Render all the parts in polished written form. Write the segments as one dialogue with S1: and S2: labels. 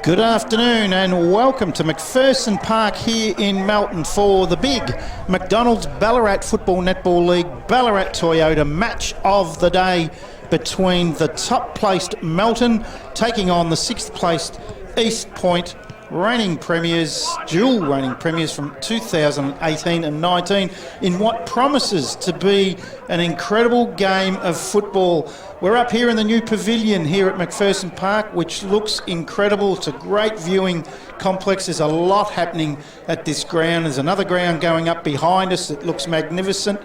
S1: Good afternoon and welcome to McPherson Park here in Melton for the big McDonald's Ballarat Football Netball League Ballarat Toyota match of the day between the top placed Melton taking on the 6th placed East Point, reigning premiers, dual reigning premiers from 2018 and 19 in what promises to be an incredible game of football. We're up here in the new pavilion here at McPherson Park, which looks incredible. It's a great viewing complex. There's a lot happening at this ground. There's another ground going up behind us that looks magnificent.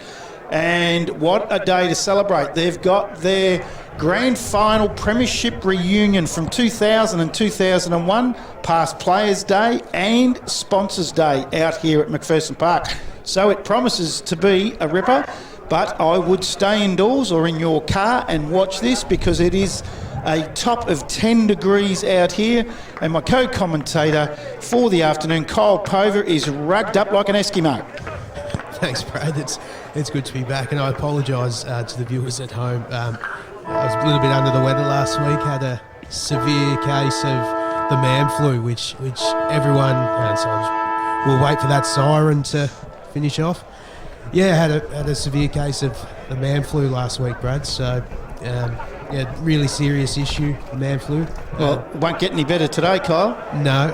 S1: And what a day to celebrate. They've got their grand final premiership reunion from 2000 and 2001, past Players' Day and Sponsors' Day out here at McPherson Park. So it promises to be a ripper, but I would stay indoors or in your car and watch this because it is a top of 10 degrees out here, and my co-commentator for the afternoon, Kyle Pover, is rugged up like an Eskimo.
S2: Thanks, Brad. It's good to be back, and I apologise to the viewers at home. I was a little bit under the weather last week, had a severe case of the man flu, which everyone, we'll wait for that siren to finish off. Yeah, had a severe case of the man flu last week, Brad, so really serious issue, the man flu.
S1: Well, it won't get any better today, Kyle.
S2: No,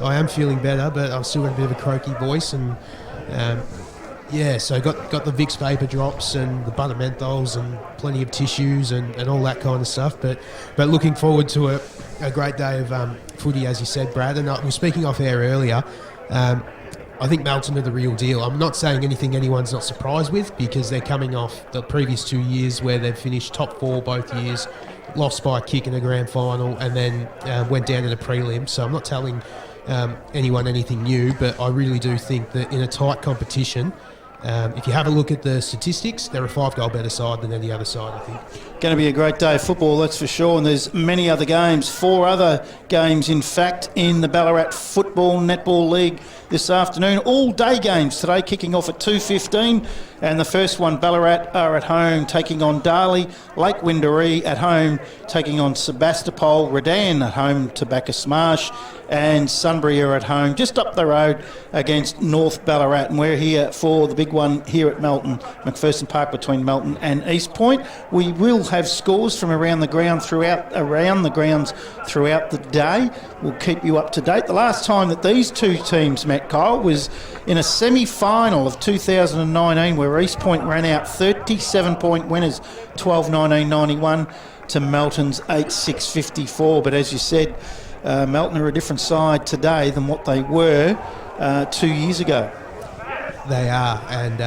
S2: I am feeling better, but I've still got a bit of a croaky voice, and so got the Vicks vapor drops and the butter menthols and plenty of tissues and all that kind of stuff. But looking forward to a great day of footy, as you said, Brad. And I was speaking off air earlier. I think Melton are the real deal. I'm not saying anything anyone's not surprised with, because they're coming off the previous 2 years where they've finished top 4 both years, lost by a kick in the grand final, and then went down in a prelim. So I'm not telling anyone anything new, but I really do think that in a tight competition, if you have a look at the statistics, they're a 5-goal better side than any other side, I think.
S1: Going to be a great day of football, that's for sure, and there's many other games, 4 other games in fact in the Ballarat Football Netball League this afternoon. All day games today, kicking off at 2:15, and the first one, Ballarat are at home taking on Darley, Lake Windaree at home taking on Sebastopol, Redan at home to Bacchus Marsh, and Sunbury are at home just up the road against North Ballarat. And we're here for the big one here at Melton, McPherson Park, between Melton and East Point. We will have scores from around the grounds throughout the day. We'll keep you up to date. The last time that these two teams met, Kyle, was in a semi-final of 2019 where East Point ran out 37-point winners, 12-19-91 to Melton's 8-6-54. But as you said, Melton are a different side today than what they were 2 years ago.
S2: They are, and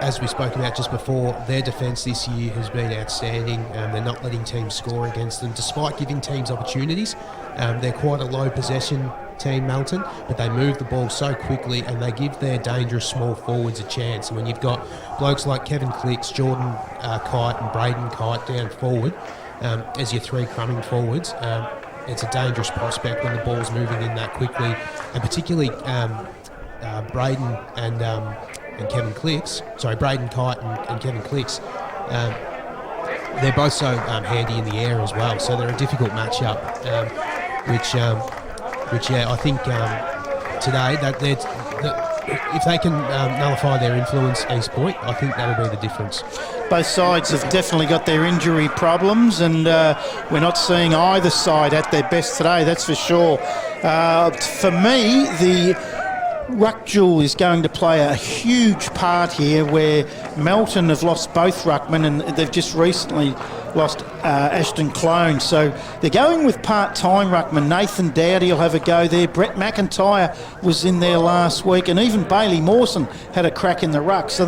S2: as we spoke about just before, their defence this year has been outstanding. They're not letting teams score against them, despite giving teams opportunities. They're quite a low possession team, Melton, but they move the ball so quickly and they give their dangerous small forwards a chance. And when you've got blokes like Kevin Clicks, Jordan Kite and Braden Kite down forward as your 3 crumbing forwards, it's a dangerous prospect when the ball's moving in that quickly, and particularly Braden and Kevin Clicks, Braden Kite and Kevin Clicks, they're both so handy in the air as well, so they're a difficult matchup, which I think today that if they can nullify their influence, East Point, I think that'll be the difference.
S1: Both sides have definitely got their injury problems, and we're not seeing either side at their best today, that's for sure. For me, the ruck duel is going to play a huge part here, where Melton have lost both ruckmen and they've just recently lost Ashton Clone. So they're going with part-time ruckman. Nathan Dowdy will have a go there. Brett McIntyre was in there last week, and even Bailey Mawson had a crack in the ruck. So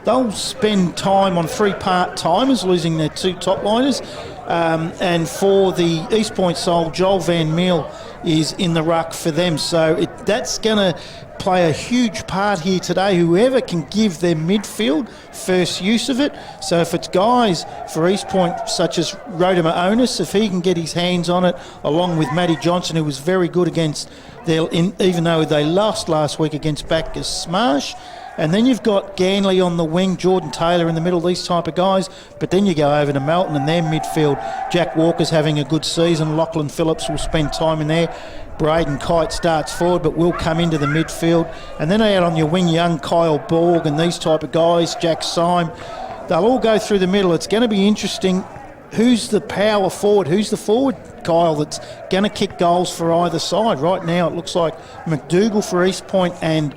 S1: they'll spend time on 3 part-timers, losing their 2 top-liners. And for the East Point side, Joel Van Meel is in the ruck for them. So that's going to play a huge part here today, whoever can give their midfield first use of it. So if it's guys for East Point such as Rodimer Onus, if he can get his hands on it, along with Matty Johnson, who was very good against even though they lost last week against Bacchus Marsh, And then you've got Ganley on the wing, Jordan Taylor in the middle, these type of guys. But then you go over to Melton and their midfield. Jack Walker's having a good season. Lachlan Phillips will spend time in there. Braden Kite starts forward but will come into the midfield. And then out on your wing, young Kyle Borg and these type of guys, Jack Syme. They'll all go through the middle. It's going to be interesting. Who's the power forward? Who's the forward, Kyle, that's going to kick goals for either side? Right now it looks like McDougall for East Point and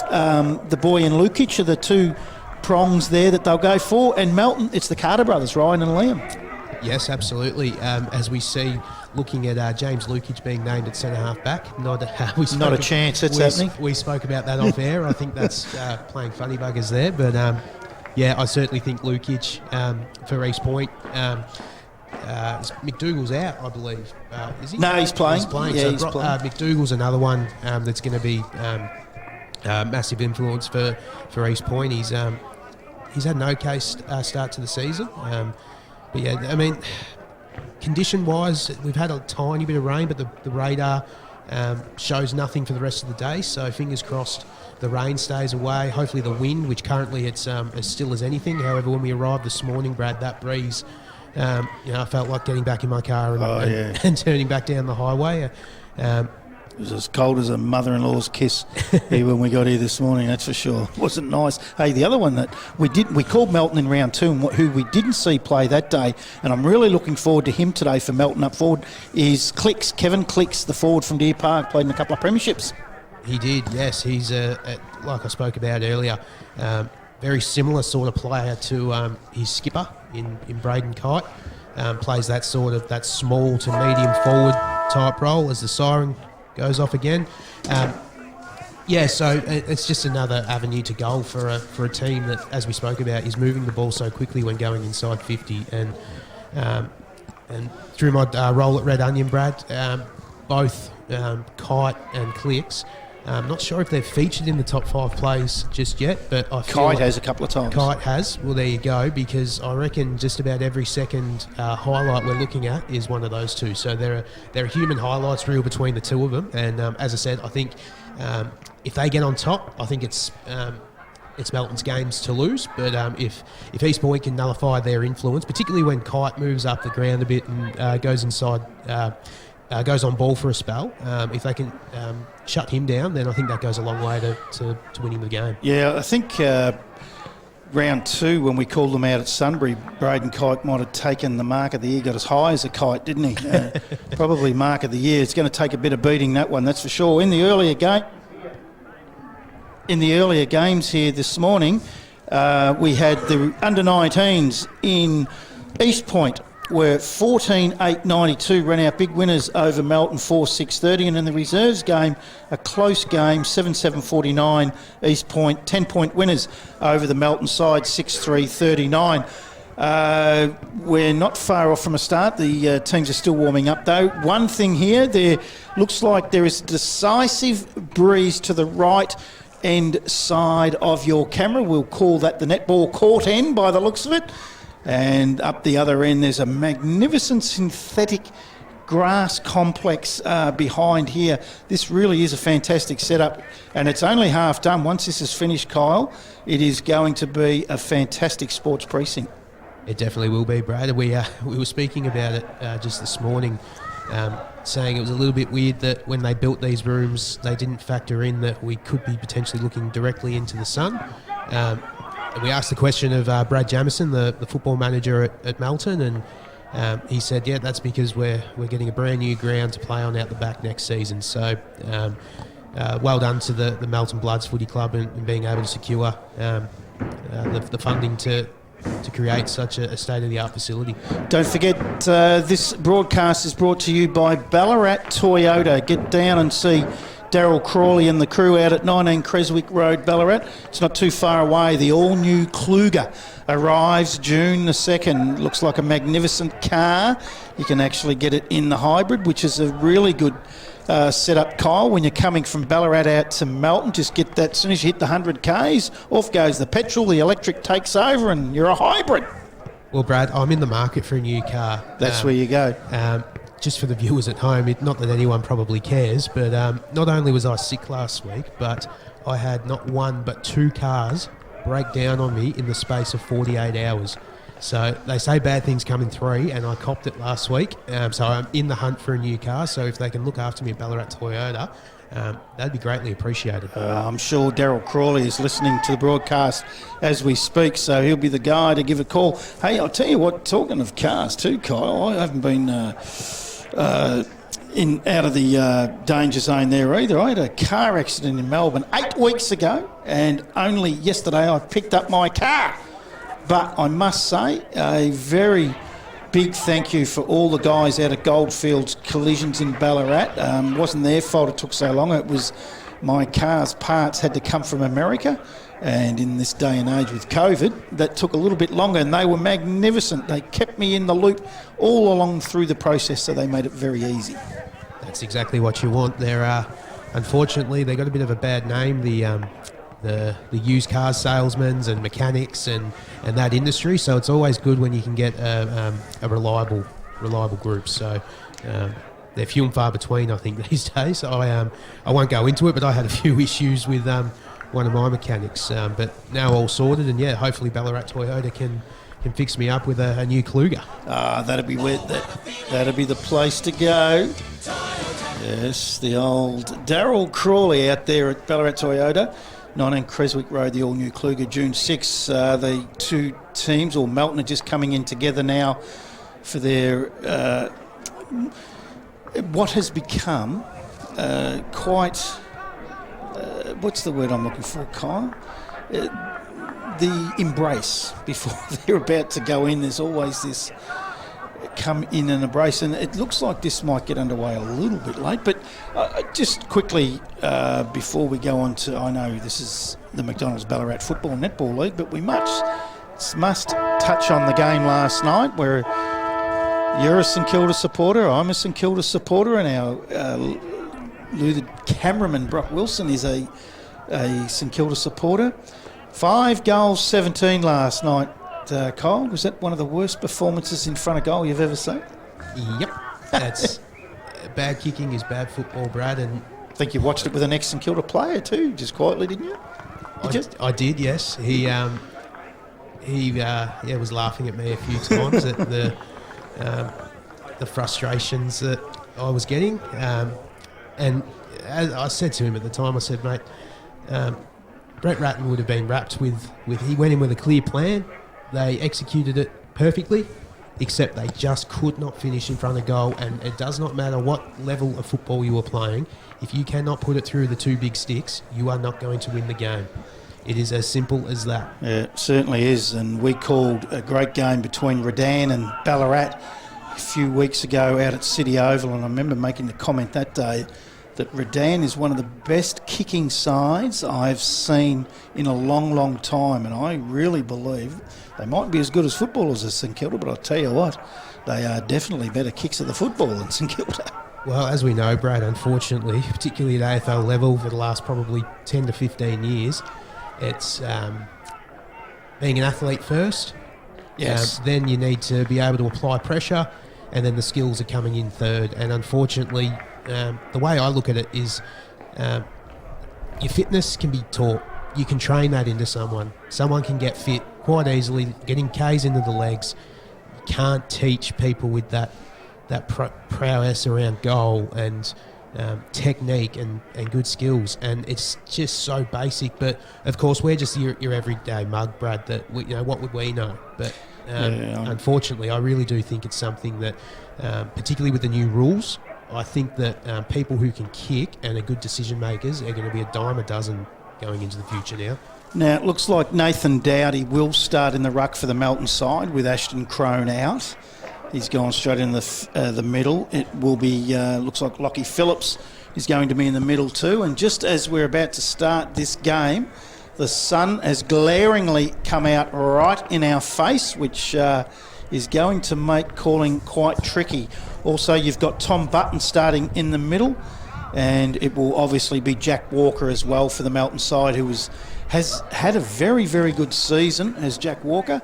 S1: the boy in Lukic are the two prongs there that they'll go for. And Melton, it's the Carter brothers, Ryan and Liam.
S2: Yes, absolutely. As we see, looking at James Lukic being named at centre-half back, not a
S1: chance it's happening.
S2: We spoke about that off air. I think that's playing funny buggers there. But, I certainly think Lukic for East Point. McDougall's out, I believe. Is he?
S1: No, he's playing.
S2: Yeah, he's playing. McDougall's another one that's going to be massive influence for East Point. He's had an okay start to the season. But yeah, I mean, condition-wise, we've had a tiny bit of rain, but the radar shows nothing for the rest of the day. So fingers crossed the rain stays away. Hopefully the wind, which currently it's as still as anything. However, when we arrived this morning, Brad, that breeze, I felt like getting back in my car and turning back down the highway.
S1: It was as cold as a mother-in-law's kiss here when we got here this morning, that's for sure. Wasn't nice. Hey, the other one that we called Melton in round 2, and who we didn't see play that day, and I'm really looking forward to him today for Melton up forward, is Clicks. Kevin Clicks, the forward from Deer Park, played in a couple of premierships.
S2: He did, yes. He's, like I spoke about earlier, very similar sort of player to his skipper in Braden Kite. Plays that small to medium forward type role as the siren goes off again. So it's just another avenue to goal for a team that, as we spoke about, is moving the ball so quickly when going inside 50. And through my role at Red Onion, Brad, both Kite and Clicks, I'm not sure if they've featured in the top 5 plays just yet, but I feel
S1: Kite has a couple of times.
S2: Kite has. Well, there you go, because I reckon just about every second highlight we're looking at is one of those two. So there are human highlights reel between the two of them. And as I said, I think if they get on top, I think it's Melton's games to lose. But if East Point can nullify their influence, particularly when Kite moves up the ground a bit and goes inside, goes on ball for a spell, if they can shut him down, then I think that goes a long way to winning the game.
S1: Yeah, I think round 2, when we called them out at Sunbury, Braden Kite might have taken the mark of the year, got as high as a kite, didn't he? Probably mark of the year. It's going to take a bit of beating, that one, that's for sure. In the earlier games here this morning, we had the under-19s in East Point were 14-8-92, ran out big winners over Melton 4-6-30, and in the reserves game, a close game, 7-7-49, East Point, 10-point winners over the Melton side, 6-3-39. We're not far off from a start. The teams are still warming up, though. One thing here, there looks like there is a decisive breeze to the right end side of your camera. We'll call that the netball court end by the looks of it. And up the other end, there's a magnificent synthetic grass complex behind here. This really is a fantastic setup, and it's only half done. Once this is finished, Kyle, it is going to be a fantastic sports precinct.
S2: It definitely will be, Brad. We were speaking about it just this morning, saying it was a little bit weird that when they built these rooms, they didn't factor in that we could be potentially looking directly into the sun. We asked the question of Brad Jamieson, the football manager at Melton, and he said, yeah, that's because we're getting a brand new ground to play on out the back next season. So well done to the Melton Bloods Footy Club and being able to secure the funding to create such a state-of-the-art facility.
S1: Don't forget, this broadcast is brought to you by Ballarat Toyota. Get down and see Daryl Crawley and the crew out at 19 Creswick Road, Ballarat. It's not too far away. The all-new Kluger arrives June the 2nd. Looks like a magnificent car. You can actually get it in the hybrid, which is a really good setup, Kyle. When you're coming from Ballarat out to Melton, just get that. As soon as you hit the 100 Ks, off goes the petrol, the electric takes over, and you're a hybrid.
S2: Well, Brad, I'm in the market for a new car.
S1: That's where you go.
S2: Just for the viewers at home, not that anyone probably cares, but not only was I sick last week, but I had not one but 2 cars break down on me in the space of 48 hours. So they say bad things come in 3, and I copped it last week. So I'm in the hunt for a new car. So if they can look after me at Ballarat Toyota, that'd be greatly appreciated.
S1: I'm sure Daryl Crawley is listening to the broadcast as we speak, so he'll be the guy to give a call. Hey, I'll tell you what, talking of cars too, Kyle, I haven't been out of the danger zone there either. I had a car accident in Melbourne 8 weeks ago, and only yesterday I picked up my car. But I must say, a very big thank you for all the guys out at Goldfields Collisions in Ballarat. Wasn't their fault it took so long. It was my car's parts had to come from America, and in this day and age with COVID, that took a little bit longer, and they were magnificent. They kept me in the loop all along through the process, so they made it very easy.
S2: That's exactly what you want. Unfortunately, they got a bit of a bad name, the used car salesmen and mechanics and that industry. So it's always good when you can get a reliable group. So they're few and far between, I think, these days. I won't go into it, but I had a few issues with one of my mechanics. But now all sorted, and hopefully Ballarat Toyota can fix me up with a new Kluger.
S1: That'd be the place to go. Yes, the old Daryl Crawley out there at Ballarat Toyota, 19 Creswick Road, the all-new Kluger, June 6. The two teams, or Melton, are just coming in together now for their what has become quite... what's the word I'm looking for, Kyle? The embrace before they're about to go in. There's always this come in and embrace, and it looks like this might get underway a little bit late, but just quickly before we go on to, I know this is the McDonald's Ballarat Football Netball League, but we must touch on the game last night where you're a St Kilda supporter, I'm a St Kilda supporter, and our looted cameraman Brock Wilson is a St Kilda supporter. 5 goals, 17 last night. Kyle, was that one of the worst performances in front of goal you've ever seen?
S2: Yep. That's bad kicking is bad football, Brad. And
S1: I think you watched it with an ex-St Kilda player too, just quietly, didn't you?
S2: I did, yes. He was laughing at me a few times at the frustrations that I was getting. And as I said to him at the time, I said, mate, Brett Ratten would have been wrapped with he went in with a clear plan. They executed it perfectly, except they just could not finish in front of goal. And it does not matter what level of football you are playing. If you cannot put it through the 2 big sticks, you are not going to win the game. It is as simple as that.
S1: Yeah, it certainly is. And we called a great game between Redan and Ballarat a few weeks ago out at City Oval, and I remember making the comment that day that Redan is one of the best kicking sides I've seen in a long, long time, and I really believe they might be as good as footballers as St Kilda, but I'll tell you what, they are definitely better kicks of the football than St Kilda.
S2: Well, as we know, Brad, unfortunately, particularly at AFL level for the last probably 10 to 15 years, it's being an athlete first.
S1: Yes.
S2: Then you need to be able to apply pressure, and then the skills are coming in third. And unfortunately, the way I look at it is your fitness can be taught. You can train that into someone. Someone can get fit quite easily, getting Ks into the legs. You can't teach people with that prowess around goal and technique and good skills. And it's just so basic. But, of course, we're just your everyday mug, Brad, that what would we know? But unfortunately, I really do think it's something that, particularly with the new rules, I think that people who can kick and are good decision makers are going to be a dime a dozen going into the future now.
S1: Now, it looks like Nathan Dowdy will start in the ruck for the Melton side with Ashton Crone out. He's gone straight in the middle. It will be, looks like Lockie Phillips is going to be in the middle too. And just as we're about to start this game, the sun has glaringly come out right in our face, which is going to make calling quite tricky. Also, you've got Tom Button starting in the middle, and it will obviously be Jack Walker as well for the Melton side, who has had a very, very good season as Jack Walker.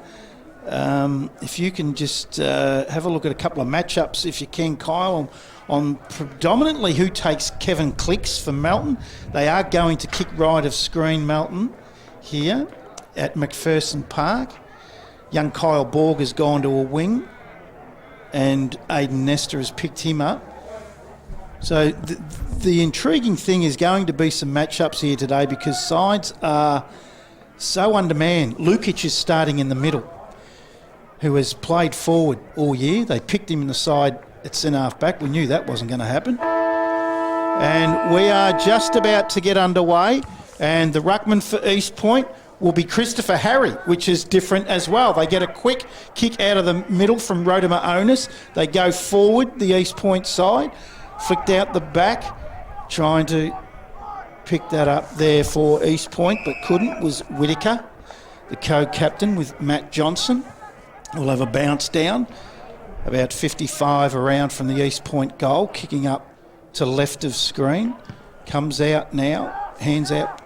S1: If you can just have a look at a couple of matchups, if you can, Kyle, on predominantly who takes Kevin Clicks for Melton. They are going to kick right of screen Melton here at McPherson Park. Young Kyle Borg has gone to a wing, and Aidan Nestor has picked him up. So the intriguing thing is going to be some matchups here today because sides are so undermanned. Lukic is starting in the middle, who has played forward all year. They picked him in the side at centre-half back. We knew that wasn't going to happen. And we are just about to get underway. And the ruckman for East Point will be Christopher Harry, which is different as well. They get a quick kick out of the middle from Rodimer Onus. They go forward, the East Point side, flicked out the back, trying to pick that up there for East Point, but couldn't, was Whitaker, the co-captain with Matt Johnson. We'll have a bounce down, about 55 around from the East Point goal, kicking up to left of screen. Comes out now, hands out,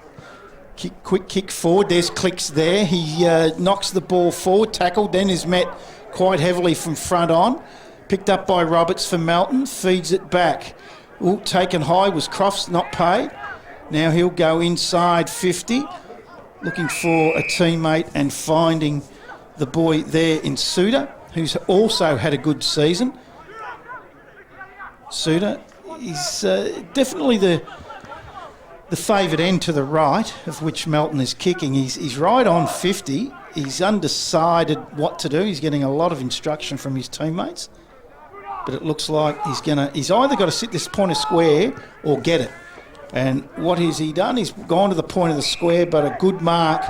S1: quick kick forward. There's Clicks there. He knocks the ball forward, tackled, then is met quite heavily from front on. Picked up by Roberts for Melton, feeds it back. Ooh, taken high was Crofts, not paid. Now he'll go inside 50, looking for a teammate and finding the boy there in Suter, who's also had a good season. Suter is definitely the favoured end to the right, of which Melton is kicking. He's right on 50. He's undecided what to do. He's getting a lot of instruction from his teammates. But it looks like he's either got to sit this point of square or get it. And what has he done? He's gone to the point of the square, but a good mark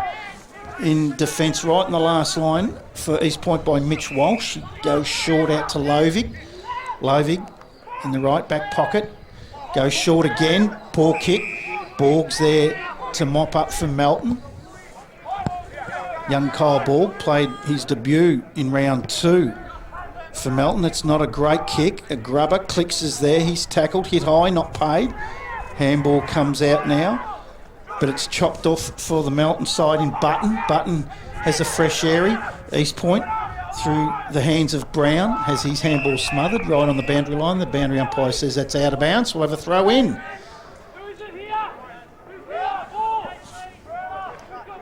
S1: in defence right in the last line for East Point by Mitch Walsh. He goes short out to Lovig. Lovig in the right back pocket. Goes short again. Poor kick. Borg's there to mop up for Melton. Young Kyle Borg played his debut in round 2 for Melton. It's not a great kick. A grubber. Clicks is there. He's tackled. Hit high. Not paid. Handball comes out now, but it's chopped off for the Melton side in Button. Button has a fresh area. East Point through the hands of Brown has his handball smothered right on the boundary line. The boundary umpire says that's out of bounds. We'll have a throw in.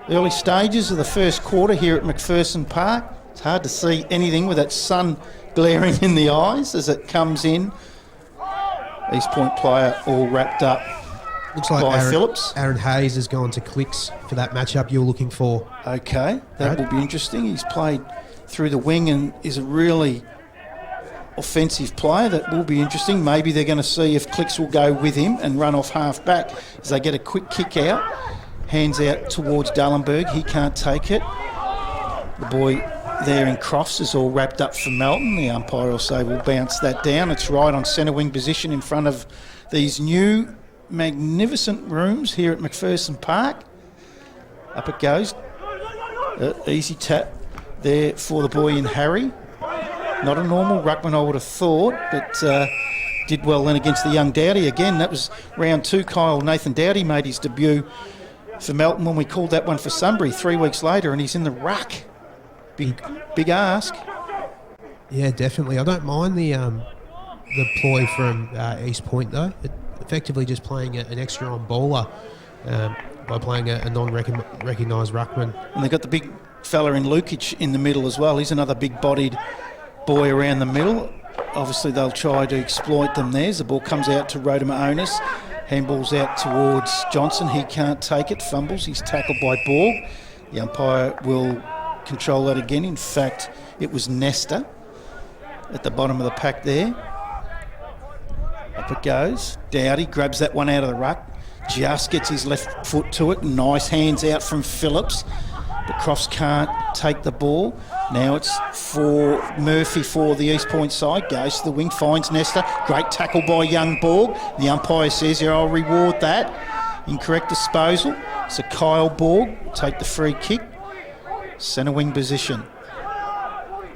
S1: Early stages of the first quarter here at McPherson Park. It's hard to see anything with that sun glaring in the eyes as it comes in. East Point player all wrapped up.
S2: Looks like
S1: by Phillips.
S2: Aaron Hayes has gone to Clicks for that matchup you're looking for.
S1: Okay, that will be interesting. He's played through the wing and is a really offensive player. That will be interesting. Maybe they're going to see if Clicks will go with him and run off half back as they get a quick kick out. Hands out towards Dallenberg. He can't take it. The boy there in Crofts is all wrapped up for Melton. The umpire will say we'll bounce that down. It's right on centre wing position in front of these new magnificent rooms here at McPherson Park. Up it goes. Easy tap there for the boy in Harry. Not a normal ruckman, I would have thought, but did well then against the young Dowdy. Again, that was round 2. Nathan Dowdy made his debut for Melton when we called that one for Sunbury 3 weeks later, and he's in the ruck. Big ask.
S2: Yeah, definitely. I don't mind the ploy from East Point though. Effectively just playing an extra on bowler by playing a non-recognised ruckman. And
S1: they've got the big fella in Lukic in the middle as well. He's another big-bodied boy around the middle. Obviously they'll try to exploit them there. The ball comes out to Rodimer Onus. Handball's out towards Johnson. He can't take it. Fumbles. He's tackled by Borg. The umpire will control that again. In fact, it was Nestor at the bottom of the pack there. Up it goes. Dowdy grabs that one out of the ruck. Just gets his left foot to it. Nice hands out from Phillips. But Crofts can't take the ball. Now it's for Murphy for the East Point side. Goes to the wing, finds Nestor. Great tackle by young Borg. The umpire says, yeah, I'll reward that. Incorrect disposal. So Kyle Borg take the free kick. Centre wing position.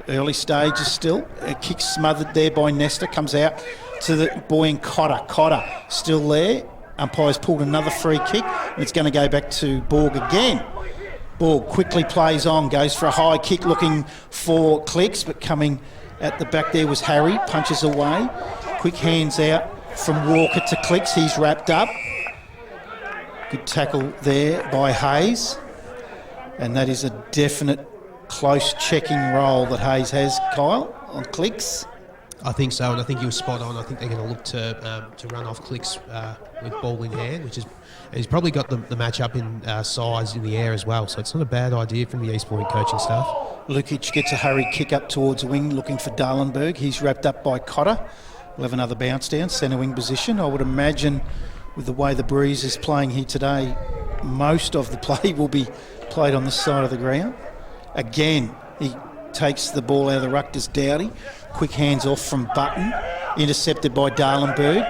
S1: Early stages still. A kick smothered there by Nestor. Comes out to the boy in Cotter. Cotter still there. Umpire's pulled another free kick. And it's going to go back to Borg again. Ball quickly plays on, goes for a high kick looking for Clicks, but coming at the back there was Harry, punches away. Quick hands out from Walker to Clicks, he's wrapped up. Good tackle there by Hayes. And that is a definite close checking role that Hayes has, Kyle, on Clicks.
S2: I think so, and I think he was spot on. I think they're going to look to run off Clicks with ball in hand, which is he's probably got the match up in size in the air as well. So it's not a bad idea from the East Point coaching staff.
S1: Lukic gets a hurried kick up towards the wing, looking for Darlenberg. He's wrapped up by Cotter. We'll have another bounce down, centre wing position. I would imagine with the way the breeze is playing here today, most of the play will be played on this side of the ground. Again, he takes the ball out of the ruck, does Dowdy. Quick hands off from Button, intercepted by Darlenberg.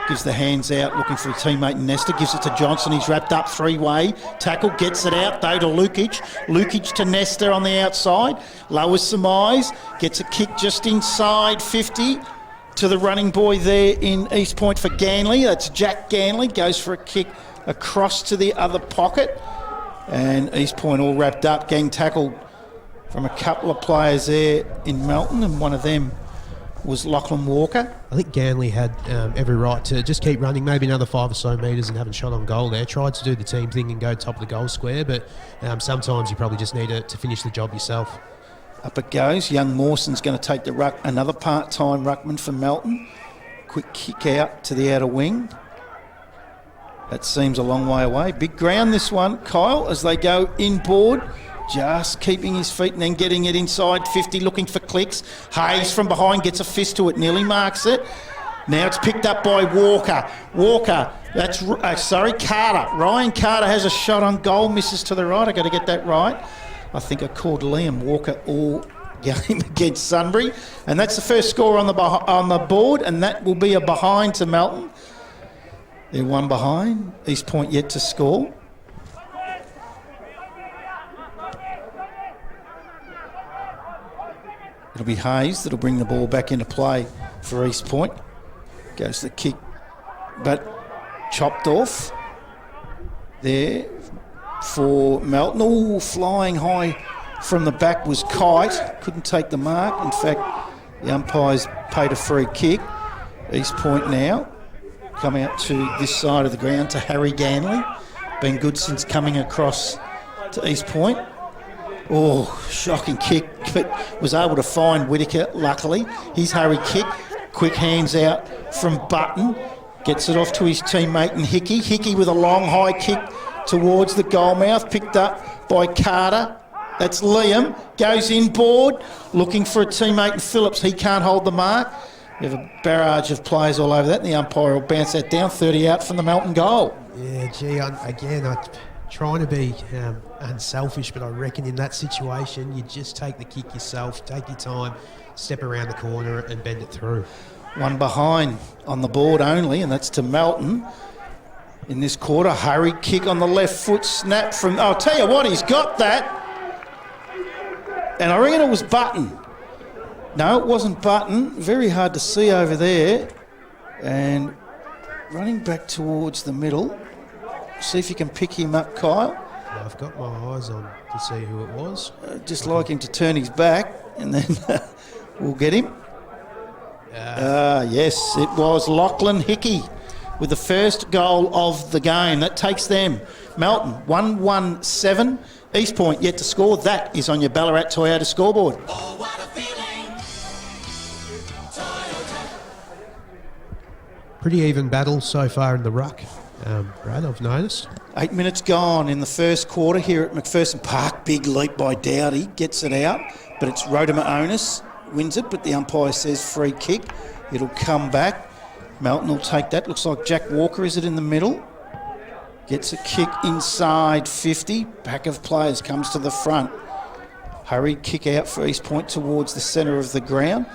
S1: Gives the hands out, looking for a teammate Nesta. Gives it to Johnson. He's wrapped up three-way. Tackle, gets it out, though, to Lukic. Lukic to Nesta on the outside. Lowers some eyes. Gets a kick just inside 50 to the running boy there in East Point for Ganley. That's Jack Ganley. Goes for a kick across to the other pocket. And East Point all wrapped up. Gang tackled from a couple of players there in Melton, and one of them was Lachlan Walker.
S2: I think Ganley had every right to just keep running, maybe another 5 or so metres and having shot on goal there. Tried to do the team thing and go top of the goal square, but sometimes you probably just need to finish the job yourself.
S1: Up it goes. Young Mawson's going to take the ruck, another part-time ruckman for Melton. Quick kick out to the outer wing. That seems a long way away. Big ground this one, Kyle, as they go inboard. Just keeping his feet and then getting it inside 50, looking for Clicks. Hayes from behind gets a fist to it, nearly marks it. Now it's picked up by Walker. That's Carter. Ryan Carter has a shot on goal, misses to the right. I've got to get that right. I think I called Liam Walker all game against Sunbury. And that's the first score on the board, and that will be a behind to Melton. They're one behind. East Point yet to score. It'll be Hayes that'll bring the ball back into play for East Point. Goes the kick, but chopped off there for Melton. Oh, flying high from the back was Kite. Couldn't take the mark. In fact, the umpires paid a free kick. East Point now come out to this side of the ground to Harry Ganley. Been good since coming across to East Point. Oh, shocking kick, but was able to find Whittaker, luckily. He's Harry kick. Quick hands out from Button. Gets it off to his teammate and Hickey. Hickey with a long high kick towards the goal mouth. Picked up by Carter. That's Liam. Goes inboard. Looking for a teammate in Phillips. He can't hold the mark. We have a barrage of players all over that, and the umpire will bounce that down. 30 out from the Melton goal.
S2: Yeah, gee, I'm trying to be unselfish, but I reckon in that situation, you just take the kick yourself, take your time, step around the corner and bend it through.
S1: One behind on the board only, and that's to Melton. In this quarter, Harry kick on the left foot, snap from... I'll tell you what, he's got that. And I reckon it was Button. No, it wasn't Button. Very hard to see over there. And running back towards the middle. See if you can pick him up, Kyle.
S2: I've got my eyes on to see who it was.
S1: Just like him to turn his back, and then we'll get him. Yes, it was Lachlan Hickey with the first goal of the game. That takes them. Melton, 1-1-7. East Point yet to score. That is on your Ballarat Toyota scoreboard.
S3: Oh, what a feeling. Toyota.
S2: Pretty even battle so far in the ruck, Brad, I've noticed.
S1: 8 minutes gone in the first quarter here at McPherson Park. Big leap by Dowdy. Gets it out, but it's Rodimer Onus. Wins it, but the umpire says free kick. It'll come back. Melton will take that. Looks like Jack Walker, is it in the middle? Gets a kick inside 50. Pack of players comes to the front. Hurried kick out for East Point towards the centre of the ground.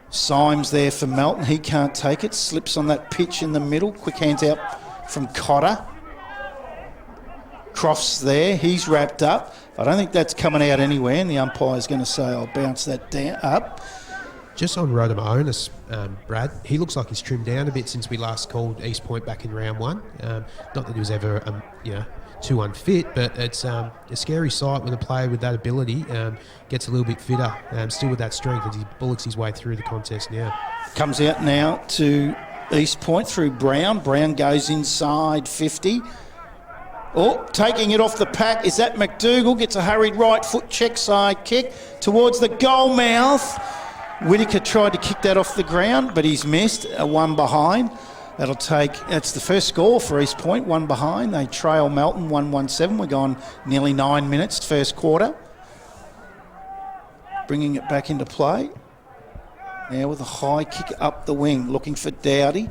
S1: Symes there for Melton. He can't take it. Slips on that pitch in the middle. Quick hands out from Cotter. Crofts there. He's wrapped up. I don't think that's coming out anywhere, and the umpire's going to say, I'll bounce that down up.
S2: Just on Rodimer Onus, Brad, he looks like he's trimmed down a bit since we last called East Point back in round one. Not that he was ever, too unfit, but it's a scary sight when a player with that ability gets a little bit fitter, still with that strength as he bullocks his way through the contest now.
S1: Comes out now to East Point through Brown. Brown goes inside 50. Oh, taking it off the pack. Is that McDougall? Gets a hurried right foot check side kick towards the goal mouth. Whittaker tried to kick that off the ground, but he's missed. A one behind. That's the first score for East Point, one behind. They trail Melton 1-1-7. We're gone nearly 9 minutes, first quarter. Bringing it back into play. Now with a high kick up the wing, looking for Dowdy.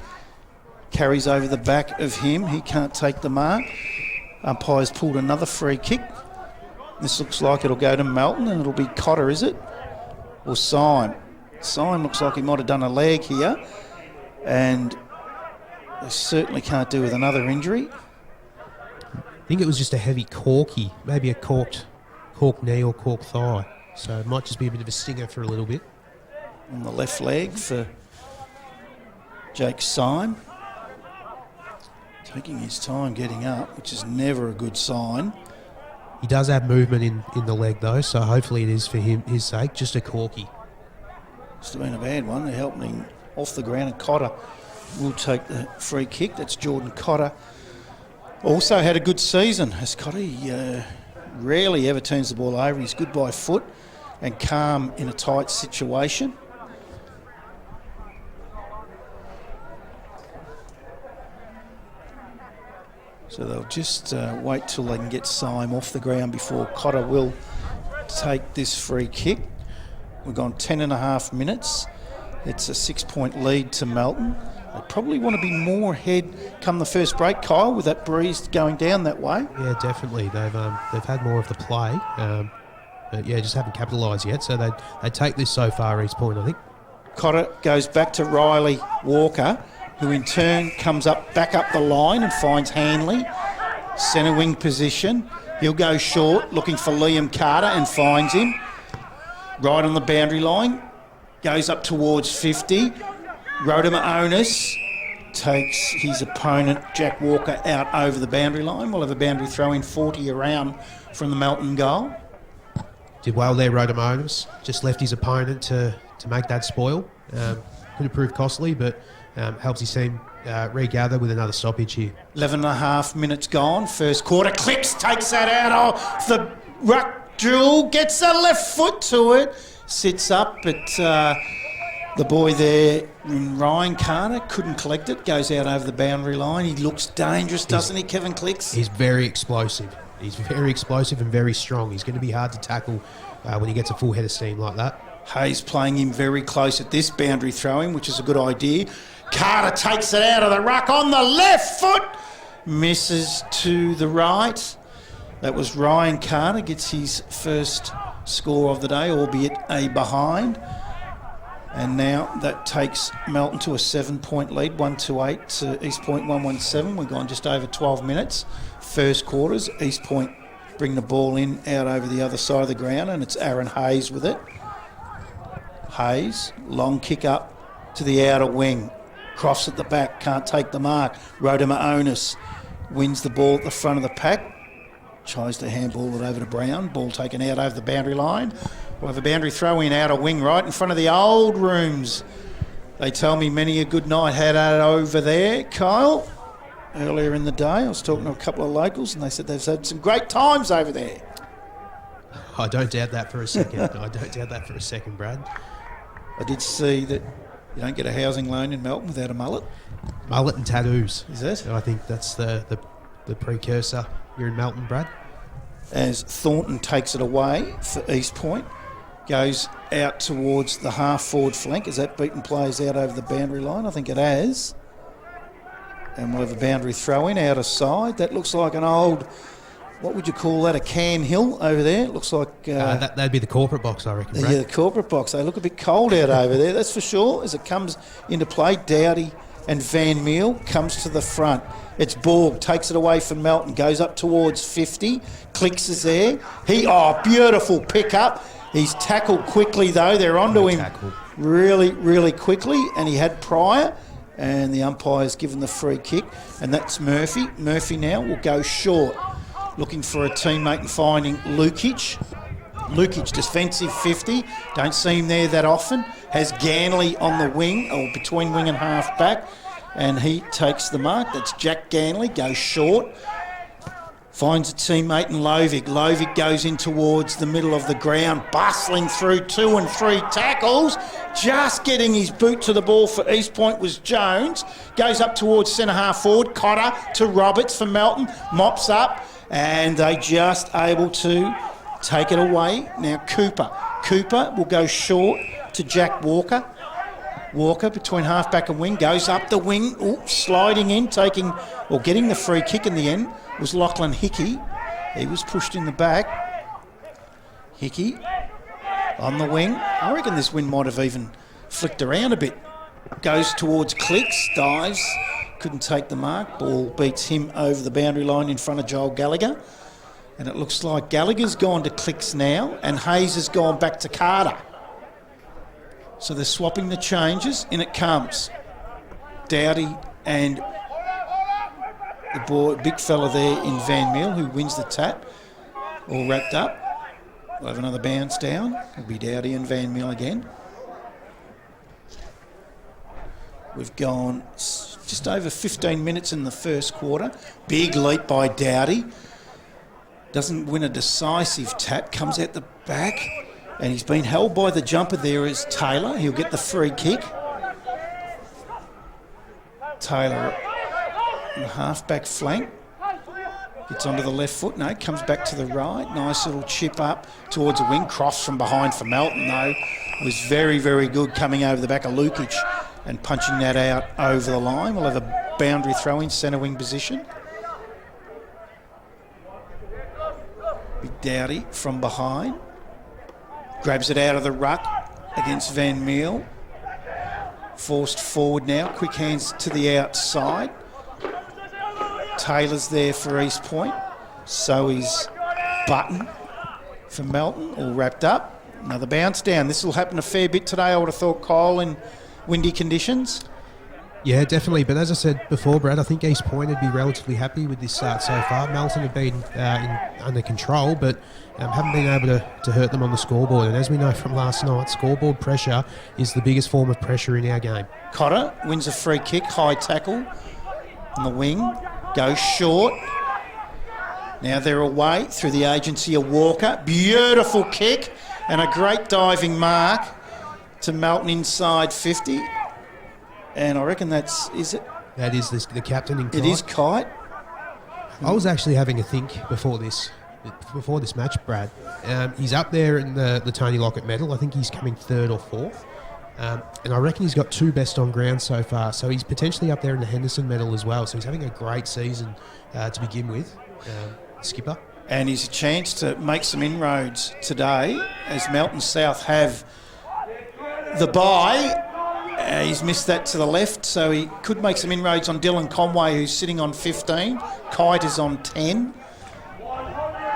S1: Carries over the back of him. He can't take the mark. Umpire's pulled another free kick. This looks like it'll go to Melton, and it'll be Cotter, is it? Or Syme. Syme looks like he might have done a leg here. And they certainly can't do with another injury.
S2: I think it was just a heavy corky, maybe a cork knee or cork thigh. So it might just be a bit of a stinger for a little bit.
S1: On the left leg for Jake Syme. Taking his time getting up, which is never a good sign.
S2: He does have movement in the leg though, so hopefully it is for his sake, just a corky.
S1: Must have been a bad one. They're helping him off the ground, and Cotter will take the free kick. That's Jordan Cotter. Also had a good season. As Cotter, he rarely ever turns the ball over. He's good by foot and calm in a tight situation. So they'll just wait till they can get Syme off the ground before Cotter will take this free kick. We've gone 10.5 minutes. It's a 6-point lead to Melton. They probably want to be more ahead come the first break, Kyle, with that breeze going down that way.
S2: Yeah, definitely. They've had more of the play, but yeah, just haven't capitalised yet. So they take this so far, East Point, I think.
S1: Cotter goes back to Riley Walker, who in turn comes back up the line and finds Hanley. Centre wing position. He'll go short, looking for Liam Carter, and finds him. Right on the boundary line. Goes up towards 50. Rodimer Onus takes his opponent, Jack Walker, out over the boundary line. We'll have a boundary throw in 40 around from the Melton goal.
S2: Did well there, Rodimer Onus. Just left his opponent to make that spoil. Could have proved costly, but helps his team regather with another stoppage here. 11.5
S1: minutes gone. First quarter. Clips takes that out of the ruck. Jewel gets a left foot to it. Sits up, but the boy there, Ryan Carter, couldn't collect it. Goes out over the boundary line. He looks dangerous, doesn't he, Kevin Clicks?
S2: He's very explosive. He's very explosive and very strong. He's going to be hard to tackle when he gets a full head of steam like that.
S1: Hayes playing him very close at this boundary throwing, which is a good idea. Carter takes it out of the ruck on the left foot. Misses to the right. That was Ryan Carter, gets his first score of the day, albeit a behind. And now that takes Melton to a 7-point lead, 1-8 to East Point 1-7. We've gone just over 12 minutes. First quarters, East Point bring the ball in out over the other side of the ground, and it's Aaron Hayes with it. Hayes, long kick up to the outer wing. Crofts at the back, can't take the mark. Rodimer Onus wins the ball at the front of the pack. Tries to handball it over to Brown. Ball taken out over the boundary line. We'll have a boundary throw in outer wing right in front of the old rooms. They tell me many a good night had it over there, Kyle. Earlier in the day, I was talking to a couple of locals and they said they've had some great times over there.
S2: I don't doubt that for a second. I don't doubt that for a second, Brad.
S1: I did see that you don't get a housing loan in Melton without a mullet.
S2: Mullet and tattoos.
S1: Is it?
S2: So I think that's the precursor here in Melton, Brad.
S1: As Thornton takes it away for East Point. Goes out towards the half-forward flank. Has that beaten players out over the boundary line? I think it has. And we'll have a boundary throw-in out of side. That looks like an old, what would you call that, a Cam Hill over there? It looks like...
S2: that'd be the corporate box, I reckon, Brad.
S1: Yeah, the corporate box. They look a bit cold out over there, that's for sure. As it comes into play, Dowdy and Van Meel comes to the front. It's Borg, takes it away from Melton, goes up towards 50. Clicks is there. Beautiful pick-up. He's tackled quickly, though. They're onto him really, really quickly, and he had prior, and the umpire's given the free kick, and that's Murphy. Murphy now will go short. looking for a teammate and finding Lukic. Lukic, defensive 50. Don't see him there that often. Has Ganley on the wing, or between wing and half back. And he takes the mark. That's Jack Ganley. Goes short. Finds a teammate in Lovig. Lovig goes in towards the middle of the ground, bustling through 2 and 3 tackles. Just getting his boot to the ball for East Point was Jones. Goes up towards centre half forward. Cotter to Roberts for Melton. Mops up. And they just able to take it away. Now Cooper. Cooper will go short to Jack Walker. Walker between half-back and wing. Goes up the wing. Ooh, sliding in, getting the free kick in the end was Lachlan Hickey. He was pushed in the back. Hickey on the wing. I reckon this wind might have even flicked around a bit. Goes towards Clicks, dives, couldn't take the mark. Ball beats him over the boundary line in front of Joel Gallagher. And it looks like Gallagher's gone to Clicks now and Hayes has gone back to Carter. So they're swapping the changes. In it comes Dowdy and the boy, big fella there in Van Meel who wins the tap. All wrapped up. We'll have another bounce down. It'll be Dowdy and Van Meel again. We've gone just over 15 minutes in the first quarter. Big leap by Dowdy. Doesn't win a decisive tap. Comes out the back. And he's been held by the jumper there is Taylor. He'll get the free kick. Taylor on the half-back flank. Gets onto the left foot. No, comes back to the right. Nice little chip up towards a wing. Cross from behind for Melton, though. Was very, very good coming over the back of Lukic and punching that out over the line. We'll have a boundary throw in centre wing position. Big Dowdy from behind. Grabs it out of the ruck against Van Meel. Forced forward now. Quick hands to the outside. Taylor's there for East Point. So is Button for Melton. All wrapped up. Another bounce down. This will happen a fair bit today, I would have thought, Kyle, in windy conditions.
S2: Yeah, definitely. But as I said before, Brad, I think East Point would be relatively happy with this start so far. Melton have been under control, but haven't been able to hurt them on the scoreboard. And as we know from last night, scoreboard pressure is the biggest form of pressure in our game.
S1: Cotter wins a free kick, high tackle on the wing, goes short. Now they're away through the agency of Walker. Beautiful kick and a great diving mark to Melton inside 50. And I reckon is it?
S2: That is the captain in Kite.
S1: It is Kite.
S2: I was actually having a think before this match, Brad. He's up there in the Tony Lockett medal. I think he's coming third or fourth. And I reckon he's got 2 best on ground so far. So he's potentially up there in the Henderson medal as well. So he's having a great season to begin with, skipper.
S1: And he's a chance to make some inroads today as Melton South have the bye. He's missed that to the left, so he could make some inroads on Dylan Conway, who's sitting on 15. Kite is on 10.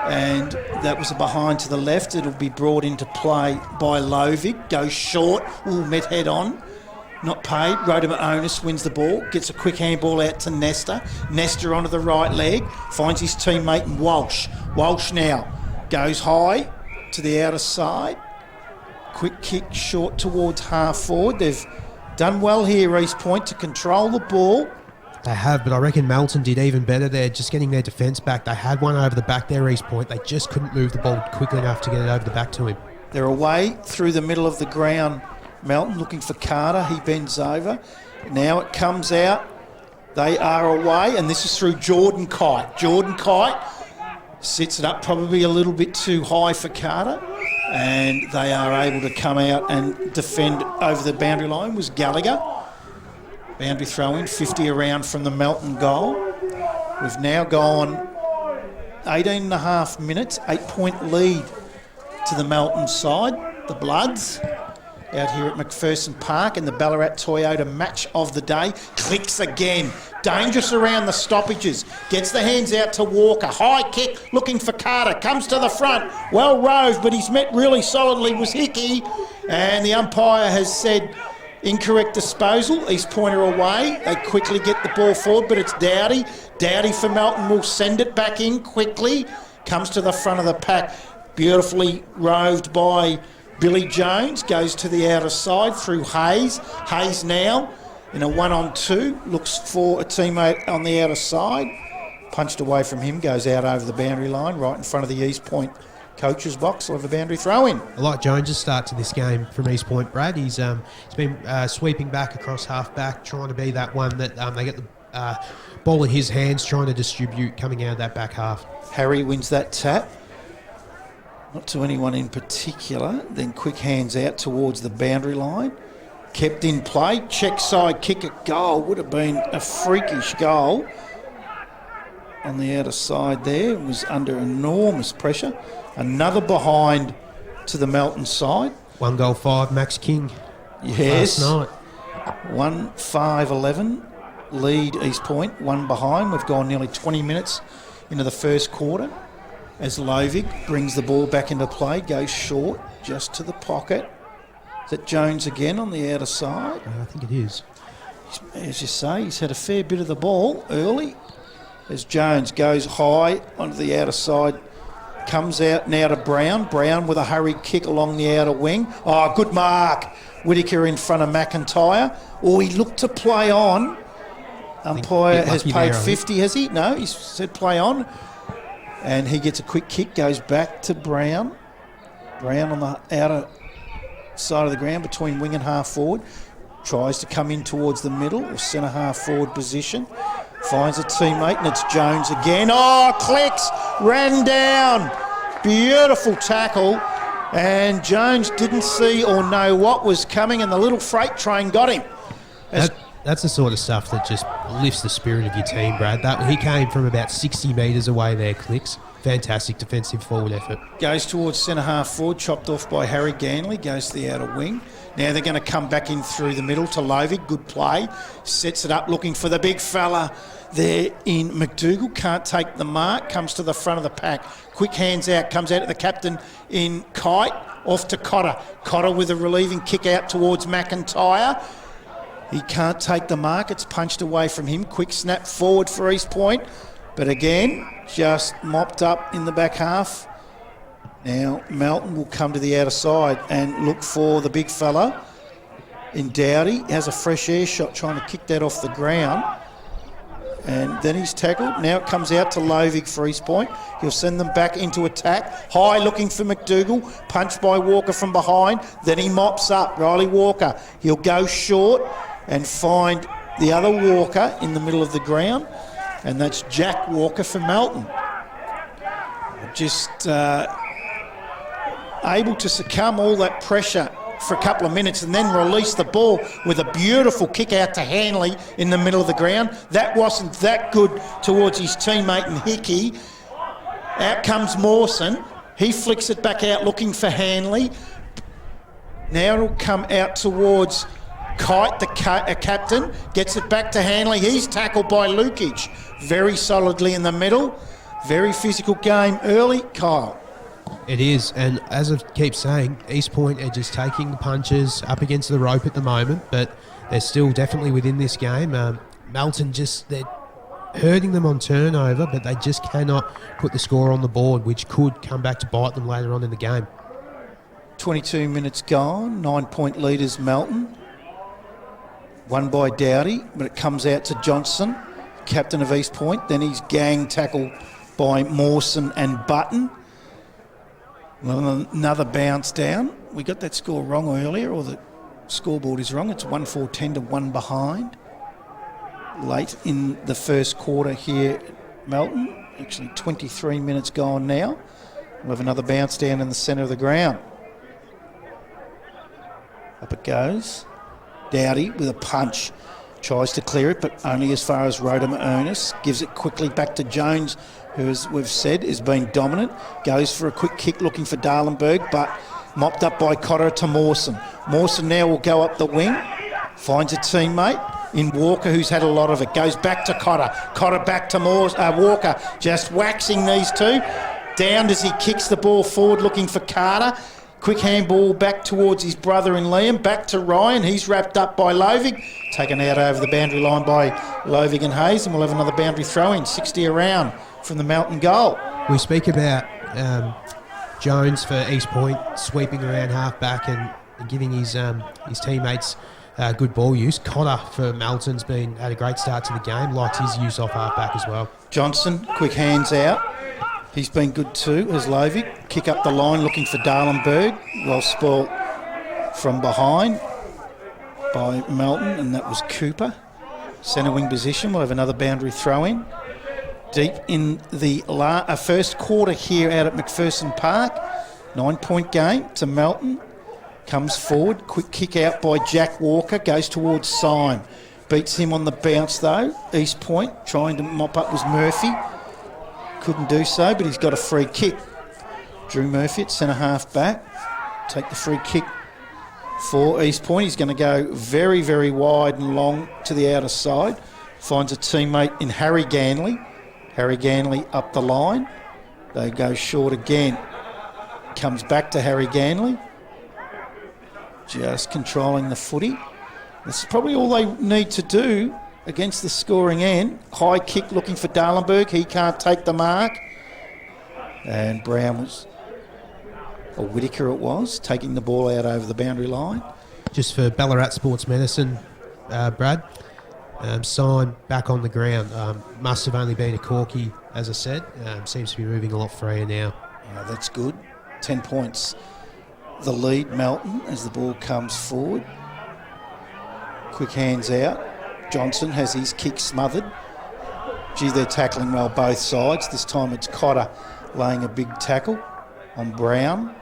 S1: And that was a behind to the left. It'll be brought into play by Lovig. Goes short. Ooh, met head on. Not paid. Rhoda Onus wins the ball. Gets a quick handball out to Nesta. Nesta onto the right leg. Finds his teammate in Walsh. Walsh now goes high to the outer side. Quick kick short towards half forward. They've done well here, East Point, to control the ball.
S2: They have, but I reckon Melton did even better there, just getting their defence back. They had one over the back there, East Point. They just couldn't move the ball quickly enough to get it over the back to him.
S1: They're away through the middle of the ground. Melton looking for Carter. He bends over. Now it comes out. They are away, and this is through Jordan Kite. Jordan Kite sits it up probably a little bit too high for Carter, and they are able to come out and defend over the boundary line. Was Gallagher. Boundary throw in, 50 around from the Melton goal. We've now gone 18 and a half minutes, 8-point lead to the Melton side. The Bloods out here at McPherson Park in the Ballarat Toyota match of the day. Clicks again. Dangerous around the stoppages. Gets the hands out to Walker. High kick looking for Carter. Comes to the front. Well roved, but he's met really solidly was Hickey. And the umpire has said Incorrect disposal. East Pointer away. They quickly get the ball forward, but it's Dowdy. Dowdy for Melton will send it back in quickly. Comes to the front of the pack. Beautifully roved by Billy Jones. Goes to the outer side through Hayes. Hayes now in a 1-on-2. Looks for a teammate on the outer side. Punched away from him. Goes out over the boundary line right in front of the East Point coach's box. Of a boundary throw in.
S2: I like Jones' start to this game from East Point, Brad. He's been sweeping back across half-back, trying to be that one that they get the ball in his hands, trying to distribute coming out of that back half.
S1: Harry wins that tap. Not to anyone in particular. Then quick hands out towards the boundary line. Kept in play. Check side kick at goal. Would have been a freakish goal. On the outer side there. Was under enormous pressure. Another behind to the Melton side.
S2: 1 goal 5, Max King.
S1: Yes.
S2: Last night.
S1: 1-5-11. Lead East Point. 1 behind. We've gone nearly 20 minutes into the first quarter. As Lovig brings the ball back into play. Goes short. Just to the pocket. Is it Jones again on the outer side?
S2: I think it is.
S1: As you say, he's had a fair bit of the ball early. As Jones goes high onto the outer side. Comes out now to Brown. Brown with a hurried kick along the outer wing. Oh, good mark. Whittaker in front of McIntyre. Oh, he looked to play on. Umpire has paid 50, has he? No, he said play on. And he gets a quick kick, goes back to Brown. Brown on the outer side of the ground between wing and half forward. Tries to come in towards the middle or centre half forward position. Finds a teammate and it's Jones again. Oh, clicks, ran down. Beautiful tackle. And Jones didn't see or know what was coming and the little freight train got him.
S2: That's the sort of stuff that just lifts the spirit of your team, Brad. He came from about 60 metres away there, Clicks. Fantastic defensive forward effort.
S1: Goes towards centre half forward, chopped off by Harry Ganley, goes to the outer wing. Now they're going to come back in through the middle to Lovig. Good play. Sets it up looking for the big fella there in McDougall. Can't take the mark. Comes to the front of the pack. Quick hands out. Comes out to the captain in Kite. Off to Cotter. Cotter with a relieving kick out towards McIntyre. He can't take the mark. It's punched away from him. Quick snap forward for East Point. But again, just mopped up in the back half. Now Melton will come to the outer side and look for the big fella in Dowdy. Has a fresh air shot trying to kick that off the ground. And then he's tackled. Now it comes out to Lovig for East Point. He'll send them back into attack. High looking for McDougall. Punched by Walker from behind. Then he mops up. Riley Walker. He'll go short and find the other Walker in the middle of the ground. And that's Jack Walker for Melton. Just able to succumb all that pressure for a couple of minutes and then release the ball with a beautiful kick out to Hanley in the middle of the ground. That wasn't that good towards his teammate and Hickey. Out comes Mawson. He flicks it back out looking for Hanley. Now it'll come out towards Kite, the captain. Gets it back to Hanley. He's tackled by Lukic. Very solidly in the middle. Very physical game early. Kyle.
S2: It is, and as I keep saying, East Point are just taking the punches up against the rope at the moment, but they're still definitely within this game. Melton they're hurting them on turnover, but they just cannot put the score on the board, which could come back to bite them later on in the game.
S1: 22 minutes gone, 9-point leaders Melton. Won by Dowdy, but it comes out to Johnson, captain of East Point. Then he's gang tackled by Mawson and Button. Another bounce down. We got that score wrong earlier, or the scoreboard is wrong. It's 1-4-10 to 1 behind. Late in the first quarter here at Melton. Actually 23 minutes gone now. We'll have another bounce down in the centre of the ground. Up it goes. Dowdy with a punch. Tries to clear it, but only as far as Rhoda Ernest. Gives it quickly back to Jones, who, as we've said, has been dominant. Goes for a quick kick looking for Darlenberg, but mopped up by Cotter to Mawson. Mawson now will go up the wing. Finds a teammate in Walker, who's had a lot of it. Goes back to Cotter. Cotter back to Walker. Just waxing these two. Downed as he kicks the ball forward looking for Carter. Quick handball back towards his brother in Liam. Back to Ryan. He's wrapped up by Lovig. Taken out over the boundary line by Lovig and Hayes. And we'll have another boundary throw-in. 60 around from the Melton goal.
S2: We speak about Jones for East Point sweeping around half-back and giving his teammates good ball use. Cotter for Melton's had a great start to the game. Liked his use off half-back as well.
S1: Johnson, quick hands out. He's been good too, as Lovig. Kick up the line looking for Darlenberg. Well spoilt from behind by Melton, and that was Cooper. Centre wing position. We'll have another boundary throw-in. Deep in the first quarter here out at McPherson Park. 9-point game to Melton. Comes forward. Quick kick out by Jack Walker. Goes towards Syme. Beats him on the bounce though. East Point trying to mop up was Murphy. Couldn't do so, but he's got a free kick. Drew Murphy at centre half back. Take the free kick for East Point. He's going to go very, very wide and long to the outer side. Finds a teammate in Harry Ganley. Harry Ganley up the line. They go short again. Comes back to Harry Ganley. Just controlling the footy. This is probably all they need to do against the scoring end. High kick looking for Darlenberg. He can't take the mark. And Brown was, or Whittaker it was, taking the ball out over the boundary line.
S2: Just for Ballarat Sports Medicine, Brad, Syme back on the ground. Must have only been a corky, as I said. Seems to be moving a lot freer now.
S1: That's good. 10 points. The lead, Melton, as the ball comes forward. Quick hands out. Johnson has his kick smothered. Gee, they're tackling well both sides. This time it's Cotter laying a big tackle on Brown.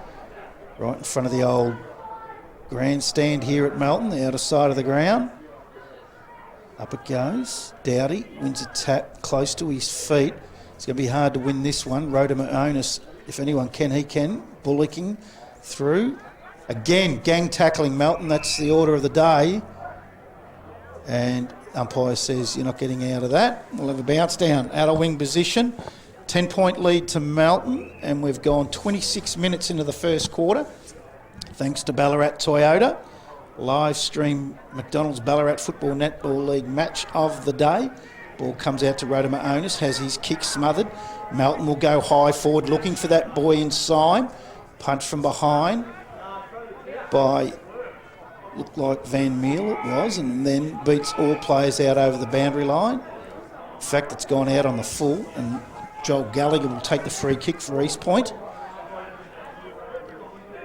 S1: Right in front of the old grandstand here at Melton, the outer side of the ground. Up it goes. Doughty wins a tap close to his feet. It's going to be hard to win this one. Rhoda Onus, if anyone can, he can. Bullocking through. Again, gang tackling Melton. That's the order of the day. And umpire says you're not getting out of that. We'll have a bounce down. Outer wing position. 10-point lead to Melton. And we've gone 26 minutes into the first quarter. Thanks to Ballarat Toyota. Live stream McDonald's Ballarat Football Netball League match of the day. Ball comes out to Rhoda Onus. Has his kick smothered. Melton will go high forward looking for that boy in Syme. Punch from behind by... looked like Van Meel it was, and then beats all players out over the boundary line. In fact, it's gone out on the full, and Joel Gallagher will take the free kick for East Point.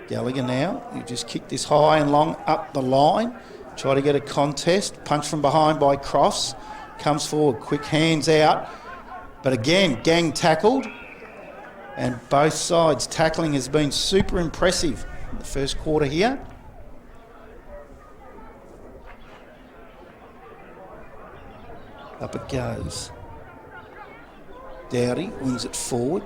S1: Gallagher now, who just kicked this high and long up the line. Try to get a contest. Punch from behind by Cross. Comes forward, quick hands out. But again, gang tackled. And both sides tackling has been super impressive in the first quarter here. Up it goes. Doughty wings it forward.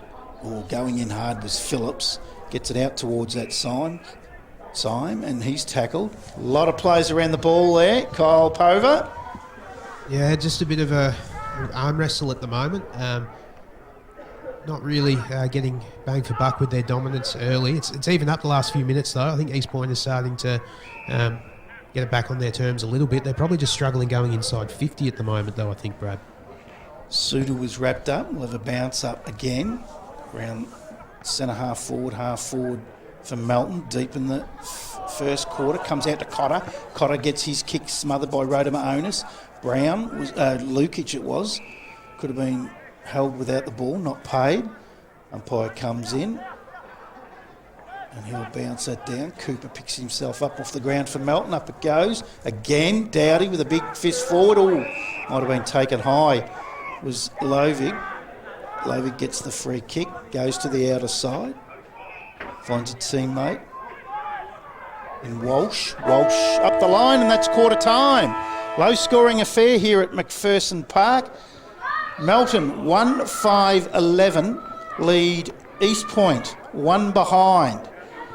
S1: Going in hard was Phillips. Gets it out towards that Syme, and he's tackled. A lot of players around the ball there. Kyle Pova.
S2: Yeah, just a bit of an arm wrestle at the moment. Not really getting bang for buck with their dominance early. It's even up the last few minutes though. I think East Point is starting to get it back on their terms a little bit. They're probably just struggling going inside 50 at the moment though, I think, Brad.
S1: Suter was wrapped up. We'll have a bounce up again. Around centre half forward for Melton. Deep in the first quarter. Comes out to Cotter. Cotter gets his kick smothered by Rhoda Onus. Brown, was Lukic it was. Could have been held without the ball, not paid. Umpire comes in. And he'll bounce that down. Cooper picks himself up off the ground for Melton. Up it goes. Again, Doughty with a big fist forward. Might have been taken high. It was Lovig. Lovig gets the free kick. Goes to the outer side. Finds a teammate in Walsh. Walsh up the line, and that's quarter time. Low scoring affair here at McPherson Park. Melton 1-5-11 lead East Point 1 behind.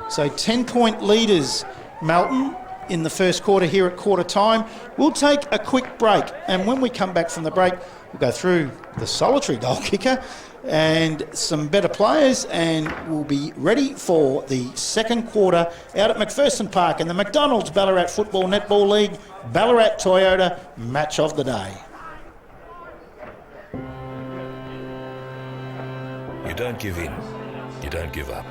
S1: So 10-point leaders Melton in the first quarter here at quarter time. We'll take a quick break, and when we come back from the break, we'll go through the solitary goal kicker and some better players, and we'll be ready for the second quarter out at McPherson Park in the McDonald's Ballarat Football Netball League Ballarat Toyota Match of the Day.
S3: You don't give in. You don't give up.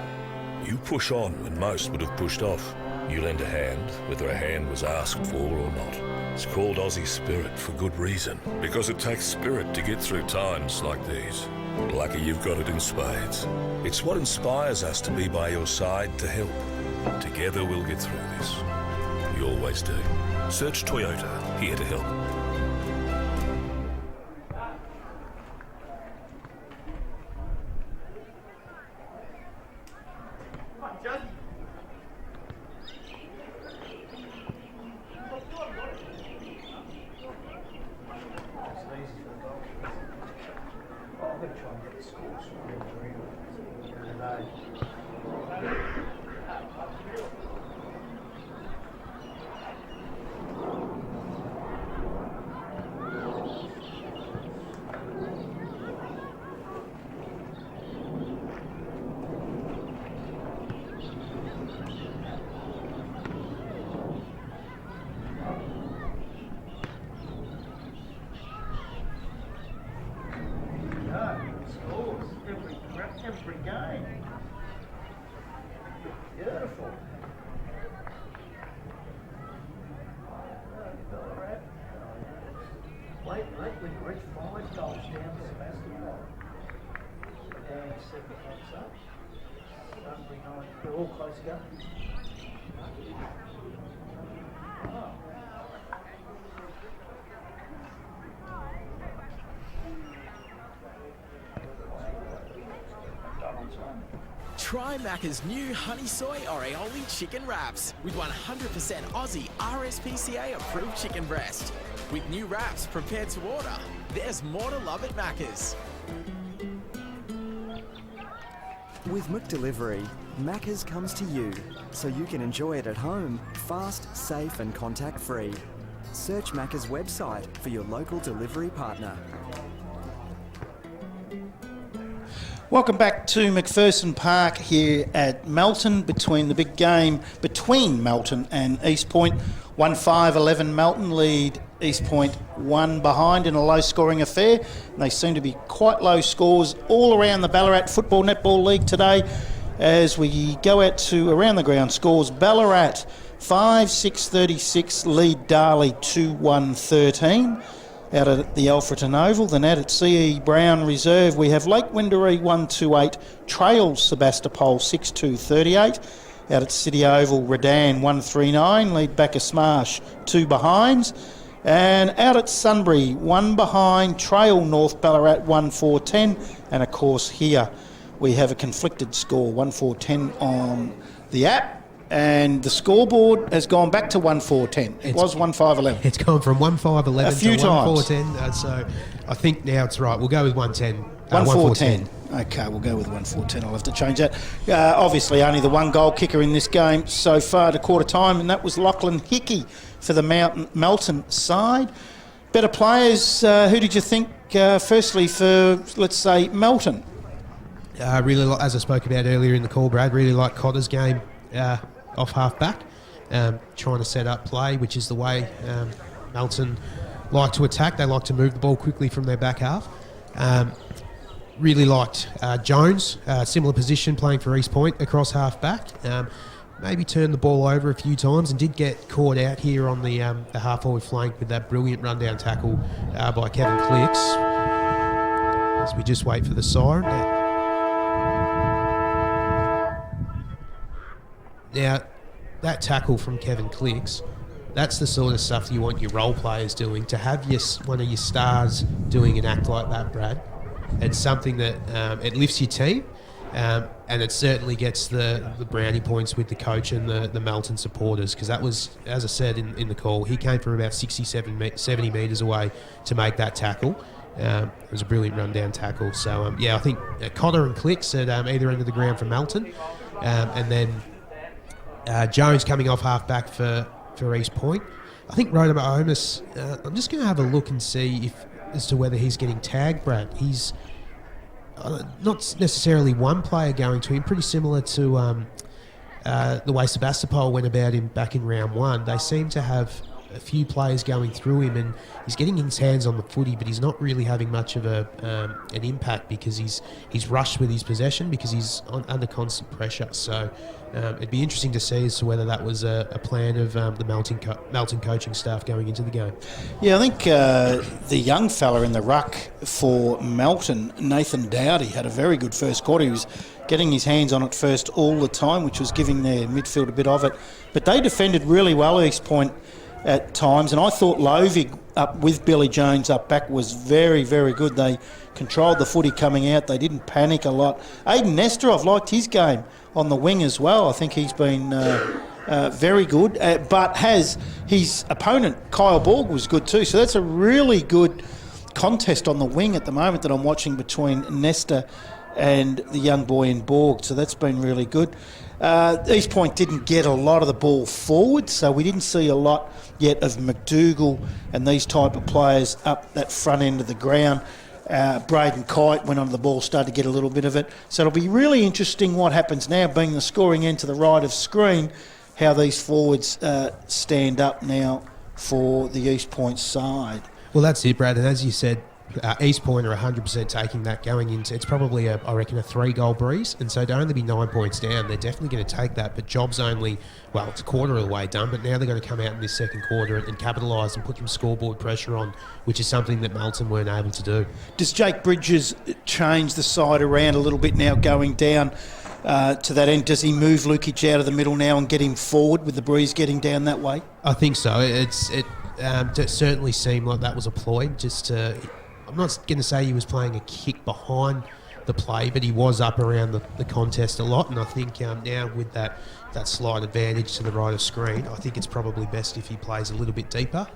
S3: You push on when most would have pushed off. You lend a hand, whether a hand was asked for or not. It's called Aussie Spirit for good reason, because it takes spirit to get through times like these. Lucky you've got it in spades. It's what inspires us to be by your side to help. Together we'll get through this. We always do. Search Toyota, here to help.
S1: Every game. Beautiful. Late we reached 5 goals down to Sebastopol. And 7 points up. We're all close together.
S4: Try Macca's new Honey Soy or Aioli chicken wraps with 100% Aussie RSPCA approved chicken breast. With new wraps prepared to order, there's more to love at Macca's.
S5: With McDelivery, Macca's comes to you, so you can enjoy it at home, fast, safe and contact-free. Search Macca's website for your local delivery partner.
S1: Welcome back to McPherson Park here at Melton, between the big game between Melton and East Point. 1-5-11 Melton lead East Point 1 behind in a low-scoring affair. And they seem to be quite low scores all around the Ballarat Football Netball League today. As we go out to around the ground scores, Ballarat 5-6-36 lead Darley 2-1-13. Out at the Alfreton Oval. Then out at C.E. Brown Reserve, we have Lake Windaree 1-2-8, trails Sebastopol 6-2-38. Out at City Oval, Redan 1-3-9, lead Bacchus Marsh 2 behinds. And out at Sunbury, 1 behind, trail North Ballarat 1-4-10. And of course here we have a conflicted score, 1-4-10 on the app. And the scoreboard has gone back to 1-4-10. It was 1-5-11.
S2: It's gone from 1-5-11
S1: a few
S2: to
S1: times.
S2: 1-4-10. So I think now it's right. We'll go with 1-10.
S1: 1-4-10. Okay, we'll go with 1-4-10. I'll have to change that. Obviously, only the one goal kicker in this game so far to quarter time, and that was Lachlan Hickey for the Melton side. Better players, who did you think, firstly, for, let's say, Melton?
S2: Really, as I spoke about earlier in the call, Brad, really like Cotter's game off half-back, trying to set up play, which is the way Melton like to attack. They like to move the ball quickly from their back half. Really liked Jones, similar position, playing for East Point across half-back. Maybe turned the ball over a few times and did get caught out here on the half-forward flank with that brilliant rundown tackle by Kevin Clicks. As we just wait for the siren. Now, that tackle from Kevin Clicks, that's the sort of stuff you want your role players doing. To have one of your stars doing an act like that, Brad, it's something that it lifts your team, and it certainly gets the brownie points with the coach and the Melton supporters, because that was, as I said in the call, he came from about 70 metres away to make that tackle. It was a brilliant rundown tackle. So, I think Cotter and Clicks at either end of the ground for Melton, and then Jones coming off half-back for East Point. I think Rhoda Omis, I'm just going to have a look and see as to whether he's getting tagged, Brad. not necessarily one player going to him, pretty similar to the way Sebastopol went about him back in round one. They seem to have a few players going through him, and he's getting his hands on the footy, but he's not really having much of an impact because he's rushed with his possession because he's under constant pressure. So it'd be interesting to see as to whether that was a plan of the Melton coaching staff going into the game.
S1: Yeah, I think the young fella in the ruck for Melton, Nathan Dowdy, had a very good first quarter. He was getting his hands on it first all the time, which was giving their midfield a bit of it. But they defended really well East Point at times, and I thought Lovig up with Billy Jones up back was very, very good. They controlled the footy coming out. They didn't panic a lot. Aidan Nesterov liked his game on the wing as well. I think he's been very good, but has his opponent, Kyle Borg, was good too. So that's a really good contest on the wing at the moment that I'm watching between Nesta and the young boy in Borg. So that's been really good. East Point didn't get a lot of the ball forward, so we didn't see a lot yet of McDougall and these type of players up that front end of the ground. Braden Kite went onto the ball, started to get a little bit of it. So it'll be really interesting what happens now, being the scoring end to the right of screen, how these forwards stand up now for the East Point side.
S2: Well, that's it, Brad. And as you said, East Point are 100% taking that going into, it's probably, I reckon, a 3-goal breeze. And so to only be 9 points down, they're definitely going to take that. But job's only, well, it's a quarter of the way done. But now they're going to come out in this second quarter and capitalise and put some scoreboard pressure on, which is something that Melton weren't able to do.
S1: Does Jake Bridges change the side around a little bit now going down to that end? Does he move Lukic out of the middle now and get him forward with the breeze getting down that way?
S2: I think so. It certainly seemed like that was a ploy. I'm not going to say he was playing a kick behind the play, but he was up around the contest a lot. And I think now with that slight advantage to the right of screen, I think it's probably best if he plays a little bit deeper.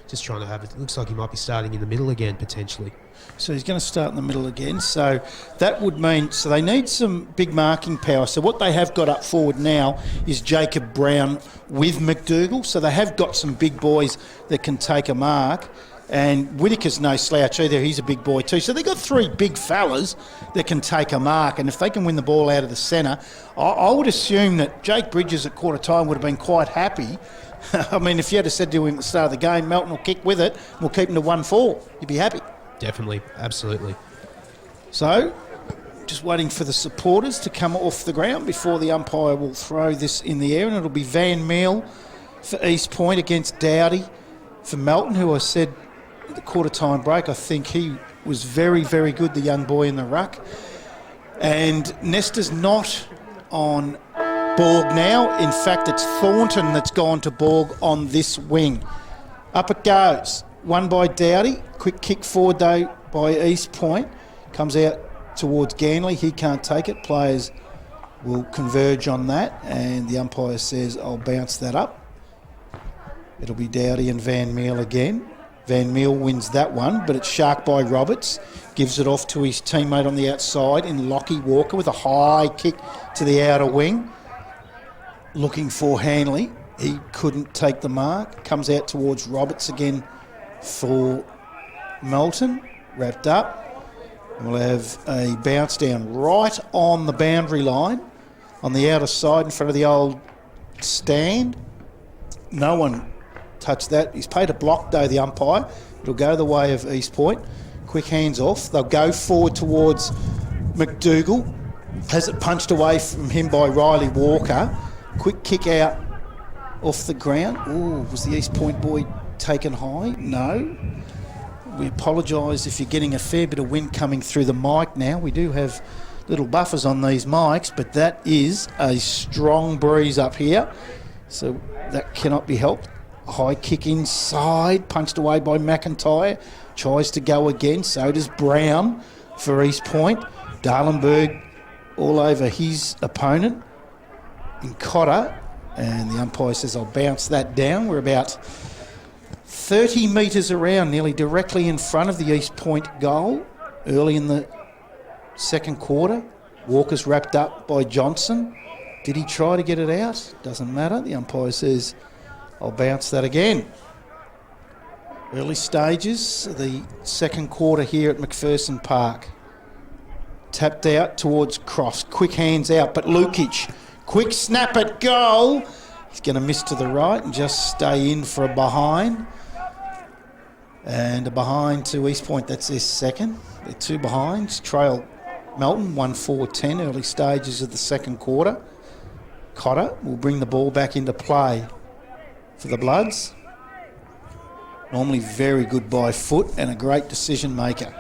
S2: Just trying to have it. Looks like he might be starting in the middle again, potentially.
S1: So he's going to start in the middle again. So that would mean, so they need some big marking power. So what they have got up forward now is Jacob Brown with McDougall. So they have got some big boys that can take a mark. And Whittaker's no slouch either. He's a big boy too. So they've got 3 big fellas that can take a mark. And if they can win the ball out of the centre, I would assume that Jake Bridges at quarter time would have been quite happy. I mean, if you had said to him at the start of the game, Melton will kick with it, we'll keep him to 1-4, you'd be happy.
S2: Definitely, absolutely.
S1: So, just waiting for the supporters to come off the ground before the umpire will throw this in the air. And it'll be Van Meel for East Point against Dowdy for Melton, who I said at the quarter-time break, I think he was very, very good, the young boy in the ruck. And Nesta's not on Borg now. In fact, it's Thornton that's gone to Borg on this wing. Up it goes. Won by Dowdy. Quick kick forward, though, by East Point. Comes out towards Ganley. He can't take it. Players will converge on that. And the umpire says, I'll bounce that up. It'll be Dowdy and Van Meel again. Van Meel wins that one, but it's sharked by Roberts. Gives it off to his teammate on the outside in Lockie Walker with a high kick to the outer wing. Looking for Hanley. He couldn't take the mark. Comes out towards Roberts again for Melton. Wrapped up. We'll have a bounce down right on the boundary line on the outer side in front of the old stand. No one touched that. He's paid a block, though, the umpire. It'll go the way of East Point. Quick hands off. They'll go forward towards McDougall. Has it punched away from him by Riley Walker. Quick kick out off the ground. Ooh, was the East Point boy taken high? No. We apologise if you're getting a fair bit of wind coming through the mic now. We do have little buffers on these mics, but that is a strong breeze up here. So that cannot be helped. High kick inside, punched away by McIntyre. Tries to go again, so does Brown for East Point. Darlenberg all over his opponent in Cotter, and the umpire says, I'll bounce that down. We're about 30 metres around, nearly directly in front of the East Point goal, early in the second quarter. Walker's wrapped up by Johnson. Did he try to get it out? Doesn't matter. The umpire says, I'll bounce that again. Early stages, the second quarter here at McPherson Park. Tapped out towards Cross. Quick hands out, but Lukic. Quick snap at goal. He's going to miss to the right and just stay in for a behind. And a behind to East Point. That's their second. They're 2 behinds. Trail Melton, 1-4-10, early stages of the second quarter. Cotter will bring the ball back into play for the Bloods. Normally very good by foot and a great decision maker.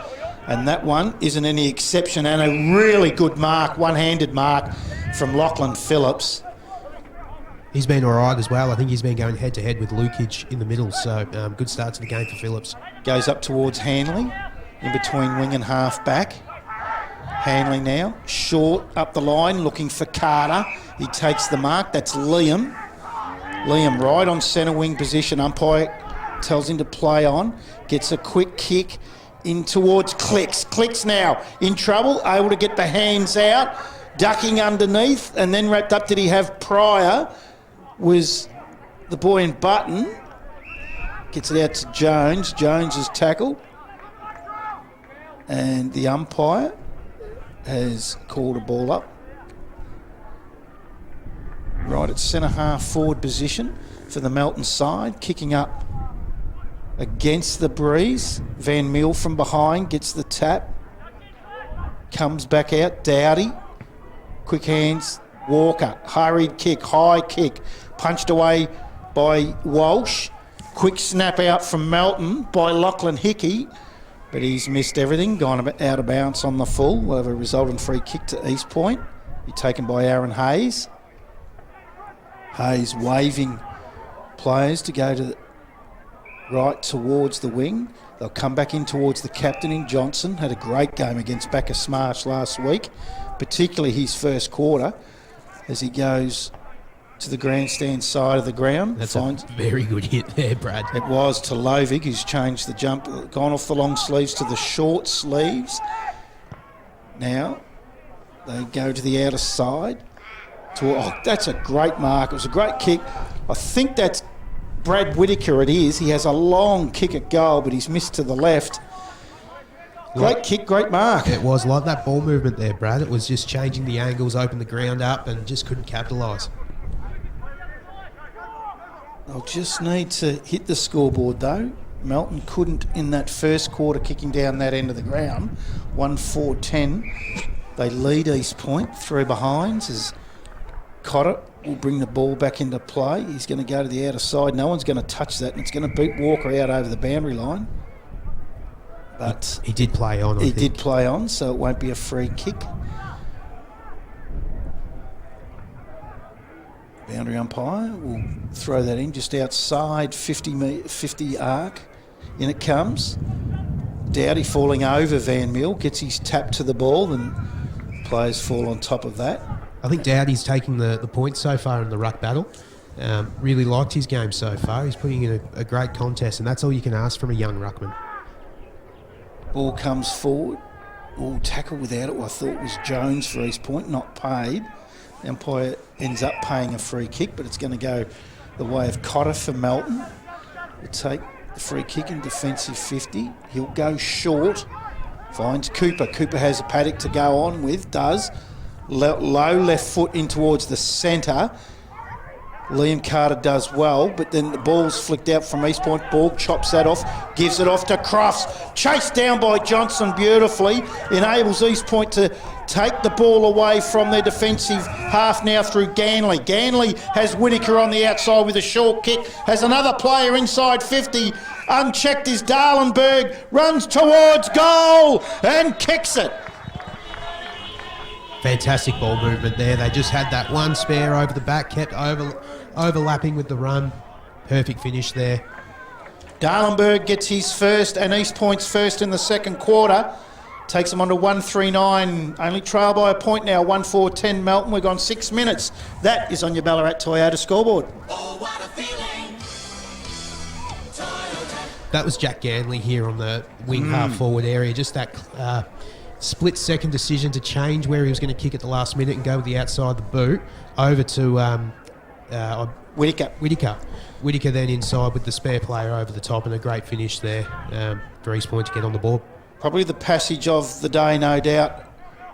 S1: And that one isn't any exception, and a really good mark, one-handed mark from Lachlan Phillips.
S2: He's been all right as well. I think he's been going head-to-head with Lukic in the middle, so good start to the game for Phillips.
S1: Goes up towards Hanley, in between wing and half back. Hanley now, short up the line, looking for Carter. He takes the mark, that's Liam. Liam right on centre wing position. Umpire tells him to play on. Gets a quick kick in towards Clicks. Clicks now in trouble, able to get the hands out, ducking underneath, and then wrapped up. Did he have Pryor? Was the boy in Button. Gets it out to Jones. Jones is tackled. And the umpire has called a ball up. Right at centre half forward position for the Melton side. Kicking up against the breeze. Van Meel from behind gets the tap. Comes back out. Dowdy. Quick hands. Walker. Hurried kick. High kick. Punched away by Walsh. Quick snap out from Melton by Lachlan Hickey. But he's missed everything. Gone out of bounds on the full. Will have a resultant free kick to East Point. Be taken by Aaron Hayes. Hayes waving players to go to the right towards the wing. They'll come back in towards the captain in Johnson. Had a great game against Bacchus Smash last week, particularly his first quarter as he goes to the grandstand side of the ground.
S2: That's a very good hit there, Brad.
S1: It was to Lovig, who's changed the jump, gone off the long sleeves to the short sleeves. Now they go to the outer side. That's a great mark. It was a great kick. I think that's Brad Whitaker. It is. He has a long kick at goal, but he's missed to the left. Great kick, great mark.
S2: It was like that ball movement there, Brad. It was just changing the angles, open the ground up, and just couldn't capitalise.
S1: They'll just need to hit the scoreboard, though. Melton couldn't in that first quarter, kicking down that end of the ground. 1-4-10. They lead East Point. 3 behinds as Cotter will bring the ball back into play. He's going to go to the outer side. No one's going to touch that, and it's going to beat Walker out over the boundary line. But
S2: he did play on, I think.
S1: He did play on, so it won't be a free kick. Boundary umpire will throw that in just outside 50 arc. In it comes. Dowdy falling over Van Meel, gets his tap to the ball, and players fall on top of that.
S2: I think Dowdy's taking the points so far in the ruck battle. Really liked his game so far. He's putting in a great contest, and that's all you can ask from a young ruckman.
S1: Ball comes forward. All tackle without it. I thought it was Jones for East Point, not paid. The umpire ends up paying a free kick, but it's going to go the way of Cotter for Melton. We'll take the free kick in defensive 50. He'll go short. Finds Cooper. Cooper has a paddock to go on with, does. Low left foot in towards the centre. Liam Carter does well, but then the ball's flicked out from East Point. Ball chops that off, gives it off to Crofts. Chased down by Johnson beautifully. Enables East Point to take the ball away from their defensive half now through Ganley. Ganley has Whitaker on the outside with a short kick. Has another player inside 50. Unchecked is Darlenberg. Runs towards goal and kicks it.
S2: Fantastic ball movement there. They just had that one spare over the back, kept overlapping with the run. Perfect finish there.
S1: Darlenberg gets his first and East Point's first in the second quarter. Takes them on to 1-3-9. Only trail by a point now. 1-4-10 Melton. We've gone 6 minutes. That is on your Ballarat Toyota scoreboard.
S6: Oh, what a feeling.
S2: That was Jack Ganley here on the wing half forward area. Just that split-second decision to change where he was going to kick at the last minute and go with the outside the boot over to
S1: Whitaker.
S2: Whitaker then inside with the spare player over the top, and a great finish there for East Point to get on the board.
S1: Probably the passage of the day, no doubt.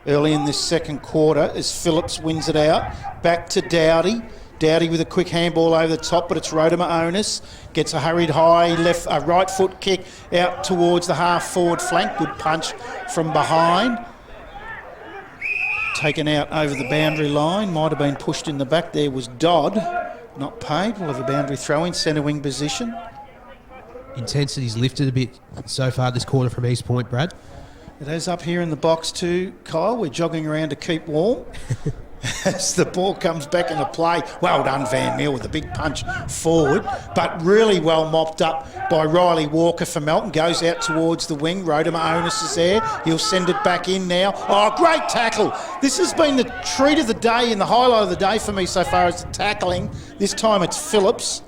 S1: early in this second quarter as Phillips wins it out. Back to Dowdy. Dowdy with a quick handball over the top, but it's Rodimer Onus. Gets a hurried high right foot kick out towards the half-forward flank. Good punch from behind. Taken out over the boundary line. Might have been pushed in the back. There was Dodd. Not paid. We'll have a boundary throw in centre wing position.
S2: Intensity's lifted a bit so far this quarter from East Point, Brad.
S1: It is up here in the box too, Kyle. We're jogging around to keep warm. As the ball comes back into play. Well done, Van Meel, with a big punch forward, but really well mopped up by Riley Walker for Melton. Goes out towards the wing. Rodimer Onus is there. He'll send it back in now. Oh, great tackle. This has been the treat of the day and the highlight of the day for me so far as the tackling. This time it's Phillips.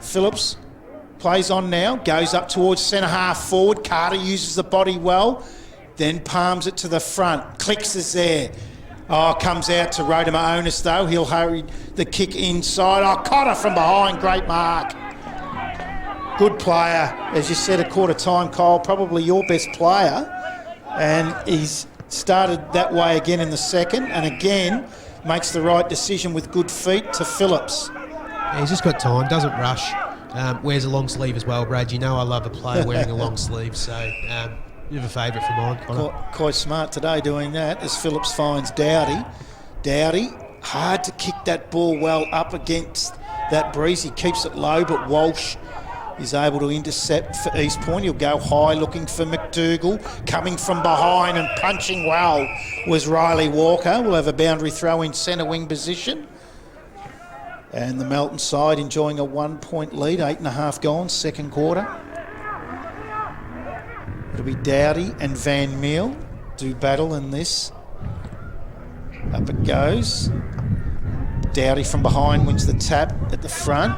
S1: Phillips plays on now. Goes up towards centre half forward. Carter uses the body well. Then palms it to the front. Clicks is there. Oh, comes out to Rodimer Onus though. He'll hurry the kick inside. Oh, Cotter from behind. Great mark. Good player. As you said, a quarter time, Kyle, probably your best player. And he's started that way again in the second. And again, makes the right decision with good feet to Phillips.
S2: Yeah, he's just got time. Doesn't rush. Wears a long sleeve as well, Brad. You know I love a player wearing a long sleeve. So... bit of a favourite for mine, Connor.
S1: Quite smart today doing that as Phillips finds Dowdy. Dowdy, hard to kick that ball well up against that breeze. He keeps it low, but Walsh is able to intercept for East Point. He'll go high looking for McDougall. Coming from behind and punching well was Riley Walker. We'll have a boundary throw in centre wing position. And the Melton side enjoying a 1 point lead, 8.5 gone, second quarter. It'll be Dowdy and Van Meel do battle in this. Up it goes. Dowdy from behind wins the tap at the front.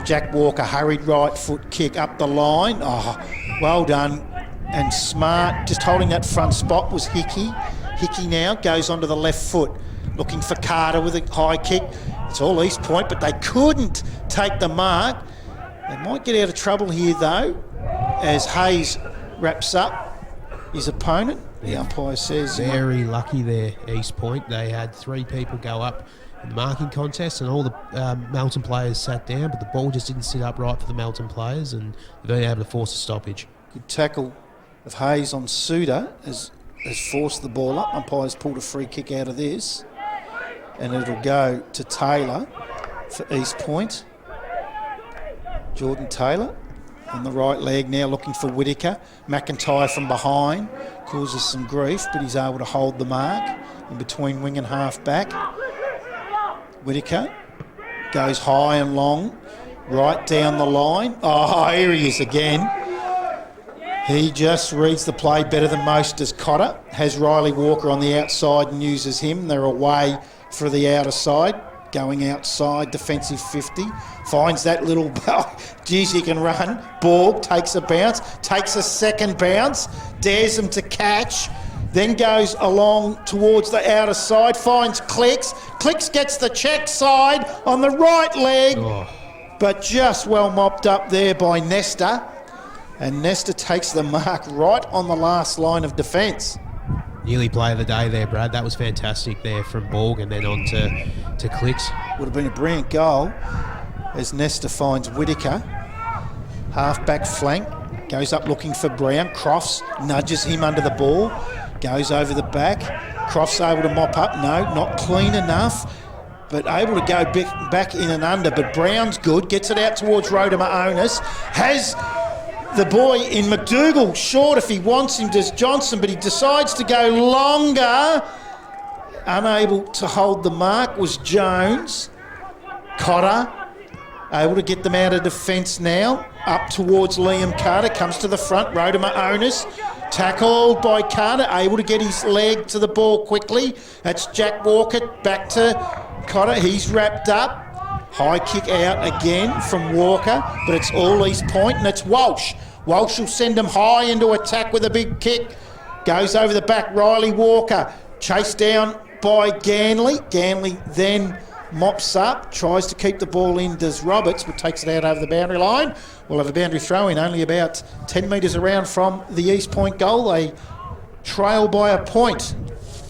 S1: Jack Walker hurried right foot kick up the line. Oh, well done and smart. Just holding that front spot was Hickey. Hickey now goes onto the left foot, looking for Carter with a high kick. It's all East Point, but they couldn't take the mark. They might get out of trouble here though, as Hayes wraps up his opponent. The umpire says...
S2: Very lucky there, East Point. They had 3 people go up in the marking contest and all the Melton players sat down, but the ball just didn't sit up right for the Melton players and they're able to force a stoppage.
S1: Good tackle of Hayes on Suda has forced the ball up. Umpire's pulled a free kick out of this and it'll go to Taylor for East Point. Jordan Taylor on the right leg now looking for Whittaker. McIntyre from behind causes some grief, but he's able to hold the mark in between wing and half back. Whittaker goes high and long, right down the line. Oh, here he is again. He just reads the play better than most, does Cotter. Has Riley Walker on the outside and uses him. They're away for the outer side. Going outside, defensive 50. Finds that little... Geez, he can run. Borg takes a bounce. Takes a second bounce. Dares him to catch. Then goes along towards the outer side. Finds Clicks. Clicks gets the check side on the right leg. Oh. But just well mopped up there by Nesta. And Nesta takes the mark right on the last line of defence.
S2: Nearly play of the day there, Brad. That was fantastic there from Borg and then on to Clicks.
S1: Would have been a brilliant goal as Nesta finds Whittaker. Half-back flank. Goes up looking for Brown. Crofts nudges him under the ball. Goes over the back. Crofts able to mop up. No, not clean enough. But able to go back in and under. But Brown's good. Gets it out towards Rodimer Onus. Has... the boy in McDougall short if he wants him, does Johnson, but he decides to go longer. Unable to hold the mark was Jones. Cotter able to get them out of defence now. Up towards Liam Carter, comes to the front. Rodimer Onus tackled by Carter, able to get his leg to the ball quickly. That's Jack Walker back to Cotter. He's wrapped up. High kick out again from Walker, but it's all East Point and it's Walsh. Walsh will send him high into attack with a big kick. Goes over the back, Riley Walker. Chased down by Ganley. Ganley then mops up, tries to keep the ball in, does Roberts, but takes it out over the boundary line. We'll have a boundary throw in only about 10 metres around from the East Point goal. They trail by a point.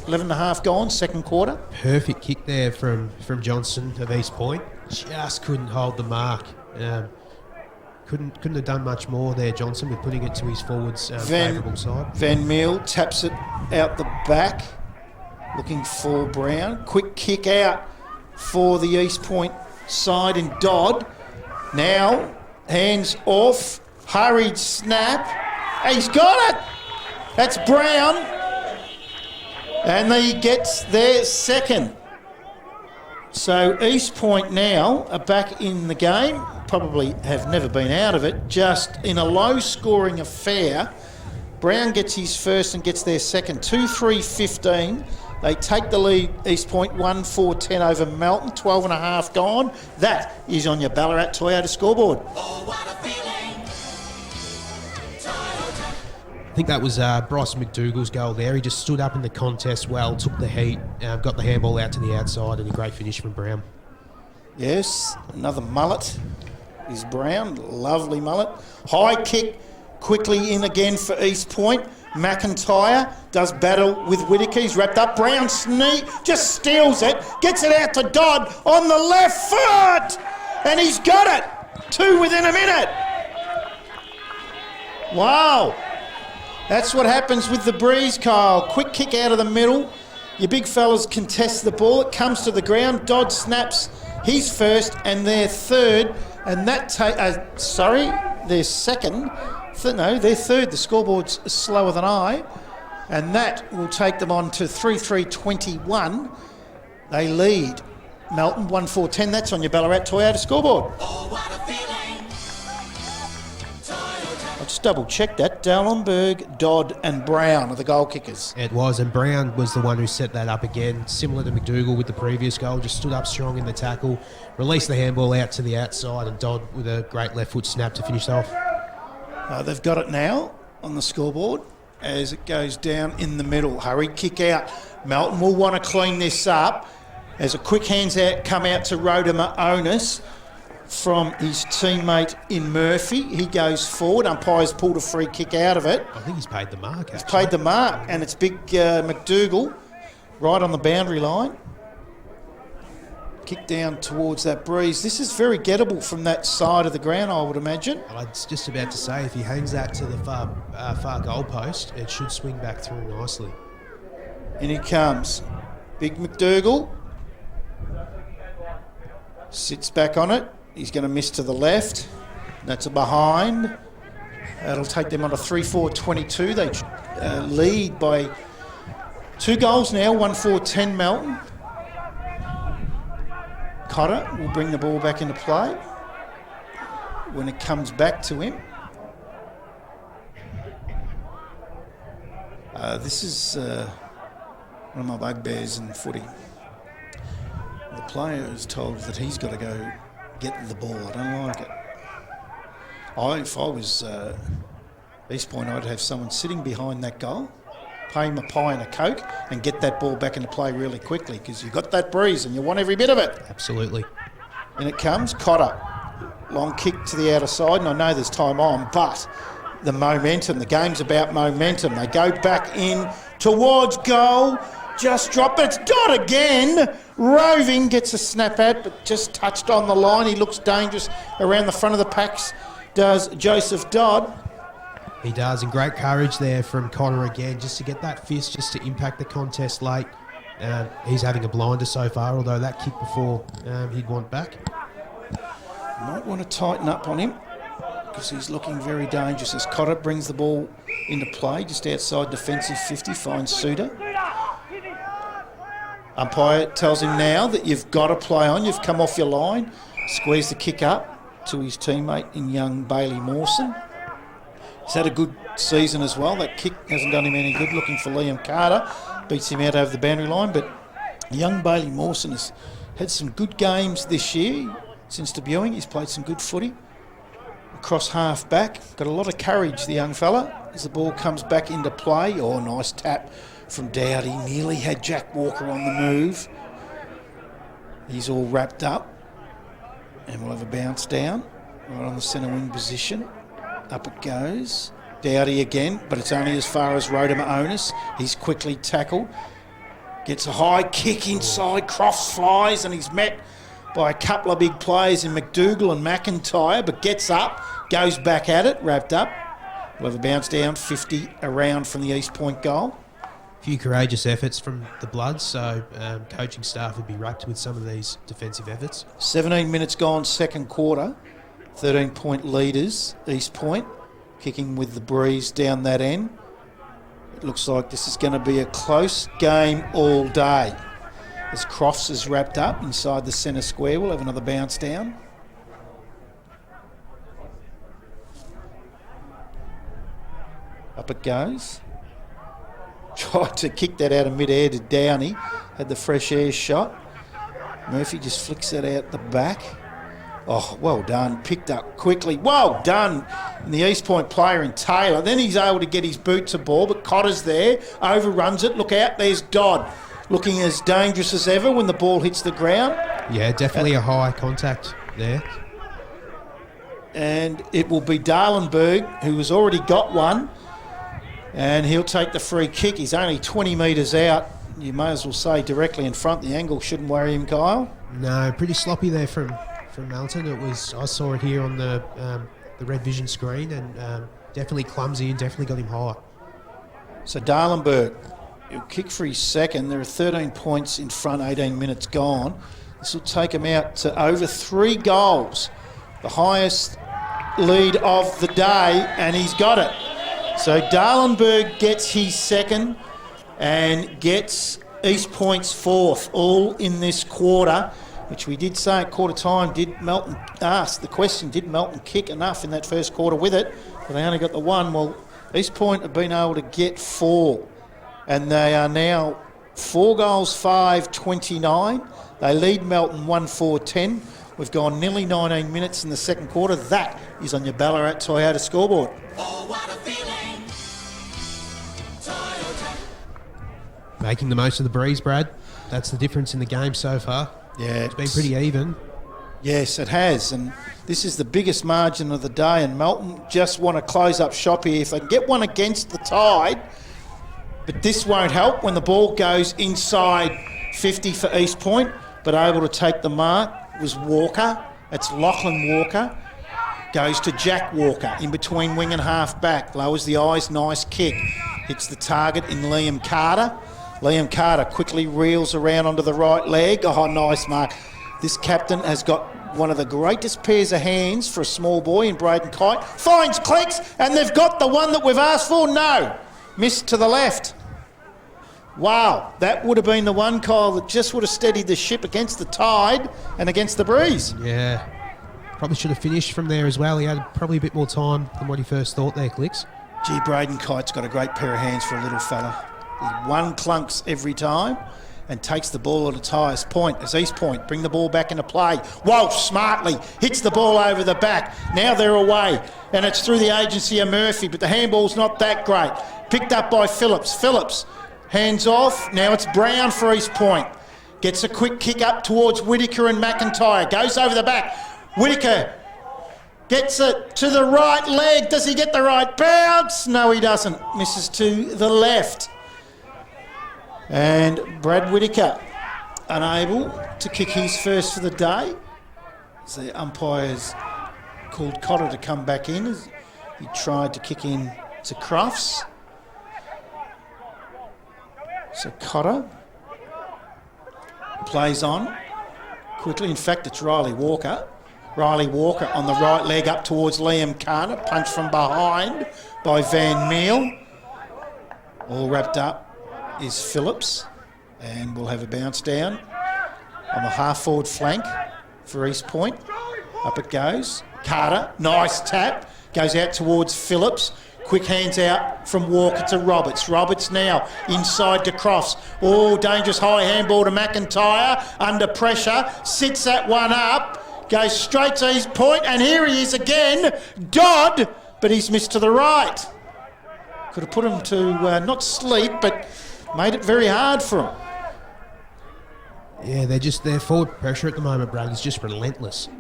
S1: 11.5 gone, second quarter.
S2: Perfect kick there from Johnson of East Point. Just couldn't hold the mark. Couldn't have done much more there, Johnson, with putting it to his forwards' favourable side.
S1: Van Meel taps it out the back, looking for Brown. Quick kick out for the East Point side in Dodd. Now, hands off, hurried snap. He's got it! That's Brown. And he gets their second. So East Point now are back in the game. Probably have never been out of it. Just in a low-scoring affair. Brown gets his first and gets their second. 2-3-15. They take the lead, East Point, 1-4-10 over Melton. 12.5 gone. That is on your Ballarat Toyota scoreboard.
S6: Oh, what a feeling.
S2: I think that was Bryce McDougall's goal there. He just stood up in the contest well, took the heat, got the handball out to the outside, and a great finish from Brown.
S1: Yes, another mullet is Brown. Lovely mullet. High kick quickly in again for East Point. McIntyre does battle with Whittaker. He's wrapped up. Brown just steals it. Gets it out to Dodd on the left foot. And he's got it. 2 within a minute. Wow. That's what happens with the breeze, Kyle. Quick kick out of the middle. Your big fellas contest the ball. It comes to the ground. Dodd snaps his first and their third. And that their second. Their third. The scoreboard's slower than I. And that will take them on to 3-3-21. They lead. Melton 1-4-10. That's on your Ballarat Toyota scoreboard.
S6: Oh, what a feeling.
S1: Let's double check that. Dallenberg, Dodd and Brown are the goal kickers.
S2: It was, and Brown was the one who set that up again, similar to McDougall with the previous goal. Just stood up strong in the tackle, released the handball out to the outside, and Dodd with a great left foot snap to finish off.
S1: They've got it now on the scoreboard as it goes down in the middle. Hurried kick out. Melton will want to clean this up as a quick hands out come out to Rodimer Onus from his teammate in Murphy. He goes forward. Umpire's pulled a free kick out of it.
S2: I think he's paid the mark, actually.
S1: He's paid the mark, and it's big McDougall right on the boundary line. Kick down towards that breeze. This is very gettable from that side of the ground, I would imagine.
S2: I was just about to say, if he hangs that to the far goal post, it should swing back through nicely.
S1: In he comes. Big McDougall. Sits back on it. He's going to miss to the left. That's a behind. That'll take them on a 3-4-22. They lead by 2 goals now, 1-4-10 Melton. Cotter will bring the ball back into play when it comes back to him. This is one of my bugbears in footy. The player is told that he's got to go get the ball. I don't like it. If I was East Point, I'd have someone sitting behind that goal, pay him a pie and a Coke, and get that ball back into play really quickly because you've got that breeze and you want every bit of it.
S2: Absolutely.
S1: In it comes, Cotter. Long kick to the outer side, and I know there's time on, but the momentum, the game's about momentum. They go back in towards goal. Just drop it. It's Dodd again. Roving gets a snap at, but just touched on the line. He looks dangerous around the front of the packs, does Joseph Dodd.
S2: He does, and great courage there from Connor again, just to get that fist, just to impact the contest late. He's having a blinder so far, although that kick before he'd want back.
S1: Might want to tighten up on him because he's looking very dangerous as Cotter brings the ball into play just outside defensive 50, finds Suter. Umpire tells him now that you've got to play on, you've come off your line. Squares the kick up to his teammate in young Bailey Mawson. He's had a good season as well. That kick hasn't done him any good. Looking for Liam Carter. Beats him out over the boundary line. But young Bailey Mawson has had some good games this year. Since debuting, he's played some good footy. Across half back. Got a lot of courage, the young fella. As the ball comes back into play. Oh, nice tap from Dowdy. Nearly had Jack Walker on the move. He's all wrapped up. And we'll have a bounce down. Right on the centre wing position. Up it goes. Dowdy again, but it's only as far as Rhoda Onus. He's quickly tackled. Gets a high kick inside. Crofts flies and he's met by a couple of big players in McDougall and McIntyre, but gets up, goes back at it, wrapped up. We'll have a bounce down, 50 around from the East Point goal.
S2: A few courageous efforts from the Bloods, so coaching staff would be wrapped with some of these defensive efforts.
S1: 17 minutes gone, second quarter. 13-point leaders, East Point, kicking with the breeze down that end. It looks like this is going to be a close game all day. As Crofts is wrapped up inside the centre square, we'll have another bounce down. Up it goes. Tried to kick that out of mid-air to Downey. Had the fresh air shot. Murphy just flicks that out the back. Oh, well done. Picked up quickly. Well done. And the East Point player in Taylor. Then he's able to get his boot to ball, but Cotter's there. Overruns it. Look out. There's Dodd. Looking as dangerous as ever when the ball hits the ground.
S2: Yeah, definitely a high contact there.
S1: And it will be Darlenberg, who has already got one. And he'll take the free kick. He's only 20 metres out. You may as well say directly in front. The angle shouldn't worry him, Kyle.
S2: No, pretty sloppy there from Melton. I saw it here on the Red Vision screen, and definitely clumsy and definitely got him high.
S1: So Darlenberg, he'll kick for his second. There are 13 points in front, 18 minutes gone. This will take him out to over 3 goals, the highest lead of the day, and he's got it. So Darlenberg gets his second and gets East Point's fourth, all in this quarter, which we did say at quarter time. Did Melton ask the question, did Melton kick enough in that first quarter with it? But they only got the one. Well, East Point have been able to get 4, and they are now 4 goals, 5-29. They lead Melton 1-4-10. We've gone nearly 19 minutes in the second quarter. That is on your Ballarat Toyota scoreboard.
S6: Oh, what a feeling. Toyota.
S2: Making the most of the breeze, Brad. That's the difference in the game so far.
S1: Yeah,
S2: It's been pretty even.
S1: Yes, it has, and this is the biggest margin of the day, and Melton just want to close up shop here. If they can get one against the Tide, but this won't help when the ball goes inside 50 for East Point, but able to take the mark was Walker. It's Lachlan Walker. Goes to Jack Walker, in between wing and half back. Lowers the eyes, nice kick. Hits the target in Liam Carter. Liam Carter quickly reels around onto the right leg. Oh, nice mark. This captain has got one of the greatest pairs of hands for a small boy in Braden Kite. Finds Clicks, and they've got the one that we've asked for. No. Missed to the left. Wow, that would have been the one, Kyle, that just would have steadied the ship against the Tide and against the breeze.
S2: Yeah. Probably should have finished from there as well. He had probably a bit more time than what he first thought there, Clicks.
S1: Gee, Braden Kite's got a great pair of hands for a little fella. He one clunks every time and takes the ball at its highest point as East Point bring the ball back into play. Walsh smartly hits the ball over the back. Now they're away, and it's through the agency of Murphy, but the handball's not that great. Picked up by Phillips. Phillips hands off. Now it's Brown for East Point. Gets a quick kick up towards Whittaker and McIntyre. Goes over the back. Whittaker gets it to the right leg. Does he get the right bounce? No, he doesn't. Misses to the left. And Brad Whittaker unable to kick his first for the day. So the umpires called Cotter to come back in as he tried to kick in to Crofts. So Cotter plays on quickly. In fact, it's Riley Walker. Riley Walker on the right leg up towards Liam Carter. Punch from behind by Van Meel. All wrapped up is Phillips, and we'll have a bounce down on the half-forward flank for East Point. Up it goes. Carter, nice tap. Goes out towards Phillips. Quick hands out from Walker to Roberts. Roberts now inside to Crofts. Oh, dangerous high handball to McIntyre. Under pressure. Sits that one up. Goes straight to East Point, and here he is again. Dodd, but he's missed to the right. Could have put him to not sleep, but made it very hard for him.
S2: Yeah, their forward pressure at the moment, Brad, is just relentless.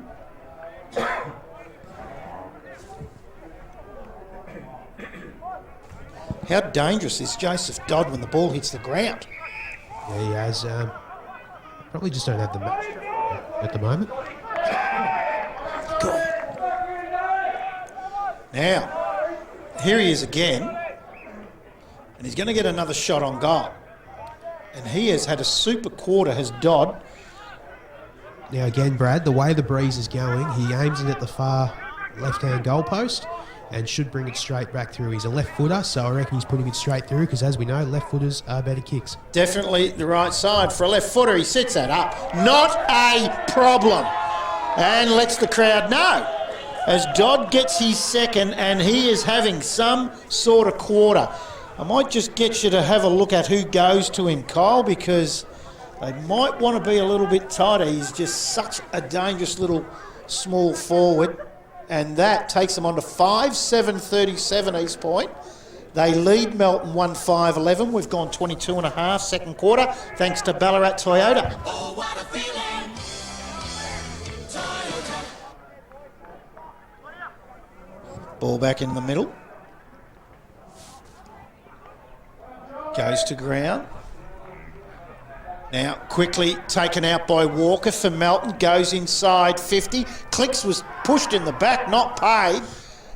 S1: How dangerous is Joseph Dodd when the ball hits the ground?
S2: Yeah, he has. Probably just don't have the match at the moment.
S1: Cool. Now, here he is again, and he's going to get another shot on goal. And he has had a super quarter, has Dodd.
S2: Now again, Brad, the way the breeze is going, he aims it at the far left-hand goalpost and should bring it straight back through. He's a left footer, so I reckon he's putting it straight through because, as we know, left footers are better kicks.
S1: Definitely the right side for a left footer. He sets that up. Not a problem. And lets the crowd know as Dodd gets his second and he is having some sort of quarter. I might just get you to have a look at who goes to him, Kyle, because they might want to be a little bit tighter. He's just such a dangerous little small forward. And that takes them on to 5-7-37 East Point. They lead Melton 1-5-11. We've gone 22 and a half second quarter thanks to Ballarat Toyota.
S6: Oh, what a feeling. Toyota.
S1: Ball back in the middle. Goes to ground. Now quickly taken out by Walker for Melton. Goes inside 50. Clicks was pushed in the back, not paid.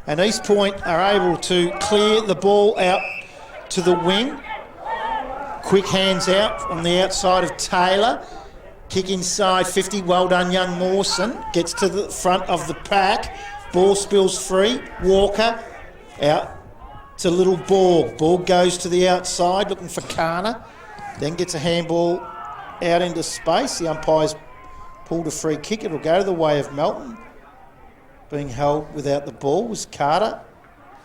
S1: And East Point are able to clear the ball out to the wing. Quick hands out on the outside of Taylor. Kick inside 50. Well done, young Mawson. Gets to the front of the pack. Ball spills free. Walker out to little Borg. Borg goes to the outside looking for Kana. Then gets a handball out into space. The umpire's pulled a free kick. It'll go to the way of Melton. Being held without the ball was Carter.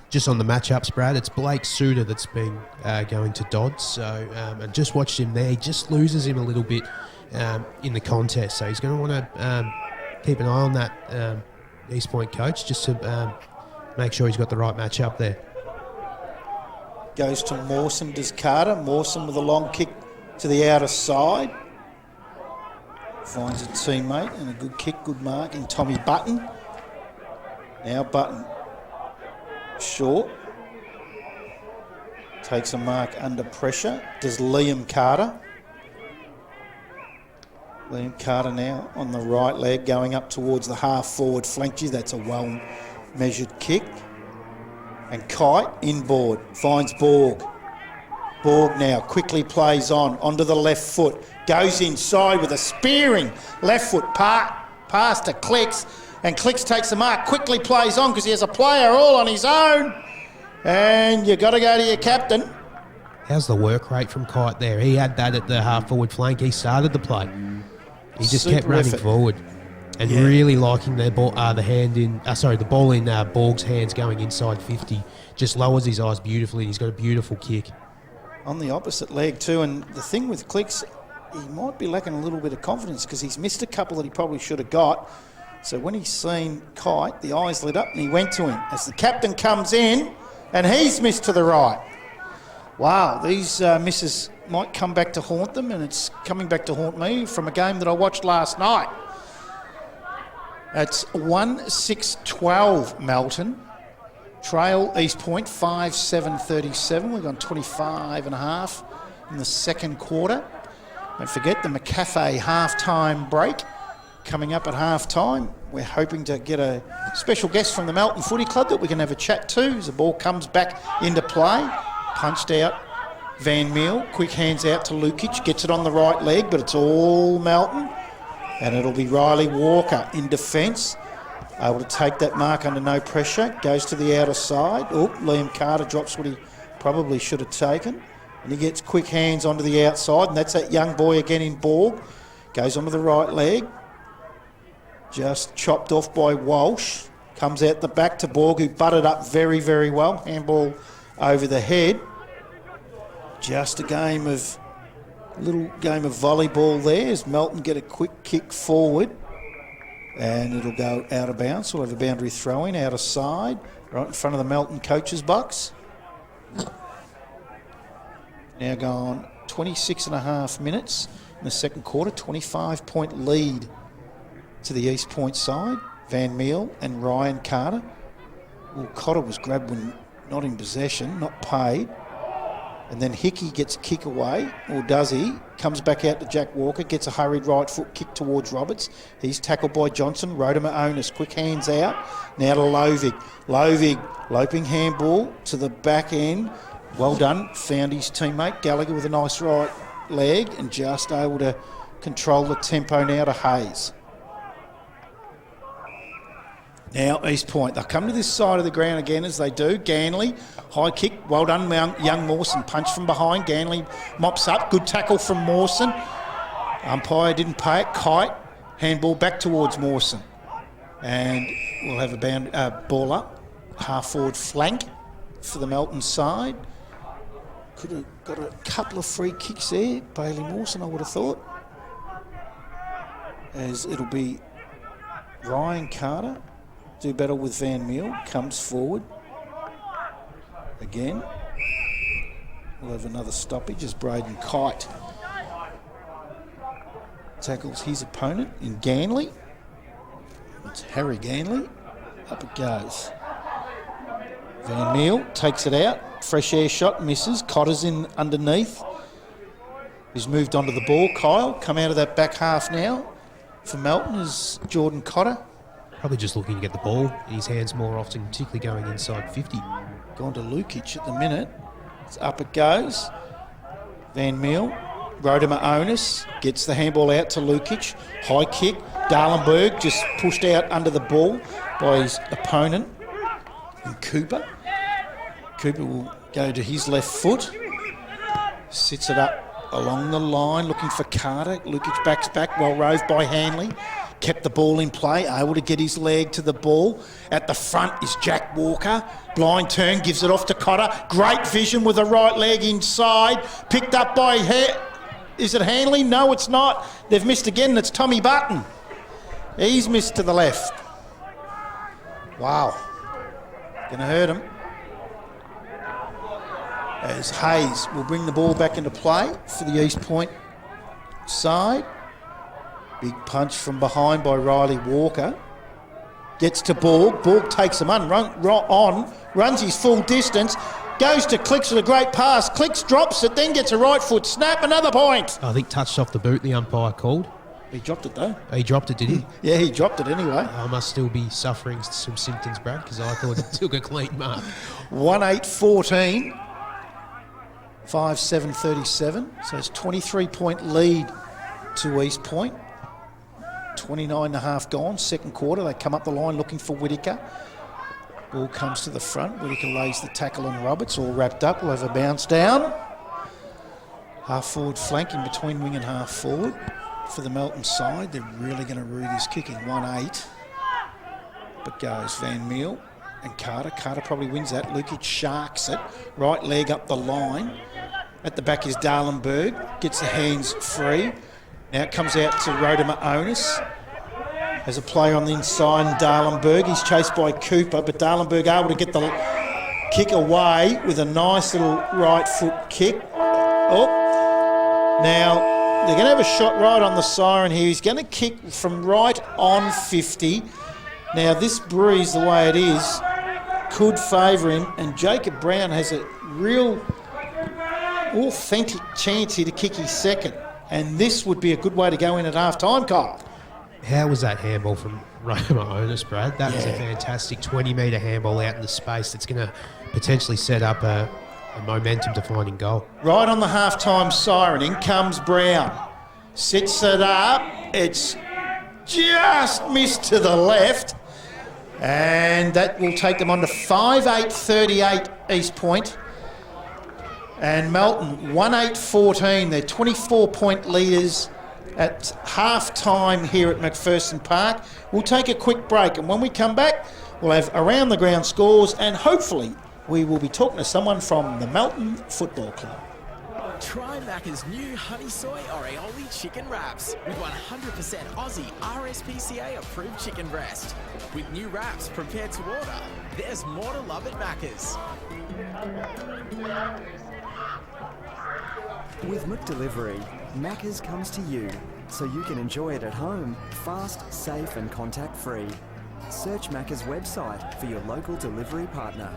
S2: Just on the matchups, Brad, it's Blake Suter that's been going to Dodd. So, and just watched him there. He just loses him a little bit in the contest. So he's going to want to keep an eye on that East Point coach just to make sure he's got the right matchup there.
S1: Goes to Mawson, does Carter. Mawson with a long kick to the outer side. Finds a teammate and a good kick, good mark in Tommy Button. Now Button short. Takes a mark under pressure. Does Liam Carter. Liam Carter now on the right leg going up towards the half-forward flank. Gee, that's a well-measured kick. And Kite inboard finds Borg. Borg now quickly plays onto the left foot. Goes inside with a spearing left foot pass to Clicks. And Clicks takes the mark, quickly plays on because he has a player all on his own. And you got to go to your captain.
S2: How's the work rate from Kite there? He had that at the half-forward flank. He started the play. He just
S1: Super
S2: kept running
S1: effort.
S2: forward and really liking their ball, the ball in Borg's hands going inside 50. Just lowers his eyes beautifully. He's got a beautiful kick.
S1: On the opposite leg too, and the thing with Clicks, he might be lacking a little bit of confidence because he's missed a couple that he probably should have got. So when he's seen Kite, the eyes lit up and he went to him. As the captain comes in, and he's missed to the right. Wow, these misses might come back to haunt them, and it's coming back to haunt me from a game that I watched last night. It's 1-6-12 Melton. Trail East Point 5-7-37. We've gone 25 and a half in the second quarter. Don't forget the McCafe halftime break coming up at halftime. We're hoping to get a special guest from the Melton Footy Club that we can have a chat to as the ball comes back into play. Punched out Van Meel. Quick hands out to Lukic. Gets it on the right leg, but it's all Melton. And it'll be Riley Walker in defence. Able to take that mark under no pressure. Goes to the outer side. Oh, Liam Carter drops what he probably should have taken. And he gets quick hands onto the outside. And that's that young boy again in Borg. Goes onto the right leg. Just chopped off by Walsh. Comes out the back to Borg, who butted up very, very well. Handball over the head. Just a little game of volleyball there as Melton get a quick kick forward. And it'll go out of bounds. We'll have a boundary throw-in, out of side, right in front of the Melton coaches' box. Now gone 26 and a half minutes in the second quarter, 25-point lead to the East Point side. Van Meel and Ryan Carter. Well, Cotter was grabbed when not in possession, not paid. And then Hickey gets a kick away, or does he? Comes back out to Jack Walker, gets a hurried right foot kick towards Roberts. He's tackled by Johnson. Rodimer Onus, quick hands out. Now to Lovig. Lovig, loping handball to the back end. Well done. Found his teammate Gallagher with a nice right leg and just able to control the tempo now to Hayes. Now East Point. They'll come to this side of the ground again as they do. Ganley, high kick. Well done, young Mawson. Punch from behind. Ganley mops up. Good tackle from Mawson. Umpire didn't pay it. Kite. Handball back towards Mawson. And we'll have a ball up. Half forward flank for the Melton side. Could have got a couple of free kicks there. Bailey Mawson, I would have thought. As it'll be Ryan Carter. Do better with Van Meel, comes forward. Again. We'll have another stoppage as Braden Kite tackles his opponent in Ganley. It's Harry Ganley. Up it goes. Van Meel takes it out. Fresh air shot, misses. Cotter's in underneath. He's moved onto the ball. Kyle, come out of that back half now. For Melton is Jordan Cotter.
S2: Probably just looking to get the ball in his hands more often, particularly going inside 50.
S1: Gone to Lukic at the minute. It's up it goes. Van Meel. Rodimer Onus gets the handball out to Lukic. High kick. Darlenberg just pushed out under the ball by his opponent. And Cooper. Cooper will go to his left foot. Sits it up along the line, looking for Carter. Lukic backs back, well roved by Hanley. Kept the ball in play, able to get his leg to the ball. At the front is Jack Walker. Blind turn, gives it off to Cotter. Great vision with the right leg inside. Picked up by is it Hanley? No, it's not. They've missed again. It's Tommy Button. He's missed to the left. Wow. Going to hurt him. As Hayes will bring the ball back into play for the East Point side. Big punch from behind by Riley Walker. Gets to Borg. Borg takes him on, runs his full distance, goes to Clicks with a great pass. Clicks drops it, then gets a right foot snap, another point.
S2: I think touched off the boot the umpire called.
S1: He dropped it though.
S2: He dropped it, did he?
S1: Yeah, he dropped it anyway.
S2: I must still be suffering some symptoms, Brad, because I thought it took a clean mark.
S1: 1-8-14. 5-7-37. So it's 23-point lead to East Point. 29.5 gone, second quarter. They come up the line looking for Whittaker. Ball comes to the front. Whittaker lays the tackle on Roberts, all wrapped up. We'll have a bounce down. Half forward flank in between wing and half forward for the Melton side. They're really going to rue this kicking. 1-8. But goes Van Meel and Carter. Carter probably wins that. Lukic sharks it. Right leg up the line. At the back is Darlenberg. Gets the hands free. Now it comes out to Rodimer Onus. Has a play on the inside, and Darlenberg. He's chased by Cooper, but Darlenberg able to get the kick away with a nice little right foot kick. Oh, now they're going to have a shot right on the siren here. He's going to kick from right on 50. Now this breeze, the way it is, could favour him, and Jacob Brown has a real authentic chance here to kick his second. And this would be a good way to go in at half-time, Kyle.
S2: How was that handball from Rodimer Onus, Brad? That was a fantastic 20-metre handball out in the space that's going to potentially set up a momentum to finding goal.
S1: Right on the half-time siren, in comes Brown. Sits it up. It's just missed to the left. And that will take them on to 5-8-38 East Point. And Melton, 1-8-14. They're 24-point leaders at half-time here at McPherson Park. We'll take a quick break, and when we come back, we'll have around-the-ground scores, and hopefully we will be talking to someone from the Melton Football Club.
S4: Try Macca's new Honey Soy or Aioli chicken wraps with 100% Aussie RSPCA approved chicken breast. With new wraps prepared to order, there's more to love at Macca's.
S5: With McDelivery, Macca's comes to you, so you can enjoy it at home, fast, safe and contact-free. Search Macca's website for your local delivery partner.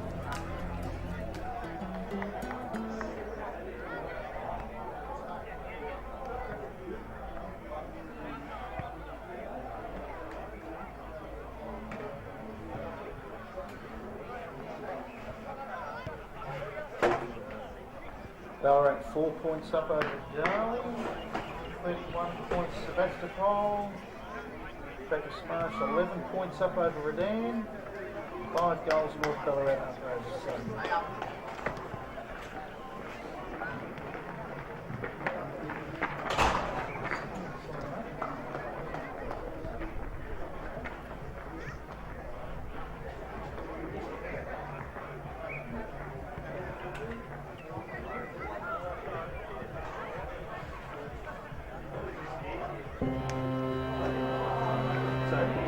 S1: Ballarat 4 points up over Darling. 31 points Sebastopol. Becca Smash 11 points up over Redan. 5 goals North Ballarat up over Sutton.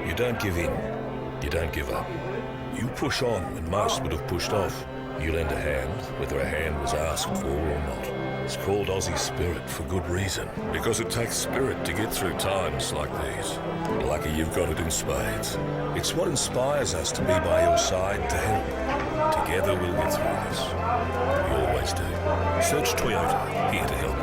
S3: You don't give in. You don't give up. You push on when most would have pushed off. You lend a hand, whether a hand was asked for or not. It's called Aussie Spirit for good reason, because it takes spirit to get through times like these. You're lucky you've got it in spades. It's what inspires us to be by your side to help. Together we'll get through this. We always do. Search Toyota, here to help.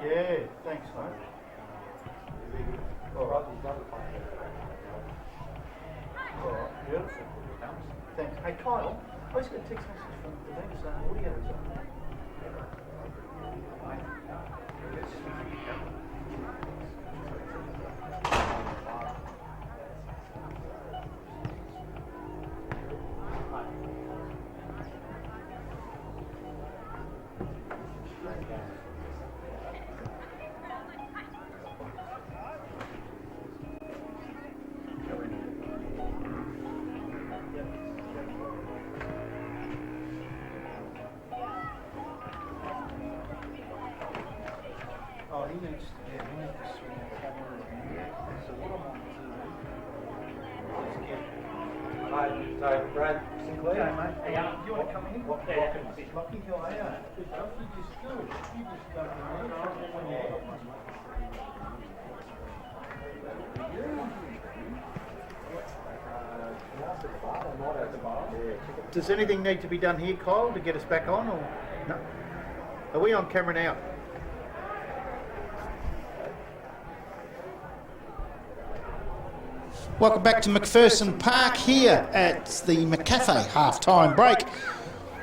S1: Yeah, thanks, mate. All right, beautiful. Thanks. Hey, Kyle, I just got a text message from the bank saying audio is on. Oh, he needs to swing the camera in. So what I want to do is get...
S7: Hi, so Brad Sinclair.
S1: Okay, mate. Hey, do you want to come in? Lockie, how are you? Good stuff. You just do it. You just go in there. Does anything need to be done here, Kyle, to get us back on, or no? Are we on camera now? Welcome back to McPherson Park here at the McCafe half-time break,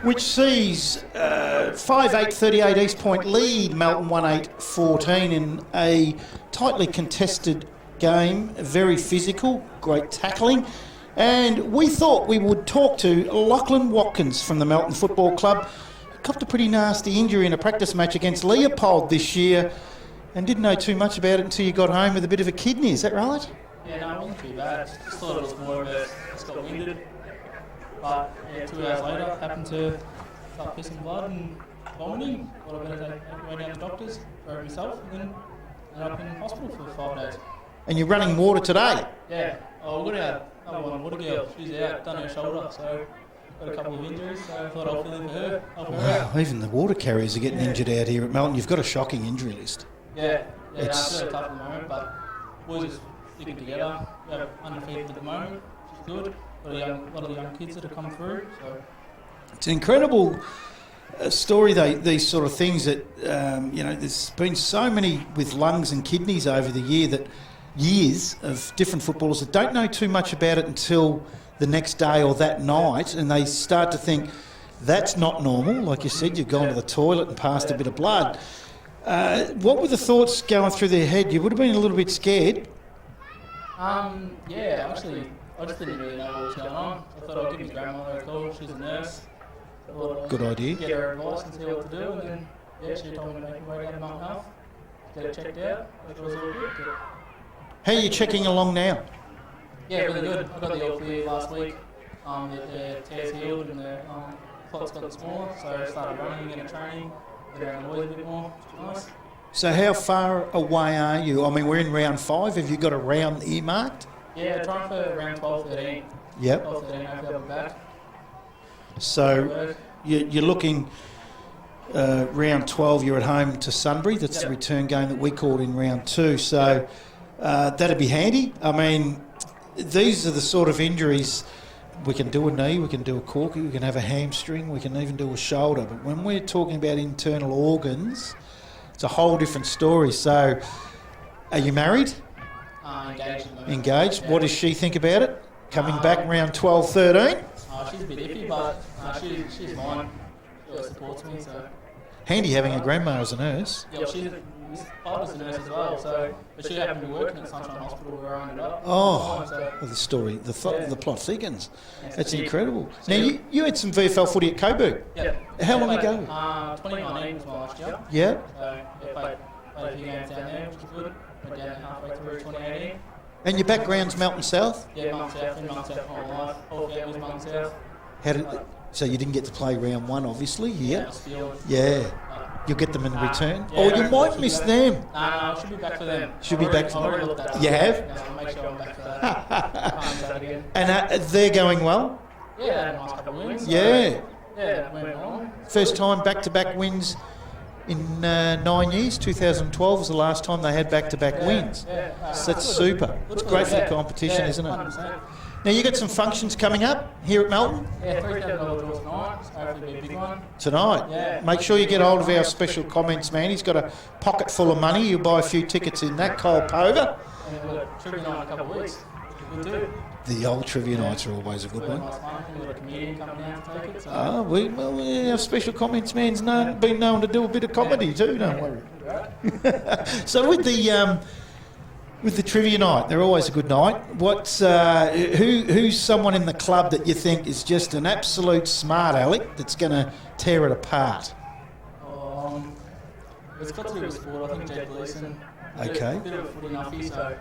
S1: which sees 5-8-38 East Point lead Melton 1-8-14 in a tightly contested game, very physical, great tackling. And we thought we would talk to Lachlan Watkins from the Melton Football Club. Copped a pretty nasty injury in a practice match against Leopold this year and didn't know too much about it until you got home with a bit of a kidney, is that right?
S8: Yeah, no, it wasn't too bad. Just thought it was more of a just got winded. But yeah, 2 hours later, happened to start pissing blood and vomiting. Thought I better take away down to the doctors, for it myself, and then ended up in hospital for 5 days.
S1: And you're running water today?
S8: Yeah. Oh, we've got our number one water girl. She's out, done her shoulder, so got a couple of injuries, so I thought I'll fill in for her. Help her out.
S1: Wow, even the water carriers are getting injured out here at Melton. You've got a shocking injury list.
S8: Yeah, it's really tough at the moment, but boys are sticking together. We're undefeated at the moment, which is good. Got a lot of the young kids that have come through. So
S1: It's an incredible story, these sort of things that, there's been so many with lungs and kidneys over the years of different footballers that don't know too much about it until the next day or that night, and they start to think, That's not normal. Like you said, you've gone to the toilet and passed a bit of blood. What were the thoughts going through their head? You would have been a little bit scared.
S8: Yeah, actually, I just didn't really know what was going on. I thought I'd give my grandmother a call. She's a nurse. I thought I'd
S1: Good idea.
S8: Get her advice and see what to do. And then, yeah, she told me to make my way down to Melton Health, get it checked out, which was all good.
S1: How are you checking along now?
S8: Yeah, really good. I got the all clear last week. The tears healed and the clot's got smaller, so I started running and training, get around the boys a bit more, which was nice.
S1: So how far away are you? I mean, we're in round 5. Have you got a round earmarked?
S8: Yeah, trying for around 12, 13.
S1: Yep.
S8: 12, 13, hopefully I'll be back.
S1: So you're looking round 12, you're at home to Sunbury. That's the return game that we called in round 2. So that'd be handy. I mean, these are the sort of injuries. We can do a knee, we can do a corky, we can have a hamstring, we can even do a shoulder. But when we're talking about internal organs, it's a whole different story. So, are you married?
S8: Engaged.
S1: Engaged.
S8: Yeah.
S1: What does she think about it? Coming back round 12, 13?
S8: She's a bit iffy, but she's fine. She always supports me, so...
S1: Handy having a grandma as a nurse.
S8: Yeah, she's father's a nurse as well, so... But she happened to be working at Sunshine Hospital where I ended up.
S1: Oh,
S8: So,
S1: well, the story, the plot thickens.
S8: Yes,
S1: That's
S8: indeed.
S1: incredible.
S8: So
S1: Now, you had some VFL footy at Coburg.
S8: yeah.
S1: How long ago?
S8: 2019 was my last year.
S1: Yeah.
S8: So, yeah, played a few games down there, which was good. Went down halfway through 2018.
S1: And your background's Melton South?
S8: Yeah, Melton South, in Melton South my whole life. Whole family's Melton South.
S1: How did, so you didn't get to play round 1, obviously, here?
S8: Still.
S1: Yeah. You'll get them in return?
S8: Yeah,
S1: Or you
S8: hopefully
S1: might
S8: she'll
S1: miss
S8: be
S1: them.
S8: No, I should be back for them.
S1: Should be back for
S8: I've already
S1: them.
S8: looked at it.
S1: You have?
S8: Yeah, I'll make sure I'm back for that. Can't say that again.
S1: And they're going well?
S8: Yeah, they had a nice couple of wins. so-
S1: Yeah.
S8: Yeah, it went well.
S1: First time back-to-back wins in 9 years. 2012 was the last time they had back-to-back wins.
S8: Yeah,
S1: So that's super. It's great for the competition, isn't it?
S8: 100%.
S1: Now, you got some functions coming up here at Melton
S8: Yeah, $3,000 draw tonight. So hopefully be a big one.
S1: tonight.
S8: Yeah.
S1: Make sure you get hold of our special comments man. He's got a pocket full of money. You'll buy a few tickets in that. Cole Pover.
S8: And we've got trivia night in a couple of weeks. Which is good too.
S1: The old trivia nights are always a good
S8: Really
S1: one.
S8: nice fun. We've got a comedian coming down to take it. So.
S1: Our special comments man's been known to do a bit of comedy too, don't worry. So with the trivia night, they're always a good night. Who's someone in the club that you think is just an absolute smart aleck that's going to tear it apart?
S8: It's got to do with sport. I think Jake Gleeson.
S1: Okay.
S8: A bit of a footy nuffy, so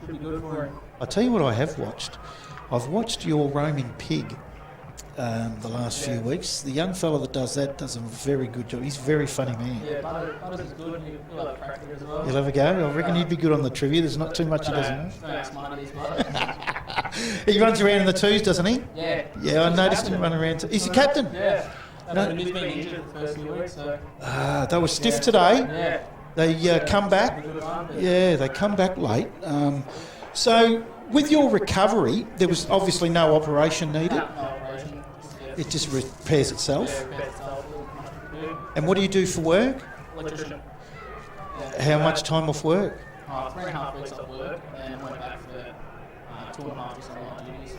S8: should be good for him.
S1: I'll tell you what I have watched. I've watched Your Roaming Pig the last few weeks. The young fellow that does that does a very good job. He's a very funny man.
S8: Yeah, Butters is good. He'll have a crack at it as well.
S1: You'll have a go? I reckon he'd be good on the trivia. There's not too much he doesn't know.
S8: Don't ask smart these Butters.
S1: He runs around in the twos, doesn't he?
S8: Yeah.
S1: Yeah, I noticed him run around. He's the captain.
S8: Yeah.
S1: No.
S8: He's been injured the first few weeks, so
S1: They were stiff today.
S8: yeah.
S1: They come back.
S8: Good fun, but
S1: Yeah, they come back late. So with your recovery, there was obviously no operation needed.
S8: no operation.
S1: It just repairs itself.
S8: Yeah, repairs itself. Much we can do.
S1: And what do you do for work?
S8: Electrician.
S1: How much time off work?
S8: 3.5 weeks off work, and went back for 2.5 weeks on light duties.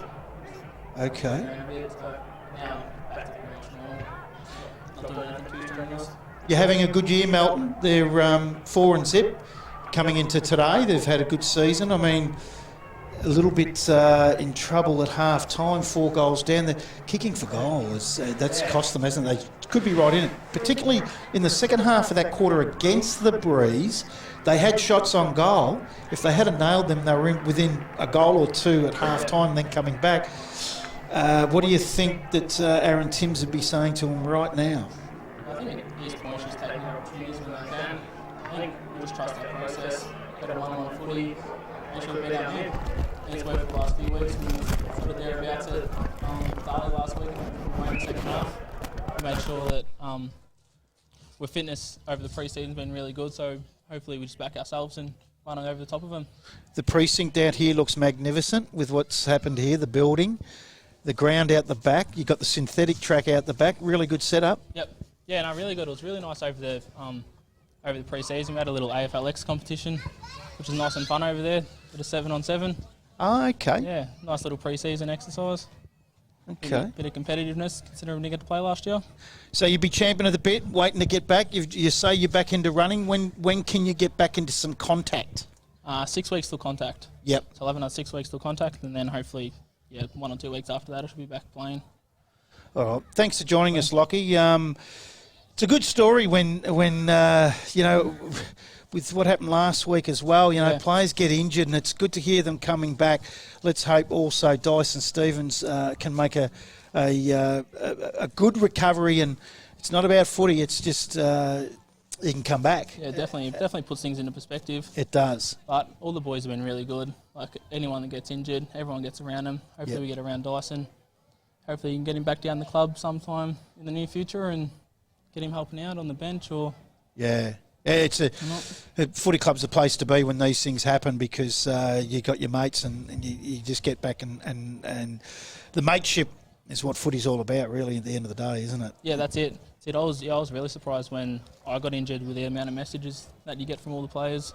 S1: Okay.
S8: And a bit, so now back to pretty much normal. Not doing anything too strenuous.
S1: You're having a good year, Melton. They're 4-0 coming into today. They've had a good season. I mean, a little bit in trouble at half time, 4 goals down. The kicking for goal that's cost them, hasn't it? They could be right in it, particularly in the second half of that quarter against the Breeze. They had shots on goal. If they hadn't nailed them, they were within a goal or two at half time, then coming back. What do you think that Aaron Timms would be saying to them right now?
S8: I think at this point she's taking her opportunities when they can. I think we just trust that process, get a one-on-one footy, make sure we beat our mid. I think it's worked for the last few weeks. We sort of thereabouts at Darley last week and went in the second half. We made sure that our fitness over the pre-season's been really good, so hopefully we just back ourselves and run over the top of them.
S1: The precinct out here looks magnificent with what's happened here, the building, the ground out the back. You've got the synthetic track out the back, really good setup.
S8: Yep. Yeah, no, really good. It was really nice over the pre-season. We had a little AFLX competition, which was nice and fun over there. Bit of 7-on-7.
S1: Oh, okay.
S8: Yeah, nice little pre-season exercise.
S1: Okay.
S8: Bit of competitiveness, considering we didn't get to play last year.
S1: So you'd be champion of the bit, waiting to get back. You say you're back into running. When can you get back into some contact?
S8: 6 weeks till contact.
S1: Yep.
S8: So 11 or 6 weeks till contact, and then hopefully, 1 or 2 weeks after that, I should be back playing.
S1: All right. Thanks for joining us, Lockie. It's a good story when with what happened last week as well, players get injured, and it's good to hear them coming back. Let's hope also Dyson Stevens can make a good recovery, and it's not about footy, it's just he can come back.
S8: Yeah, definitely puts things into perspective.
S1: It does.
S8: But all the boys have been really good. Like anyone that gets injured, everyone gets around them. Hopefully we get around Dyson. Hopefully you can get him back down the club sometime in the near future and get him helping out on the bench or...
S1: Yeah, it's a footy club's the place to be when these things happen, because you got your mates and you just get back and the mateship is what footy's all about, really, at the end of the day, isn't it?
S8: Yeah, that's it. I was really surprised when I got injured with the amount of messages that you get from all the players.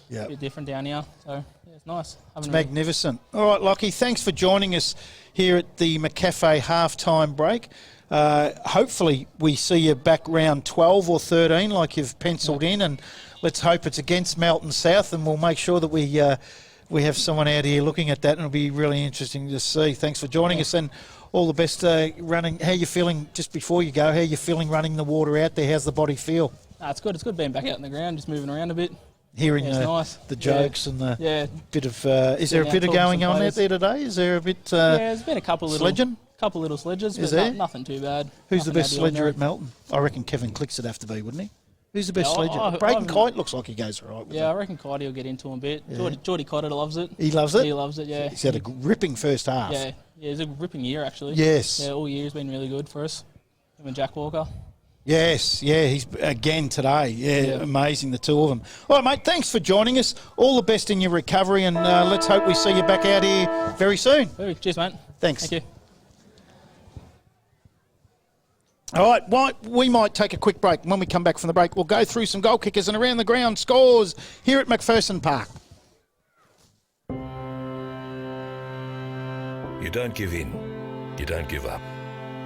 S1: Yeah,
S8: a bit different down here, so it's nice.
S1: It's magnificent. All right, Lockie, thanks for joining us here at the McCafe halftime break. Hopefully we see you back round 12 or 13 like you've penciled in, and let's hope it's against Melton South, and we'll make sure that we have someone out here looking at that, and it'll be really interesting to see. Thanks for joining us, and all the best running. How you feeling just before you go? How you feeling running the water out there? How's the body feel?
S8: It's good. It's good being back out in the ground, just moving around a bit.
S1: Hearing
S8: nice.
S1: the jokes and the bit of... is there a bit of
S8: talking
S1: going
S8: some
S1: on
S8: players.
S1: out there today? Is there a bit...
S8: there's been a couple little...
S1: Sledging?
S8: Couple little sledges,
S1: Is
S8: but
S1: there?
S8: nothing too bad.
S1: Who's the
S8: Nothing
S1: best
S8: out of the
S1: sledger
S8: ordinary.
S1: at Melton? I reckon Kevin Clicks would have to be, wouldn't he? Who's the best
S8: Yeah,
S1: sledger? Braden Kite looks like he goes all right with it.
S8: I reckon Cotty will get into him a bit.
S1: Yeah.
S8: Geordie Cotter loves it.
S1: He loves it?
S8: He loves it, yeah.
S1: He's had a ripping first half.
S8: Yeah, it's a ripping year, actually.
S1: Yes.
S8: Yeah, all year's been really good for us. Him and Jack Walker.
S1: Yes, he's again today. Yeah, amazing, the two of them. All right, mate, thanks for joining us. All the best in your recovery, and let's hope we see you back out here very soon.
S8: Cheers, mate.
S1: Thanks.
S8: Thank you.
S1: All right, we might take a quick break. When we come back from the break, we'll go through some goal kickers and around the ground scores here at McPherson Park.
S3: You don't give in. You don't give up.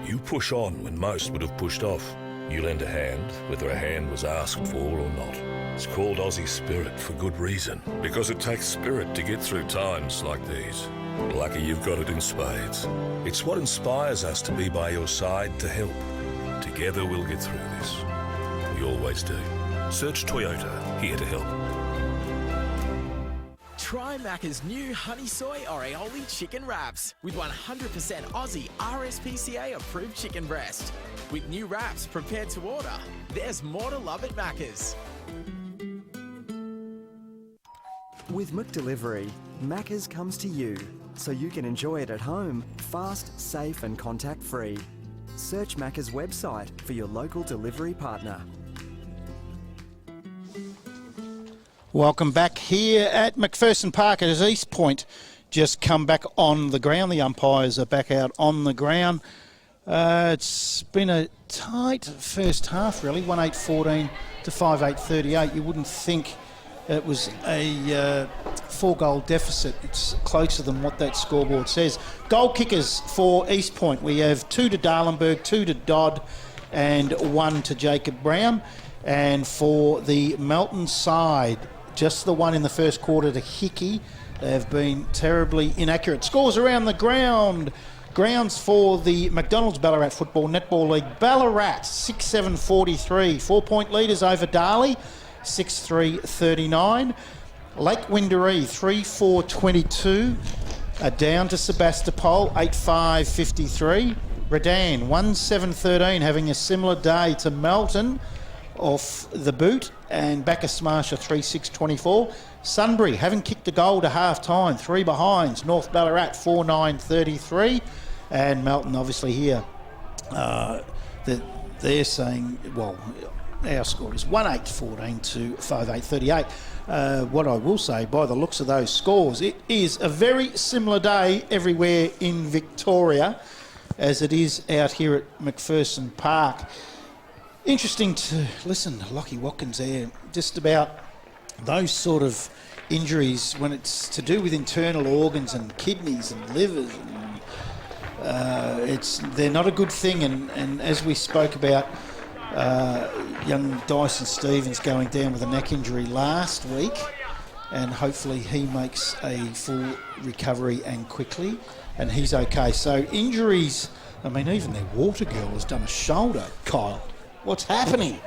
S3: You push on when most would have pushed off. You lend a hand, whether a hand was asked for or not. It's called Aussie Spirit for good reason, because it takes spirit to get through times like these. Lucky you've got it in spades. It's what inspires us to be by your side to help. Together we'll get through this. We always do. Search Toyota, here to help.
S4: Try Macca's new honey soy or aioli chicken wraps with 100% Aussie RSPCA approved chicken breast. With new wraps prepared to order, there's more to love at Macca's.
S5: With McDelivery, Macca's comes to you, so you can enjoy it at home, fast, safe and contact-free. Search Macca's website for your local delivery partner.
S1: Welcome back here at McPherson Park as East Point just come back on the ground. The umpires are back out on the ground. It's been a tight first half, really, 1-8-14 to 5-8-38. You wouldn't think it was a 4-goal deficit. It's closer than what that scoreboard says. Goal kickers for East Point. We have 2 to Darlenberg, 2 to Dodd, and 1 to Jacob Brown. And for the Melton side, just the one in the first quarter to Hickey. They have been terribly inaccurate. Scores around the ground. Grounds for the McDonald's Ballarat Football Netball League. Ballarat 6-7-43. 4-point leaders over Darley 6-3-39. Lake Windaree 3-4-22. Down to Sebastopol 8-5-53. Redan 1-7-13, having a similar day to Melton off the boot, and Bacchus Smasher 3-6-24. Sunbury haven't kicked a goal to half time, 3 behinds. North Ballarat 4-9-33, and Melton obviously here. They're saying, well, our score is 1-8-14 to 5-8-38. What I will say, by the looks of those scores, it is a very similar day everywhere in Victoria as it is out here at McPherson Park. Interesting to listen to Lockie Watkins there, just about those sort of injuries when it's to do with internal organs and kidneys and livers and they're not a good thing, and as we spoke about, young Dyson Stevens going down with a neck injury last week, and hopefully he makes a full recovery and quickly, and he's okay. So injuries, I mean, even their water girl has done a shoulder, Kyle. What's happening?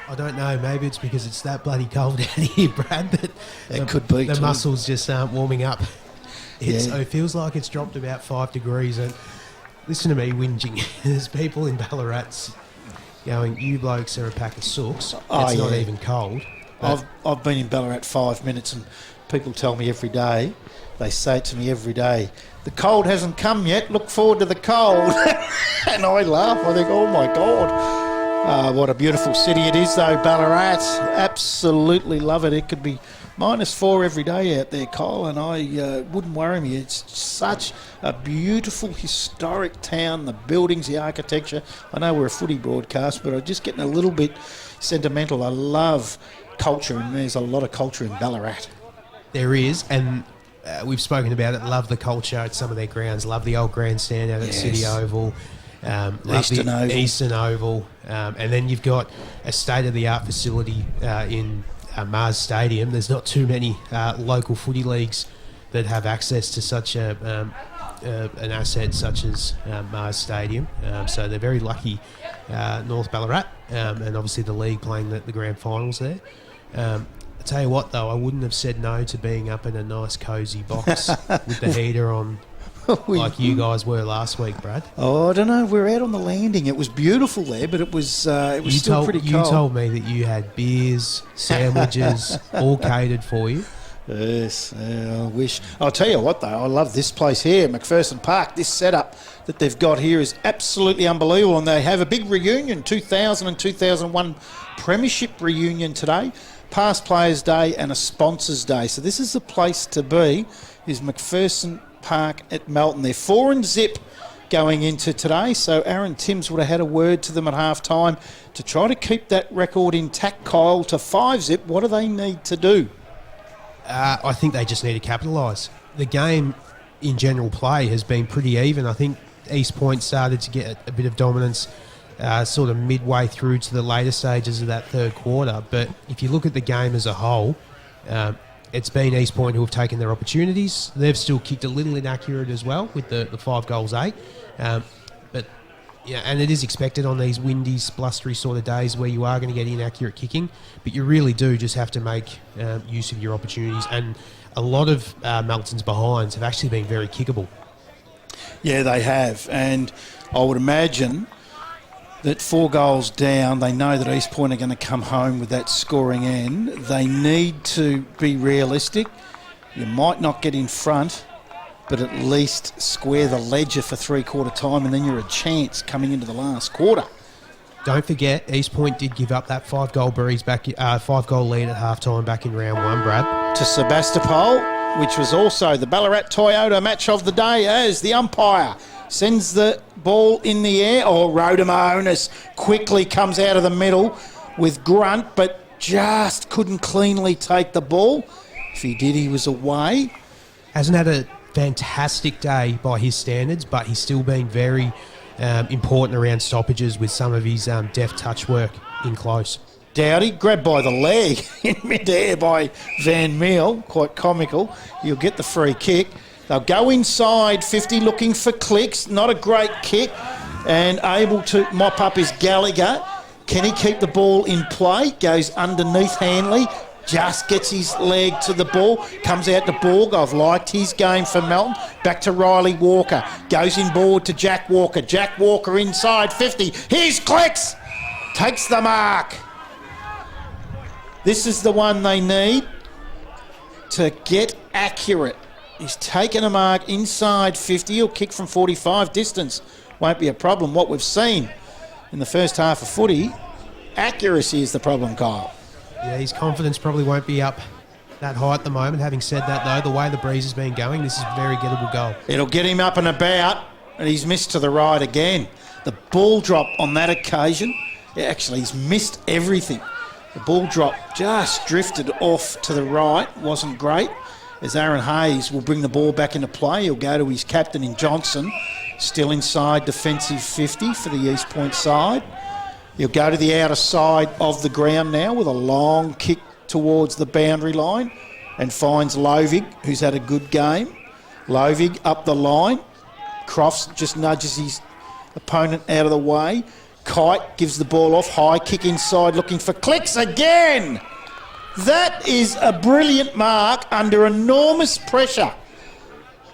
S2: I don't know. Maybe it's because it's that bloody cold out here, Brad. But
S1: It could be
S2: the
S1: too.
S2: muscles just aren't warming up.
S1: Yeah.
S2: It feels like it's dropped about 5 degrees. And listen to me whinging. There's people in Ballarat going, "You blokes are a pack of sooks.
S1: Oh,
S2: It's not
S1: yeah.
S2: even cold." But
S1: I've been in Ballarat 5 minutes, and people tell me every day, they say it to me every day, the cold hasn't come yet, look forward to the cold. And I laugh, I think, oh my God. What a beautiful city it is though, Ballarat. Absolutely love it. It could be -4 every day out there, Kyle, and I wouldn't worry me. It's such a beautiful historic town, the buildings, the architecture. I know we're a footy broadcast, but I'm just getting a little bit sentimental. I love culture, and there's a lot of culture in Ballarat.
S2: there is, and we've spoken about it. Love the culture at some of their grounds. Love the old grandstand out at
S1: Yes.
S2: City Oval. Love
S1: Eastern
S2: the
S1: Oval.
S2: Eastern Oval. And then you've got a state-of-the-art facility in Mars Stadium. There's not too many local footy leagues that have access to such an asset such as Mars Stadium. So they're very lucky, North Ballarat, and obviously the league playing the grand finals there. I tell you what, though, I wouldn't have said no to being up in a nice cosy box with the heater on, like you guys were last week, Brad.
S1: Oh, I don't know. We're out on the landing. It was beautiful there, but it was still pretty cold.
S2: You told me that you had beers, sandwiches, all catered for you.
S1: Yes, I wish. I'll tell you what, though, I love this place here, McPherson Park. This setup that they've got here is absolutely unbelievable, and they have a big reunion, 2000 and 2001 Premiership reunion today, Past Players Day and a Sponsors Day. So this is the place to be, is McPherson Park at Melton. They're 4-0 going into today, so Aaron Timms would have had a word to them at half-time to try to keep that record intact, Kyle, to 5-0. What do they need to do?
S2: I think they just need to capitalise. The game in general play has been pretty even. I think East Point started to get a bit of dominance sort of midway through to the later stages of that third quarter. But if you look at the game as a whole, it's been East Point who have taken their opportunities. They've still kicked a little inaccurate as well with the 5 goals 8. But yeah, and it is expected on these windy, blustery sort of days where you are going to get inaccurate kicking, but you really do just have to make use of your opportunities. And a lot of Melton's behinds have actually been very kickable.
S1: Yeah, they have, and I would imagine that 4 goals down, they know that East Point are going to come home with that scoring end. They need to be realistic. You might not get in front, but at least square the ledger for three-quarter time, and then you're a chance coming into the last quarter.
S2: Don't forget, East Point did give up that 5-goal breeze back, 5-goal lead at halftime back in round 1, Brad.
S1: To Sebastopol, which was also the Ballarat Toyota match of the day, as the umpire sends the ball in the air. Oh, Rhodamonis quickly comes out of the middle with Grunt, but just couldn't cleanly take the ball. If he did, he was away.
S2: Hasn't had a fantastic day by his standards, but he's still been very important around stoppages with some of his deft touch work in close.
S1: Dowdy grabbed by the leg in mid-air by Van Meel, quite comical. He'll get the free kick. They'll go inside 50 looking for clicks. Not a great kick, and able to mop up is Gallagher. Can he keep the ball in play? Goes underneath Hanley. Just gets his leg to the ball. Comes out to Borg. I've liked his game for Melton. Back to Riley Walker. Goes in board to Jack Walker. Jack Walker inside 50. Here's Clicks. Takes the mark. This is the one they need to get accurate. He's taken a mark inside 50. He'll kick from 45 distance. Won't be a problem. What we've seen in the first half of footy, accuracy is the problem, Kyle.
S2: Yeah, his confidence probably won't be up that high at the moment. Having said that, though, the way the breeze has been going, this is a very gettable goal.
S1: It'll get him up and about, and he's missed to the right again. The ball drop on that occasion, actually, he's missed everything. The ball drop just drifted off to the right, wasn't great. As Aaron Hayes will bring the ball back into play, he'll go to his captain in Johnson. Still inside defensive 50 for the East Point side. He'll go to the outer side of the ground now with a long kick towards the boundary line and finds Lovig, who's had a good game. Lovig up the line. Crofts just nudges his opponent out of the way. Kite gives the ball off. High kick inside looking for Clicks again. That is a brilliant mark under enormous pressure.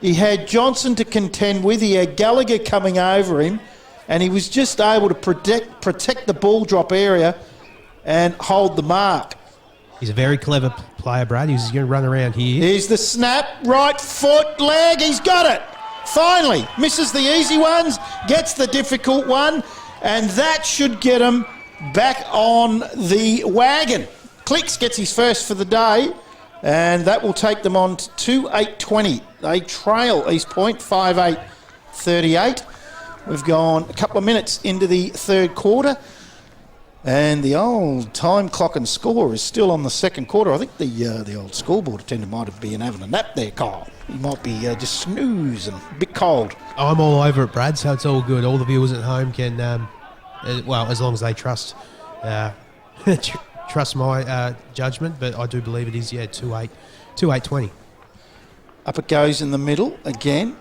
S1: He had Johnson to contend with. He had Gallagher coming over him, and he was just able to protect the ball drop area and hold the mark.
S2: He's a very clever player, Brad. He's going to run around here.
S1: Here's the snap. Right foot, leg. He's got it. Finally. Misses the easy ones. Gets the difficult one. And that should get him back on the wagon. Clicks gets his first for the day. And that will take them on to 8:20. They trail East Point 5-8-38. We've gone a couple of minutes into the third quarter. And the old time clock and score is still on the second quarter. I think the old scoreboard attendant might have been having a nap there, Kyle. He might be just snoozing, a bit cold.
S2: I'm all over it, Brad, so it's all good. All the viewers at home can, well, as long as they trust trust my judgment, but I do believe it is, 2-8-20.
S1: Up it goes in the middle again.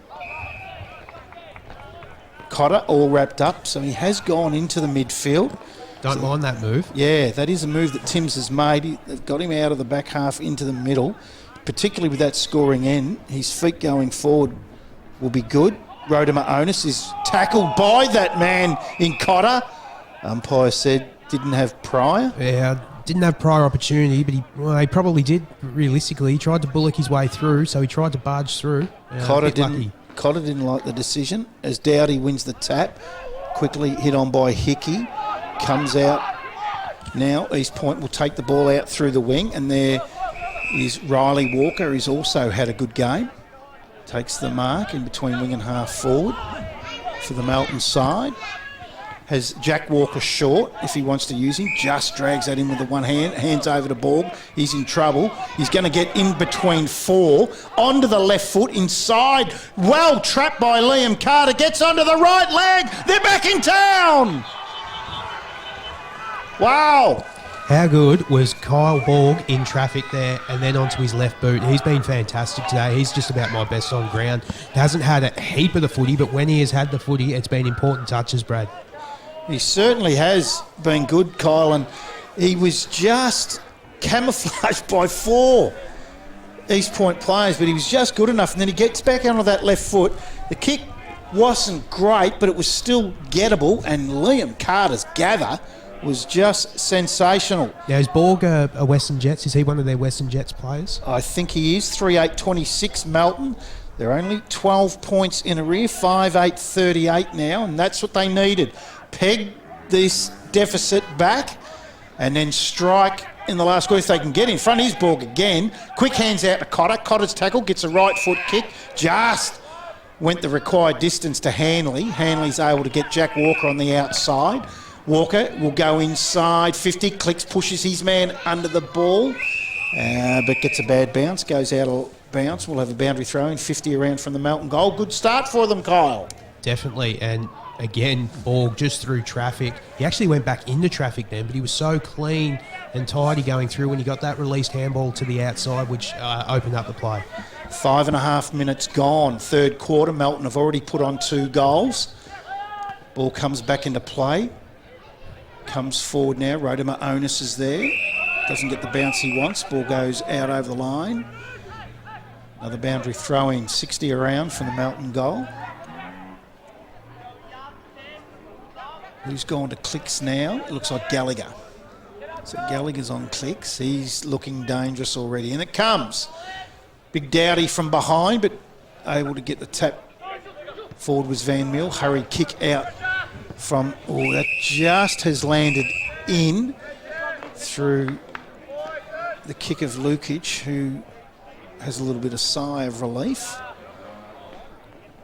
S1: Cotter all wrapped up, so he has gone into the midfield.
S2: Don't mind that move.
S1: Yeah, that is a move that Timms has made. They've got him out of the back half into the middle, particularly with that scoring end. His feet going forward will be good. Rodimer Onus is tackled by that man in Cotter. Umpire said didn't have prior.
S2: Yeah, didn't have prior opportunity, but he probably did, realistically. He tried to bullock his way through, so he tried to barge through.
S1: Cotter didn't like the decision as Dowdy wins the tap. Quickly hit on by Hickey. Comes out now. East Point will take the ball out through the wing, and there is Riley Walker, who's also had a good game. Takes the mark in between wing and half forward for the Melton side. Has Jack Walker short if he wants to use him. Just drags that in with the one hand. Hands over to Borg. He's in trouble. He's going to get in between four. Onto the left foot inside. Well trapped by Liam Carter. Gets onto the right leg. They're back in town. Wow.
S2: How good was Kyle Borg in traffic there and then onto his left boot? He's been fantastic today. He's just about my best on ground. Hasn't had a heap of the footy, but when he has had the footy, it's been important touches, Brad.
S1: He certainly has been good, Kyle, and he was just camouflaged by four East Point players, but he was just good enough. And then he gets back onto that left foot. The kick wasn't great, but it was still gettable, and Liam Carter's gather was just sensational.
S2: Now, is Borg a Western Jets? Is he one of their Western Jets players?
S1: I think he is. 3-8-26 Melton. They're only 12 points in arrear, 5-8-38 now, and that's what they needed. Peg this deficit back and then strike in the last quarter. If they can get in front, here's Borg again. Quick hands out to Cotter. Cotter's tackle, gets a right foot kick. Just went the required distance to Hanley. Hanley's able to get Jack Walker on the outside. Walker will go inside 50, Clicks, pushes his man under the ball, but gets a bad bounce, goes out of bounce. We'll have a boundary throw in, 50 around from the Melton goal. Good start for them, Kyle.
S2: Definitely, and again, Borg just through traffic. He actually went back into traffic then, but he was so clean and tidy going through when he got that released handball to the outside, which opened up the play.
S1: 5.5 minutes gone, third quarter. Melton have already put on 2 goals. Ball comes back into play. Comes forward now. Rodimer Onus is there. Doesn't get the bounce he wants. Ball goes out over the line. Another boundary throw in, 60 around from the Melton goal. Who's gone to Clicks now? It looks like Gallagher. So Gallagher's on Clicks. He's looking dangerous already. And it comes. Big Dowdy from behind, but able to get the tap forward was Van Mill. Hurried kick out from, that just has landed in through the kick of Lukic, who has a little bit of sigh of relief.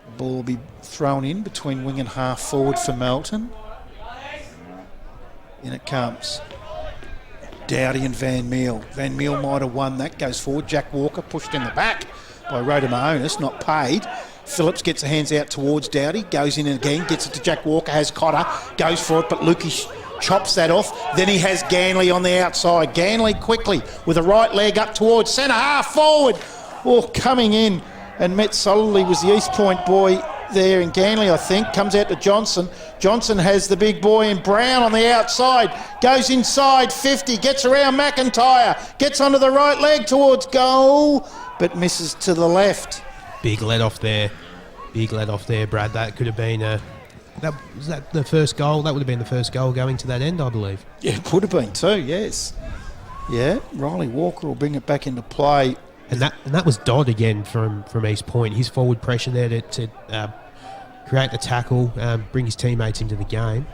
S1: The ball will be thrown in between wing and half forward for Melton. In it comes. Dowdy and Van Meel. Van Meel might have won that. Goes forward. Jack Walker pushed in the back by Rodimer Onus, not paid. Phillips gets the hands out towards Dowdy, goes in again, gets it to Jack Walker, has Cotter, goes for it, but Lukey chops that off. Then he has Ganley on the outside. Ganley quickly with a right leg up towards centre half forward. Oh, coming in and met solidly was the East Point boy there in Ganley, I think. Comes out to Johnson. Johnson has the big boy in Brown on the outside. Goes inside 50, gets around McIntyre, gets onto the right leg towards goal, but misses to the left.
S2: Big let off there. Big let off there, Brad. That could have been was that the first goal? That would have been the first goal going to that end, I believe.
S1: Yeah, it would have been too, yes. Yeah, Riley Walker will bring it back into play.
S2: And that was Dodd again from East Point. His forward pressure there to create the tackle, bring his teammates into the game.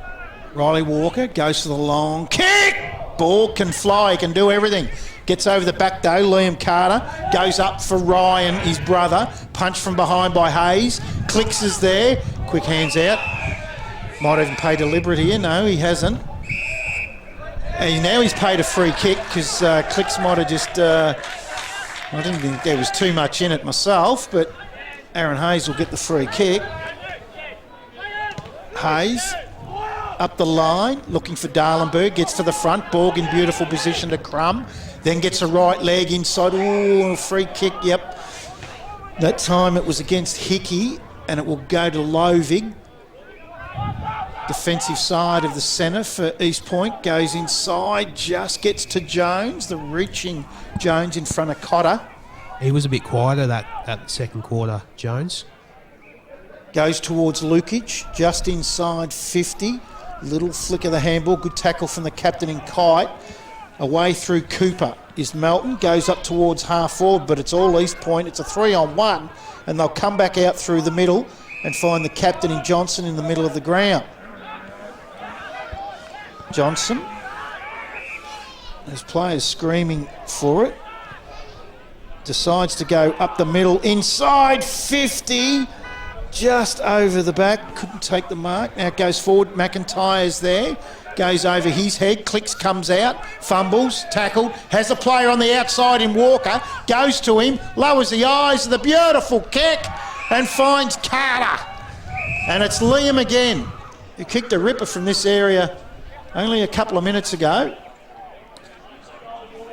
S1: Riley Walker goes to the long kick. Ball can fly, can do everything. Gets over the back though. Liam Carter goes up for Ryan, his brother. Punch from behind by Hayes. Clicks is there. Quick hands out. Might even pay deliberate here. No, he hasn't. And now he's paid a free kick because Clicks might have just... I didn't think there was too much in it myself, but Aaron Hayes will get the free kick. Hayes up the line, looking for Darlenberg, gets to the front, Borg in beautiful position to Crum, then gets a right leg inside. Ooh, free kick, yep. That time it was against Hickey, and it will go to Lovig. Defensive side of the centre for East Point, goes inside, just gets to Jones, the reaching Jones in front of Cotter.
S2: He was a bit quieter that second quarter, Jones.
S1: Goes towards Lukic, just inside 50. Little flick of the handball, good tackle from the captain in Kite. Away through Cooper is Melton, goes up towards half forward, but it's all East Point. It's a 3-on-1, and they'll come back out through the middle and find the captain in Johnson in the middle of the ground. Johnson. There's players screaming for it. Decides to go up the middle, inside 50, just over the back, couldn't take the mark. Now it goes forward, McIntyre's there, goes over his head, Clicks comes out, fumbles, tackled, has a player on the outside in Walker, goes to him, lowers the eyes, the beautiful kick, and finds Carter. And it's Liam again, who kicked a ripper from this area only a couple of minutes ago.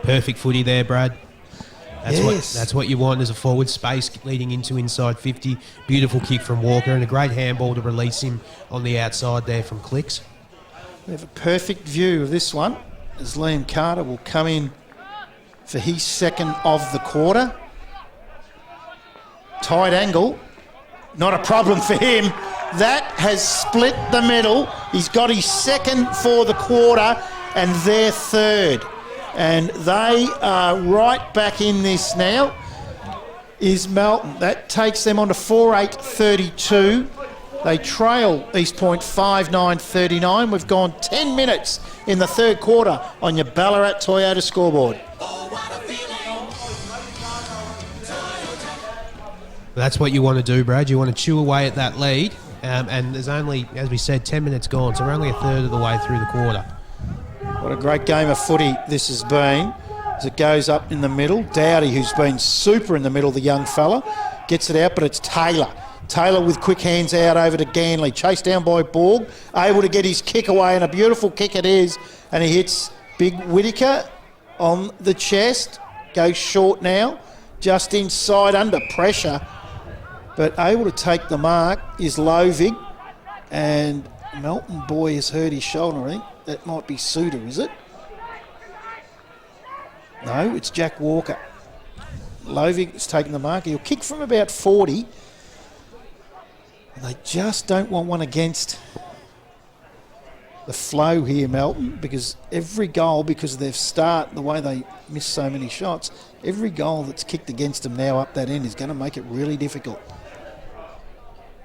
S2: Perfect footy there, Brad.
S1: Yes.
S2: That's what you want as a forward, space leading into inside 50. Beautiful kick from Walker and a great handball to release him on the outside there from Clicks.
S1: We have a perfect view of this one as Liam Carter will come in for his second of the quarter. Tight angle, not a problem for him. That has split the middle. He's got his second for the quarter and their third. And they are right back in this now, is Melton. That takes them on to 4-8-32. They trail East Point 5-9-39. We've gone 10 minutes in the third quarter on your Ballarat Toyota scoreboard.
S2: That's what you want to do, Brad. You want to chew away at that lead. And there's only, as we said, 10 minutes gone, so we're only a third of the way through the quarter.
S1: What a great game of footy this has been as it goes up in the middle. Dowdy, who's been super in the middle, the young fella, gets it out, but it's Taylor. Taylor with quick hands out over to Ganley. Chased down by Borg, able to get his kick away, and a beautiful kick it is. And he hits Big Whittaker on the chest. Goes short now, just inside, under pressure. But able to take the mark is Lovig. And Melton boy has hurt his shoulder, I think. That might be Suter, is it? No, it's Jack Walker. Lovig is taking the mark. He'll kick from about 40. And they just don't want one against the flow here, Melton, because every goal, because of their start, the way they miss so many shots, every goal that's kicked against them now up that end is going to make it really difficult.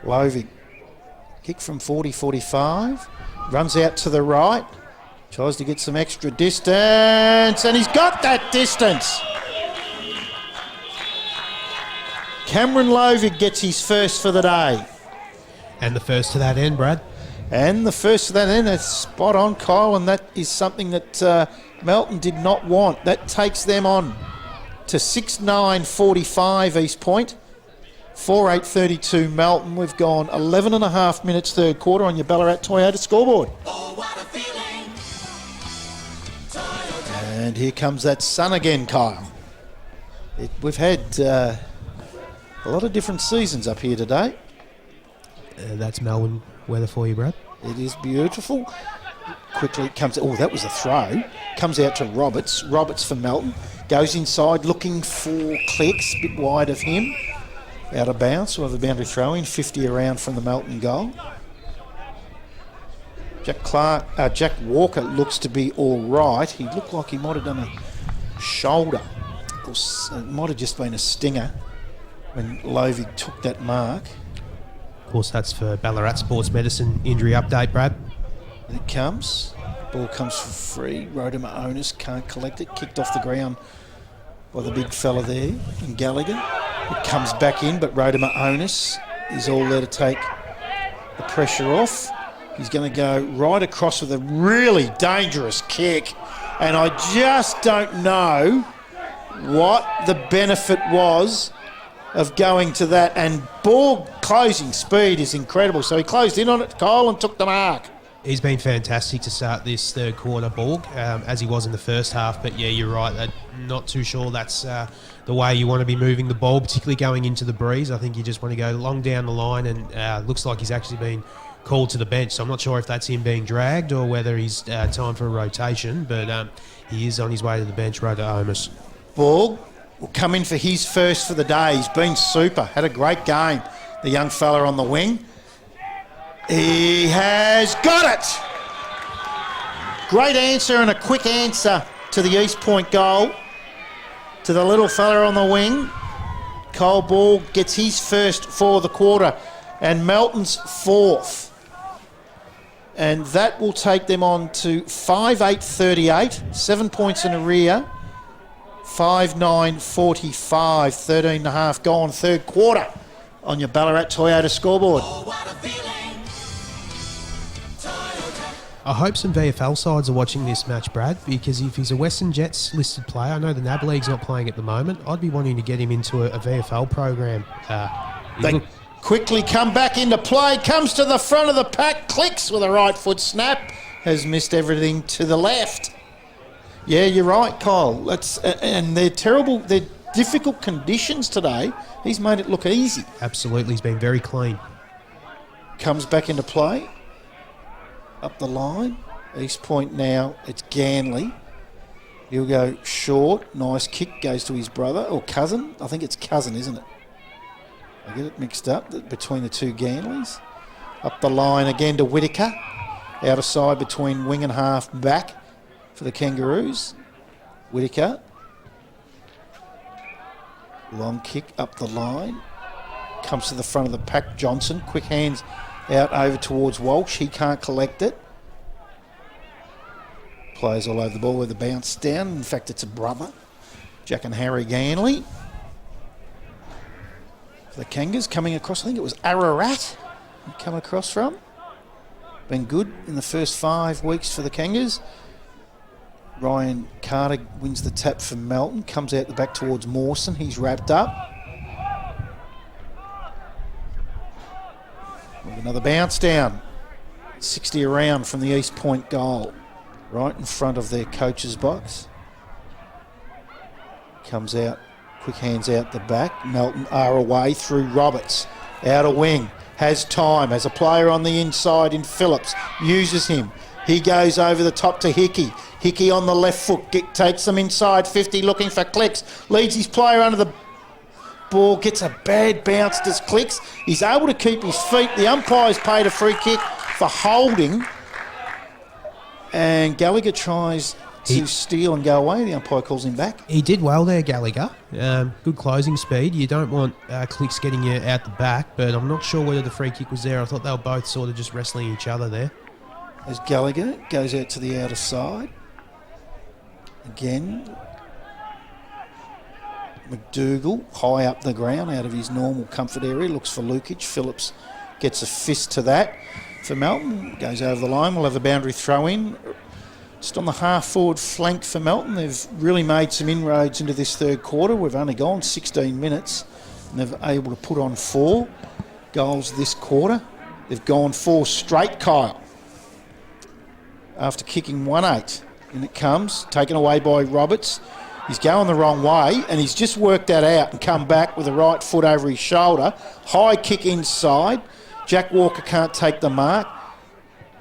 S1: Lovig. Kick from 40-45. Runs out to the right. Tries to get some extra distance. And he's got that distance. Cameron Lovig gets his first for the day.
S2: And the first to that end, Brad.
S1: And the first to that end, that's spot on, Kyle. And that is something that Melton did not want. That takes them on to 6-9-45 East Point. 4:8:32 Melton. We've gone 11 and a half minutes third quarter on your Ballarat Toyota scoreboard.
S6: Oh, what a feeling. Toyota.
S1: And here comes that sun again, Kyle. We've had a lot of different seasons up here today.
S2: That's Melbourne weather for you, Brad.
S1: It is beautiful. Quickly it comes... Oh, that was a throw. Comes out to Roberts. Roberts for Melton. Goes inside looking for Clicks. A bit wide of him. Out of bounds. We'll have a boundary throw in. 50 around from the Melton goal. Jack Walker looks to be all right. He looked like he might have done a shoulder. It might have just been a stinger when Lovey took that mark.
S2: Of course, that's for Ballarat Sports Medicine injury update, Brad.
S1: And it comes. Ball comes for free. Rodimer Onus can't collect it. Kicked off the ground by the big fella there in Gallagher. It comes back in, but Rodimer Onus is all there to take the pressure off. He's going to go right across with a really dangerous kick. And I just don't know what the benefit was of going to that. And ball closing speed is incredible. So he closed in on it, Kyle, and took the mark.
S2: He's been fantastic to start this third quarter, Borg, as he was in the first half. But yeah, you're right. Not too sure that's the way you want to be moving the ball, particularly going into the breeze. I think you just want to go long down the line, and looks like he's actually been called to the bench. So I'm not sure if that's him being dragged or whether he's time for a rotation. But he is on his way to the bench, Rhoda Omus.
S1: Borg will come in for his first for the day. He's been super. Had a great game, the young fella on the wing. He has got it! Great answer and a quick answer to the East Point goal. To the little fella on the wing. Cole Ball gets his first for the quarter and Melton's fourth. And that will take them on to 5-8-38, 7 points in a rear. 5-9-45, 13 and a half gone third quarter on your Ballarat Toyota scoreboard.
S6: Oh, what a feeling.
S2: I hope some VFL sides are watching this match, Brad, because if he's a Western Jets listed player, I know the NAB League's not playing at the moment, I'd be wanting to get him into a VFL program.
S1: They quickly come back into play, comes to the front of the pack, clicks with a right foot snap, has missed everything to the left. Yeah, you're right, Kyle. And they're terrible, they're difficult conditions today. He's made it look easy.
S2: Absolutely, he's been very clean.
S1: Comes back into play. Up the line. East Point now, it's Ganley. He'll go short. Nice kick, goes to his brother or cousin. I think it's cousin, isn't it? I get it mixed up between the two Ganleys. Up the line again to Whittaker. Out of side between wing and half back for the Kangaroos. Whittaker. Long kick up the line. Comes to the front of the pack. Johnson. Quick hands out over towards Walsh. He can't collect it. Players all over the ball with the bounce down. In fact, it's a brother. Jack and Harry Ganley. For the Kangas coming across, I think it was Ararat he come across from. Been good in the first 5 weeks for the Kangas. Ryan Carter wins the tap for Melton. Comes out the back towards Mawson. He's wrapped up. With another bounce down. 60 around from the East Point goal. Right in front of their coach's box. Comes out. Quick hands out the back. Melton are away through Roberts. Out a wing. Has time. Has a player on the inside in Phillips. Uses him. He goes over the top to Hickey. Hickey on the left foot. Takes them inside 50 looking for Clicks. Leads his player under the ball. Gets a bad bounce to Clicks. He's able to keep his feet. The umpire's paid a free kick for holding. And Gallagher tries to steal and go away. The umpire calls him back.
S2: He did well there, Gallagher. Good closing speed. You don't want Clicks getting you out the back, but I'm not sure whether the free kick was there. I thought they were both sort of just wrestling each other there.
S1: As Gallagher goes out to the outer side. Again. McDougall high up the ground out of his normal comfort area. Looks for Lukic. Phillips gets a fist to that. For Melton, goes over the line. We'll have a boundary throw in. Just on the half-forward flank for Melton. They've really made some inroads into this third quarter. We've only gone 16 minutes. And they're able to put on 4 goals this quarter. They've gone 4 straight, Kyle. After kicking 1-8. In it comes, taken away by Roberts. He's going the wrong way, and he's just worked that out and come back with the right foot over his shoulder. High kick inside. Jack Walker can't take the mark.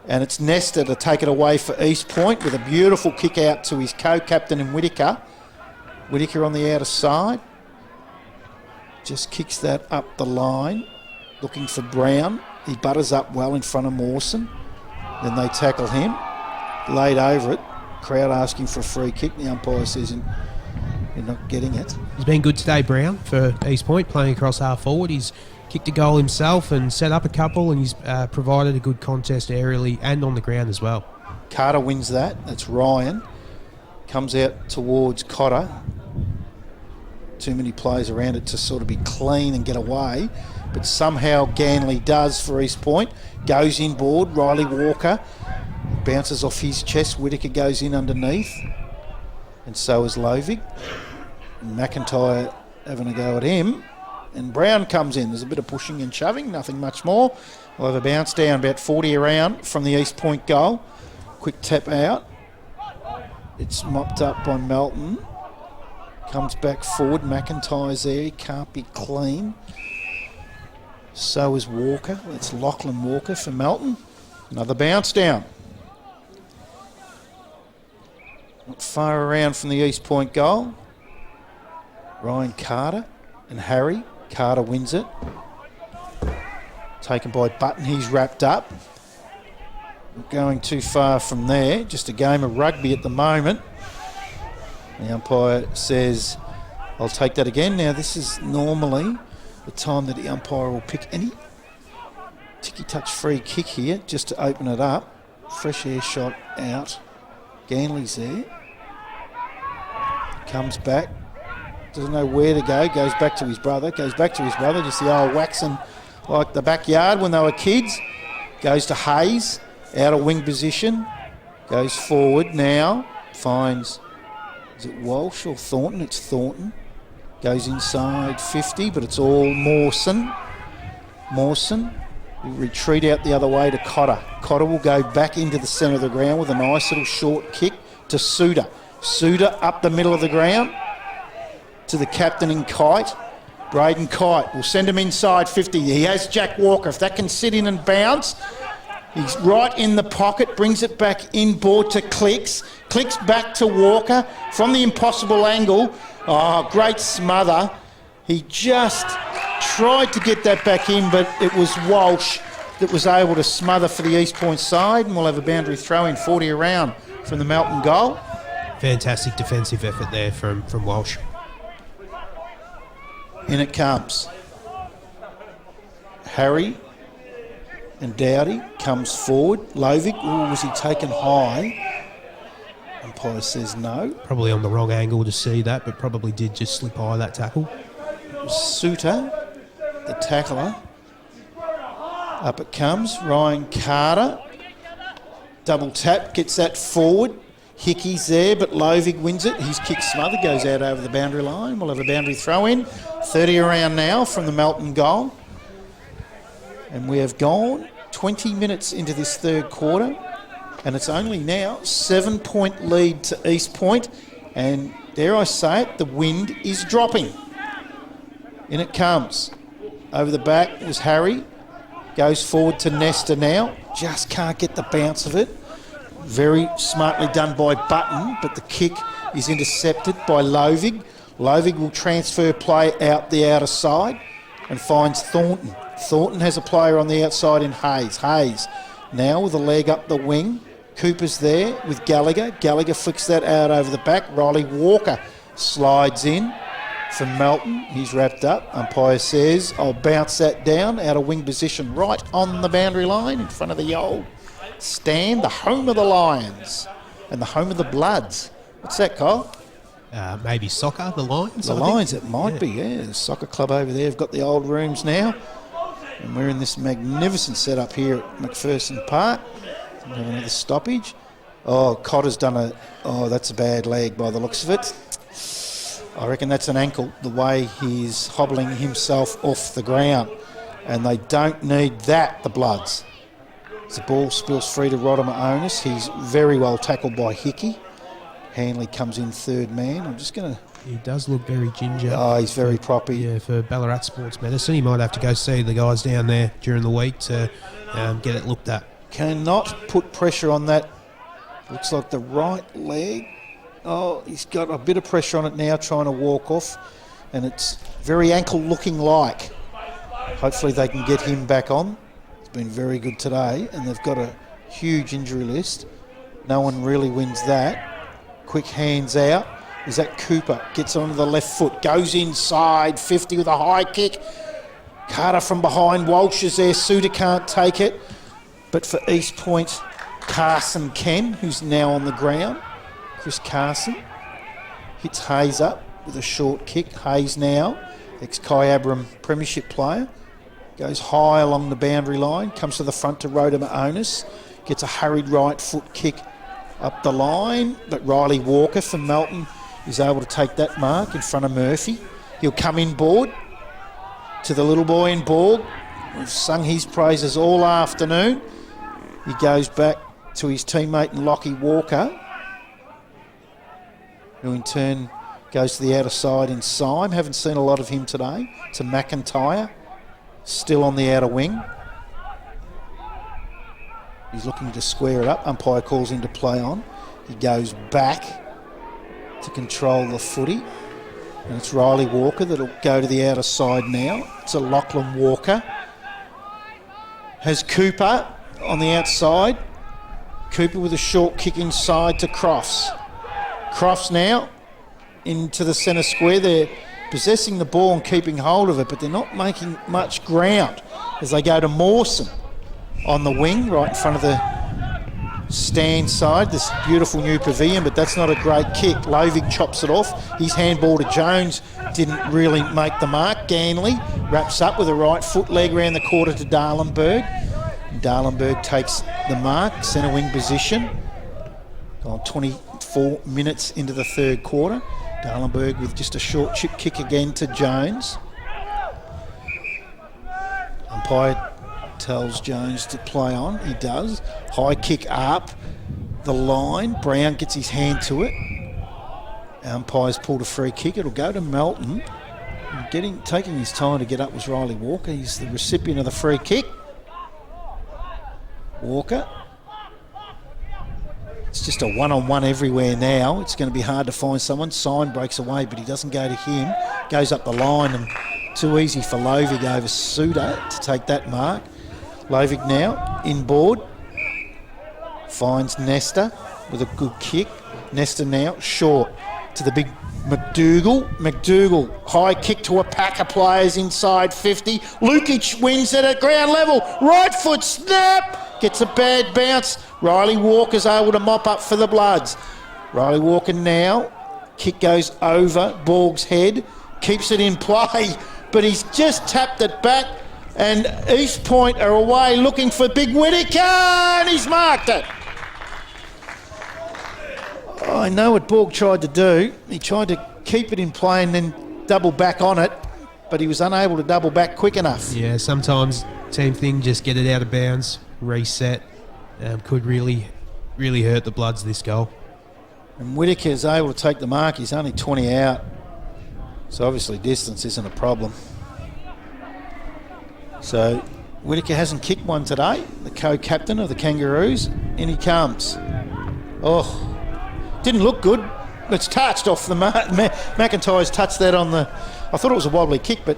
S1: And it's Nesta to take it away for East Point with a beautiful kick out to his co-captain in Whittaker. Whittaker on the outer side. Just kicks that up the line. Looking for Brown. He butters up well in front of Mawson. Then they tackle him. Laid over it. Crowd asking for a free kick. The umpire says you're not getting it.
S2: He's been good today, Brown, for East Point, playing across half forward. He's kicked a goal himself and set up a couple, and he's provided a good contest aerially and on the ground as well.
S1: Carter wins that. That's Ryan. Comes out towards Cotter. Too many players around it to sort of be clean and get away. But somehow Ganley does for East Point. Goes inboard. Riley Walker bounces off his chest. Whittaker goes in underneath. And so is Lovig. And McIntyre having a go at him. And Brown comes in. There's a bit of pushing and shoving, nothing much more. We'll have a bounce down about 40 around from the East Point goal. Quick tap out. It's mopped up by Melton. Comes back forward. McIntyre's there. He can't be clean. So is Walker. It's Lachlan Walker for Melton. Another bounce down. Not far around from the East Point goal. Ryan Carter and Harry. Carter wins it. Taken by Button. He's wrapped up. Not going too far from there. Just a game of rugby at the moment. The umpire says, I'll take that again. Now, this is normally the time that the umpire will pick any ticky-touch free kick here just to open it up. Fresh air shot out. Ganley's there. Comes back. Doesn't know where to go. Goes back to his brother. Just the old waxing like the backyard when they were kids. Goes to Hayes. Out of wing position. Goes forward now. Finds, is it Walsh or Thornton? It's Thornton. Goes inside 50, but it's all Mawson. Mawson will retreat out the other way to Cotter. Cotter will go back into the centre of the ground with a nice little short kick to Suter. Suter up the middle of the ground to the captain in Kite. Braden Kite will send him inside 50. He has Jack Walker. If that can sit in and bounce, he's right in the pocket, brings it back inboard to Clicks. Clicks back to Walker from the impossible angle. Oh, great smother. He just tried to get that back in, but it was Walsh that was able to smother for the East Point side, and we'll have a boundary throw in 40 around from the Melton goal.
S2: Fantastic defensive effort there from Walsh.
S1: In it comes. Harry and Dowdy comes forward. Lovig, was he taken high? Umpire says no.
S2: Probably on the wrong angle to see that, but probably did just slip high that tackle.
S1: Suter, the tackler. Up it comes. Ryan Carter. Double tap, gets that forward. Hickey's there, but Lovig wins it. His kick smothered, goes out over the boundary line. We'll have a boundary throw in. 30 around now from the Melton goal. And we have gone 20 minutes into this third quarter. And it's only now 7-point lead to East Point. And dare I say it, the wind is dropping. In it comes. Over the back is Harry. Goes forward to Nesta now. Just can't get the bounce of it. Very smartly done by Button, but the kick is intercepted by Lovig. Lovig will transfer play out the outer side and finds Thornton. Thornton has a player on the outside in Hayes. Hayes now with a leg up the wing. Cooper's there with Gallagher. Gallagher flicks that out over the back. Riley Walker slides in from Melton. He's wrapped up. Umpire says, I'll bounce that down out of wing position right on the boundary line in front of the old stand, the home of the Lions and the home of the Bloods. What's that, Kyle?
S2: Maybe soccer, the Lions?
S1: The Lions, it might be, yeah. The soccer club over there have got the old rooms now. And we're in this magnificent setup here at McPherson Park. We have another stoppage. Oh, Cotter's done that's a bad leg by the looks of it. I reckon that's an ankle, the way he's hobbling himself off the ground. And they don't need that, the Bloods. As the ball spills free to Rodimer Onus, he's very well tackled by Hickey. Hanley comes in third man. I'm just going to...
S2: He does look very ginger.
S1: Oh, he's very proppy.
S2: Yeah, for Ballarat Sports Medicine. He might have to go see the guys down there during the week to get it looked at.
S1: Cannot put pressure on that. Looks like the right leg. Oh, he's got a bit of pressure on it now, trying to walk off. And it's very ankle looking like. Hopefully they can get him back on. It's been very good today, and they've got a huge injury list. No one really wins that. Quick hands out. Is that Cooper? Gets onto the left foot, goes inside, 50 with a high kick. Carter from behind, Walsh is there, Suter can't take it. But for East Point, Carson can, who's now on the ground. Chris Carson hits Hayes up with a short kick. Hayes now, ex-Kyabram premiership player, goes high along the boundary line, comes to the front to Rodimer Onus, gets a hurried right foot kick up the line, but Riley Walker from Melton is able to take that mark in front of Murphy. He'll come in board to the little boy in Borg. We've sung his praises all afternoon. He goes back to his teammate Lockie Walker, who in turn goes to the outer side in Syme. Haven't seen a lot of him today. To McIntyre, still on the outer wing. He's looking to square it up. Umpire calls him to play on. He goes back to control the footy. And it's Riley Walker that'll go to the outer side now. It's a Lachlan Walker. Has Cooper on the outside. Cooper with a short kick inside to Crofts. Crofts now into the centre square. They're possessing the ball and keeping hold of it, but they're not making much ground as they go to Mawson on the wing, right in front of the stand side. This beautiful new pavilion, but that's not a great kick. Lovig chops it off. His handball to Jones didn't really make the mark. Ganley wraps up with a right foot leg around the quarter to Darlenberg. Darlenberg takes the mark, centre wing position. 24 minutes into the third quarter. Darlenberg with just a short chip kick again to Jones. Umpire tells Jones to play on. He does. High kick up the line. Brown gets his hand to it. Umpire's pulled a free kick. It'll go to Melton. And taking his time to get up was Riley Walker. He's the recipient of the free kick. Walker. It's just a one-on-one everywhere now. It's going to be hard to find someone. Sign breaks away, but he doesn't go to him. Goes up the line, and too easy for Lovig over Suter to take that mark. Lovig now inboard. Finds Nesta with a good kick. Nesta now short to the big McDougall. McDougall, high kick to a pack of players inside 50. Lukic wins it at ground level. Right foot snap. Gets a bad bounce. Riley Walker's able to mop up for the Bloods. Riley Walker now. Kick goes over Borg's head. Keeps it in play, but he's just tapped it back. And East Point are away looking for Big Whittaker, and he's marked it. I know what Borg tried to do. He tried to keep it in play and then double back on it, but he was unable to double back quick enough.
S2: Yeah, sometimes same thing, just get it out of bounds, reset. Could really hurt the Bloods, this goal.
S1: And Whittaker is able to take the mark. He's only 20 out, so obviously distance isn't a problem. So Whittaker hasn't kicked one today, the co-captain of the Kangaroos. In he comes. Oh, didn't look good. It's touched off the mark. McIntyre's touched that on the... I thought it was a wobbly kick, but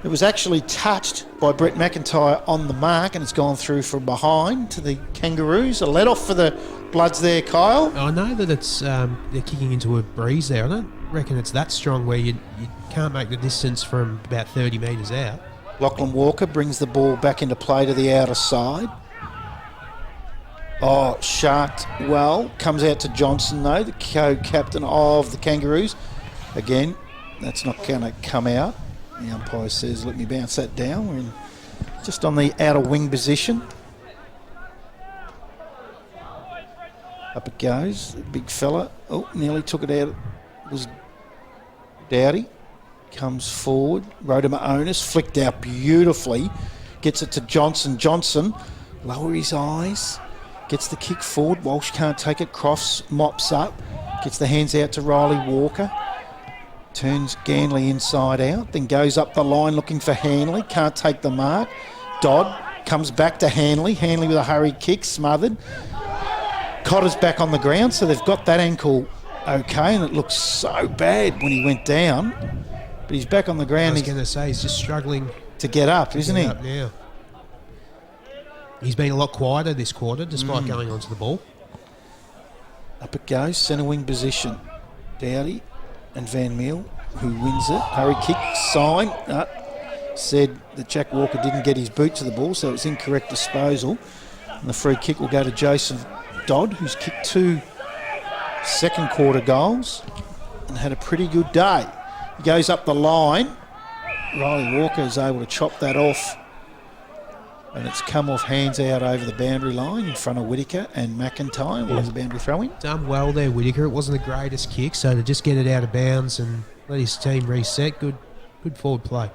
S1: it was actually touched by Brett McIntyre on the mark, and it's gone through from behind to the Kangaroos. A let off for the Bloods there, Kyle.
S2: I know that it's they're kicking into a breeze there. I don't reckon it's that strong where you can't make the distance from about 30 metres out.
S1: Lachlan Walker brings the ball back into play to the outer side. Oh, sharked well. Comes out to Johnson, though, the co-captain of the Kangaroos. Again, that's not going to come out. The umpire says, let me bounce that down. We're just on the outer wing position. Up it goes. Big fella. Oh, nearly took it out. It was Dowdy comes forward. Rhoda Onus flicked out beautifully. Gets it to Johnson. Johnson, lower his eyes. Gets the kick forward. Walsh can't take it. Crofts mops up. Gets the hands out to Riley Walker. Turns Ganley inside out. Then goes up the line looking for Hanley. Can't take the mark. Dodd comes back to Hanley. Hanley with a hurried kick. Smothered. Cotter's back on the ground. So they've got that ankle okay. And it looks so bad when he went down. But he's back on the ground.
S2: I was going to say, he's just struggling
S1: to get up, isn't he?
S2: Up now. He's been a lot quieter this quarter, despite going onto the ball.
S1: Up it goes, centre wing position. Dowdy and Van Meel, who wins it. Hurry kick, sign. Said that Jack Walker didn't get his boot to the ball, so it's incorrect disposal. And the free kick will go to Joseph Dodd, who's kicked 2 second quarter goals and had a pretty good day. He goes up the line. Riley Walker is able to chop that off. And it's come off hands out over the boundary line in front of Whittaker and McIntyre. Was a boundary throw-in.
S2: Done well there, Whittaker. It wasn't the greatest kick, so to just get it out of bounds and let his team reset, good forward play.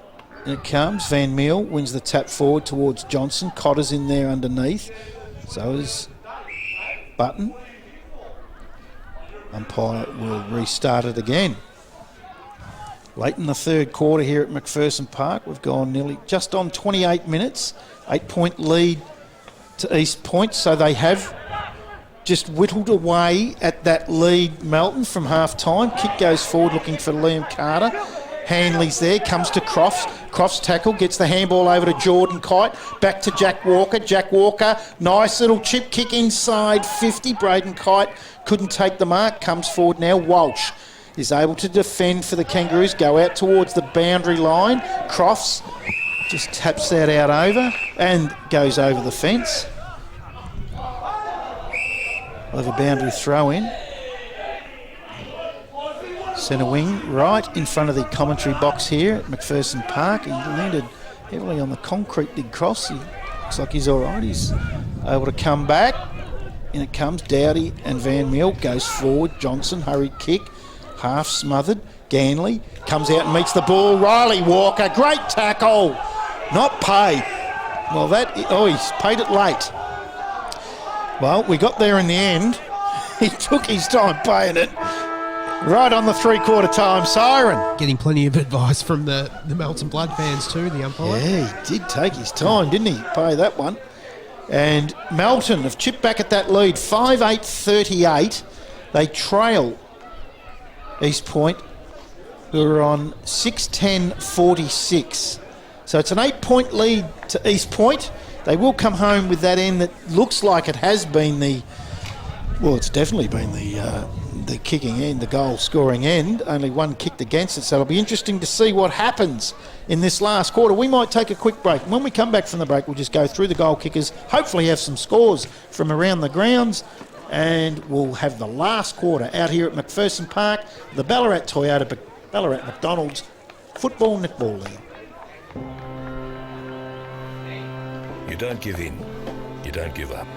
S1: And it comes. Van Meel wins the tap forward towards Johnson. Cotter's in there underneath. So is Button. Umpire will restart it again. Late in the third quarter here at McPherson Park. We've gone nearly just on 28 minutes. 8-point lead to East Point. So they have just whittled away at that lead, Melton, from half-time. Kick goes forward looking for Liam Carter. Hanley's there, comes to Crofts. Crofts tackle, gets the handball over to Jordan Kite. Back to Jack Walker. Jack Walker, nice little chip kick inside 50. Braden Kite couldn't take the mark. Comes forward now. Walsh is able to defend for the Kangaroos. Go out towards the boundary line. Crofts just taps that out over and goes over the fence. We'll have a boundary throw in. Centre wing right in front of the commentary box here at McPherson Park. He landed heavily on the concrete, did Cross. He looks like he's all right. He's able to come back. In it comes Dowdy and Van Meel. Goes forward. Johnson, hurried kick. Half smothered. Ganley comes out and meets the ball. Riley Walker, great tackle. Not paid. Well, he's paid it late. Well, we got there in the end. He took his time paying it. Right on the three-quarter time siren.
S2: Getting plenty of advice from the Melton Blood fans too, the umpire.
S1: Yeah, he did take his time, didn't he? Pay that one. And Melton have chipped back at that lead, 5-8-38. They trail East Point, who are on 6-10-46. So it's an 8-point lead to East Point. They will come home with that end that looks like it has been it's definitely been the kicking end, the goal scoring end. Only one kicked against it, so it'll be interesting to see what happens in this last quarter. We might take a quick break. When we come back from the break, we'll just go through the goal kickers, hopefully have some scores from around the grounds, and we'll have the last quarter out here at McPherson Park, the Ballarat Toyota Ballarat McDonald's Football Netball League.
S3: You don't give in. You don't give up.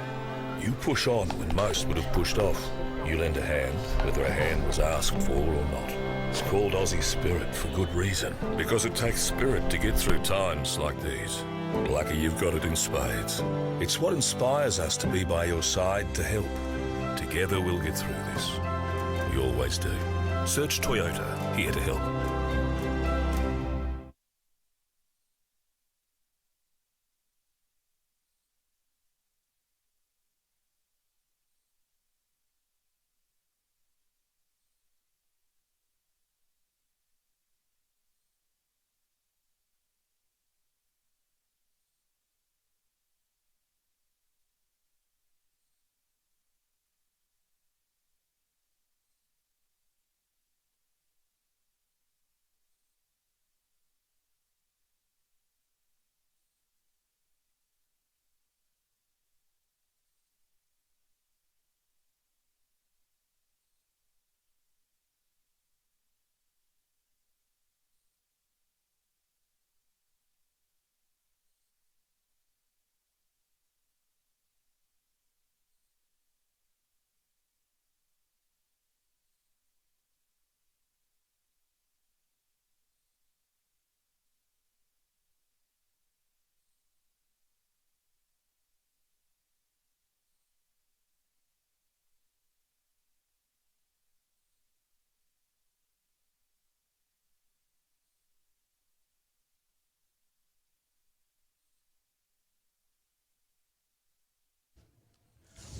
S3: You push on when most would have pushed off. You lend a hand, whether a hand was asked for or not. It's called Aussie Spirit for good reason, because it takes spirit to get through times like these. Lucky you've got it in spades. It's what inspires us to be by your side to help. Together we'll get through this. We always do. Search Toyota, here to help.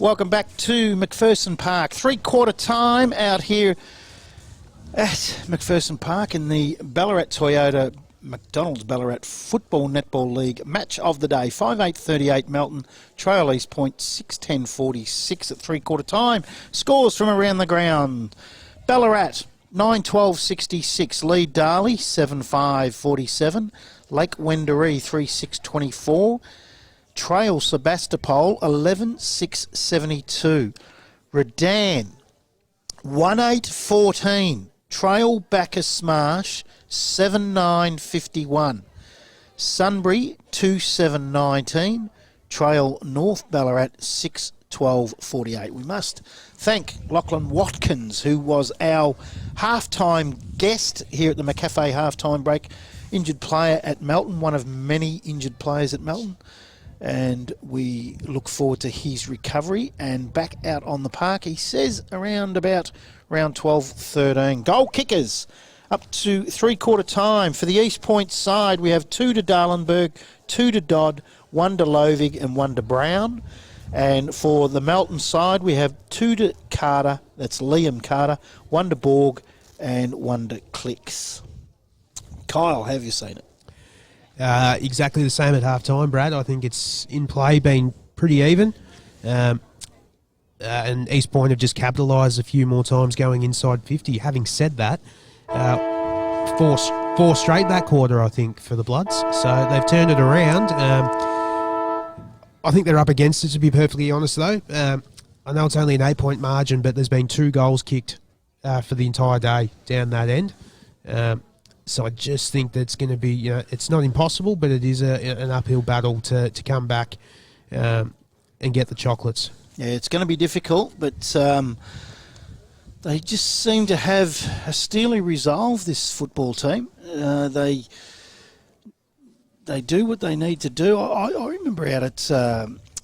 S1: Welcome back to McPherson Park. 3/4 time out here at McPherson Park in the Ballarat Toyota McDonald's Ballarat Football Netball League match of the day. 5:8:38 Melton, Trail East Point 6:10:46 at 3/4 time. Scores from around the ground. Ballarat 9-12-66, lead Darley 7-5-47, Lake Wendouree 3-6-24, Trail Sebastopol 11-6-72, Redan 1-8-14, Trail Bacchus Smash 7-9-51, Sunbury 2-7-19, Trail North Ballarat 6-12-48. We must thank Lachlan Watkins, who was our halftime guest here at the McCafe halftime break. Injured player at Melton, one of many injured players at Melton. And we look forward to his recovery and back out on the park. He says around about round 12-13. Goal kickers up to 3/4 time. For the East Point side, we have 2 to Darlenberg, 2 to Dodd, 1 to Lovig and 1 to Brown. And for the Melton side, we have 2 to Carter, that's Liam Carter, 1 to Borg and 1 to Clicks. Kyle, have you seen it?
S2: Exactly the same at half-time, Brad. I think it's in play, been pretty even. And East Point have just capitalised a few more times going inside 50. Having said that, four straight that quarter, I think, for the Bloods. So they've turned it around. I think they're up against it, to be perfectly honest, though. I know it's only an 8-point margin, but there's been 2 goals kicked for the entire day down that end. So I just think that's going to be, it's not impossible, but it is an uphill battle to come back and get the chocolates.
S1: Yeah, it's going to be difficult, but they just seem to have a steely resolve, this football team. They do what they need to do. I remember out at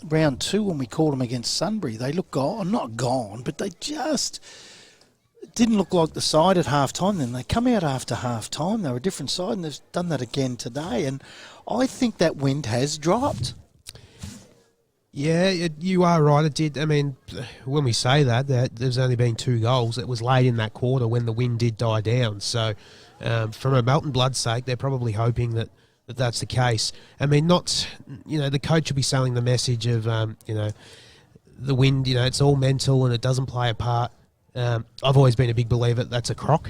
S1: round 2 when we called them against Sunbury. They looked not gone, but they just didn't look like the side at half-time. Then they come out after half-time. They were a different side, and they've done that again today. And I think that wind has dropped.
S2: Yeah, you are right. It did. I mean, when we say that there's only been 2 goals, it was late in that quarter when the wind did die down. So from a Melton Blood's sake, they're probably hoping that that's the case. I mean, the coach will be selling the message of, the wind, it's all mental and it doesn't play a part. I've always been a big believer that's a crock.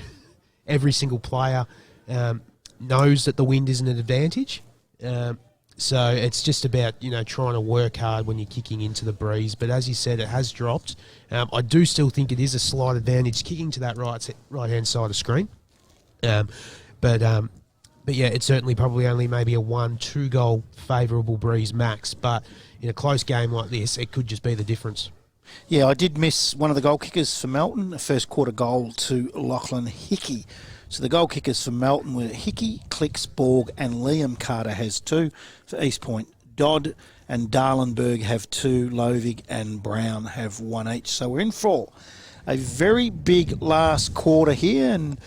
S2: Every single player knows that the wind isn't an advantage. So it's just about, trying to work hard when you're kicking into the breeze. But as you said, it has dropped. I do still think it is a slight advantage kicking to that right-hand side of screen. But yeah, it's certainly probably only maybe a 1-2 goal favourable breeze max. But in a close game like this, it could just be the difference.
S1: Yeah, I did miss one of the goal kickers for Melton, a first quarter goal to Lachlan Hickey. So the goal kickers for Melton were Hickey, Clicks, Borg and Liam. Carter has 2. For East Point, Dodd and Darlenberg have 2. Lovig and Brown have 1 each. So we're in for a very big last quarter here. And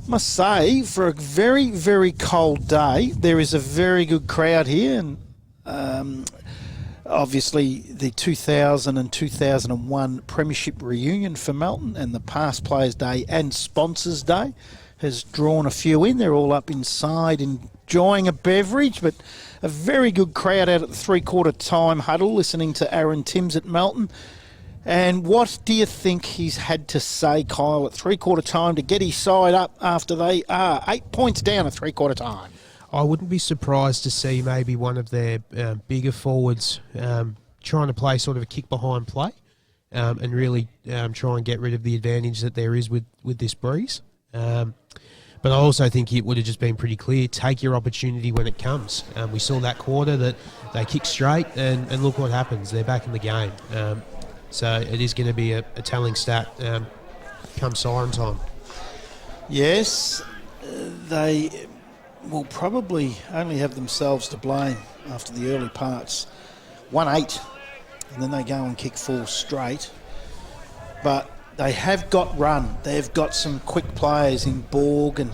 S1: I must say, for a very, very cold day, there is a very good crowd here. And obviously, the 2000 and 2001 Premiership reunion for Melton and the Past Players' Day and Sponsors' Day has drawn a few in. They're all up inside enjoying a beverage, but a very good crowd out at the 3/4 time huddle listening to Aaron Timms at Melton. And what do you think he's had to say, Kyle, at 3/4 time to get his side up after they are 8 points down at 3/4 time?
S2: I wouldn't be surprised to see maybe one of their bigger forwards trying to play sort of a kick-behind play and really try and get rid of the advantage that there is with this breeze. But I also think it would have just been pretty clear, take your opportunity when it comes. We saw that quarter that they kicked straight and look what happens. They're back in the game. So it is going to be a telling stat come siren time.
S1: Yes, they will probably only have themselves to blame after the early parts. 1-8, and then they go and kick 4 straight. But they have got run. They've got some quick players in Borg and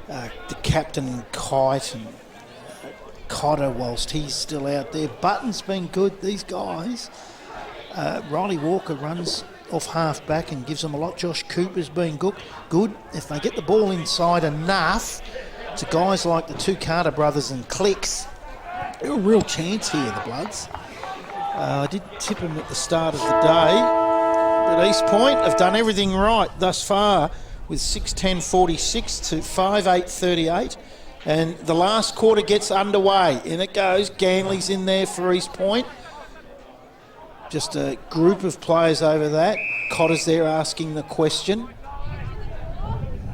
S1: the captain in Kite and Cotter whilst he's still out there. Button's been good. These guys Riley Walker runs off half back and gives them a lot. Josh Cooper's been good. If they get the ball inside enough to guys like the two Carter brothers and Clicks, they're a real chance here, the Bloods. I did tip them at the start of the day, but East Point have done everything right thus far with 6:10:46 to 5:8:38, and the last quarter gets underway. In it goes. Ganley's in there for East Point. Just a group of players over that. Cotter's there asking the question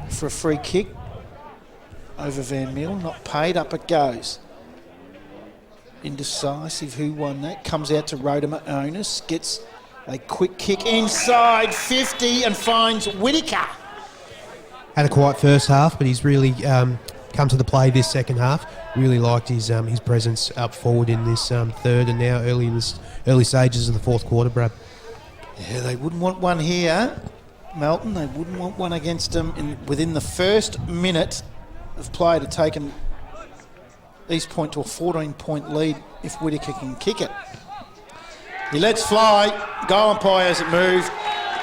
S1: for a free kick over Van Meel. Not paid. Up it goes. Indecisive who won that. Comes out to Rodimer Onus. Gets a quick kick inside 50 and finds Whittaker.
S2: Had a quiet first half, but he's really come to the play this second half. Really liked his presence up forward in this third and now early stages of the fourth quarter, Brad.
S1: Yeah, they wouldn't want one here, Melton. They wouldn't want one against them within the first minute of play to take East Point to a 14-point lead if Whittaker can kick it. He lets fly. Goal umpire has it moved.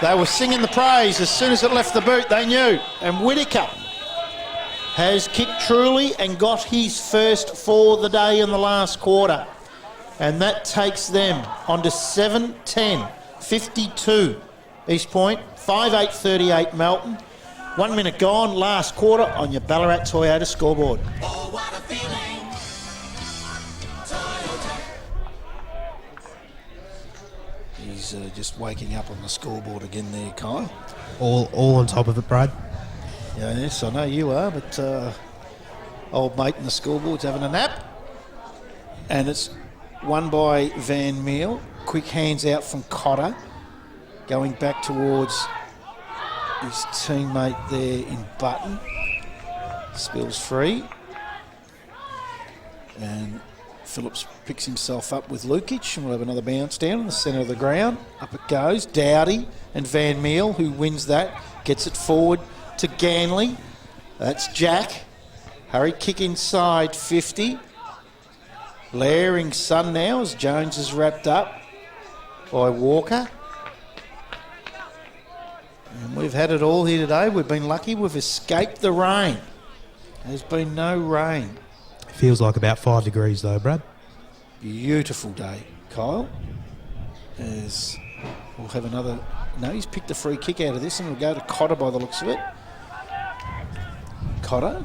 S1: They were singing the praise as soon as it left the boot. They knew. And Whittaker has kicked truly and got his first for the day in the last quarter. And that takes them on to 7:10:52. East Point, 5:8:38 Melton. 1 minute gone, last quarter on your Ballarat Toyota scoreboard.
S6: Oh, what a feeling. Toyota.
S1: He's just waking up on the scoreboard again there, Kyle.
S2: All on top of it, Brad.
S1: Yeah, yes, I know you are, but old mate in the scoreboard's having a nap. And it's won by Van Meel. Quick hands out from Cotter. Going back towards his teammate there in Button. Spills free. And Phillips picks himself up with Lukic, and we'll have another bounce down in the centre of the ground. Up it goes. Dowdy and Van Meel, who wins that, gets it forward to Ganley. That's Jack. Hurry kick inside 50. Layering sun now as Jones is wrapped up by Walker. And we've had it all here today. We've been lucky. We've escaped the rain. There's been no rain.
S2: Feels like about 5 degrees though, Brad.
S1: Beautiful day, Kyle. As we'll have another... No, he's picked a free kick out of this and we'll go to Cotter by the looks of it. Cotter,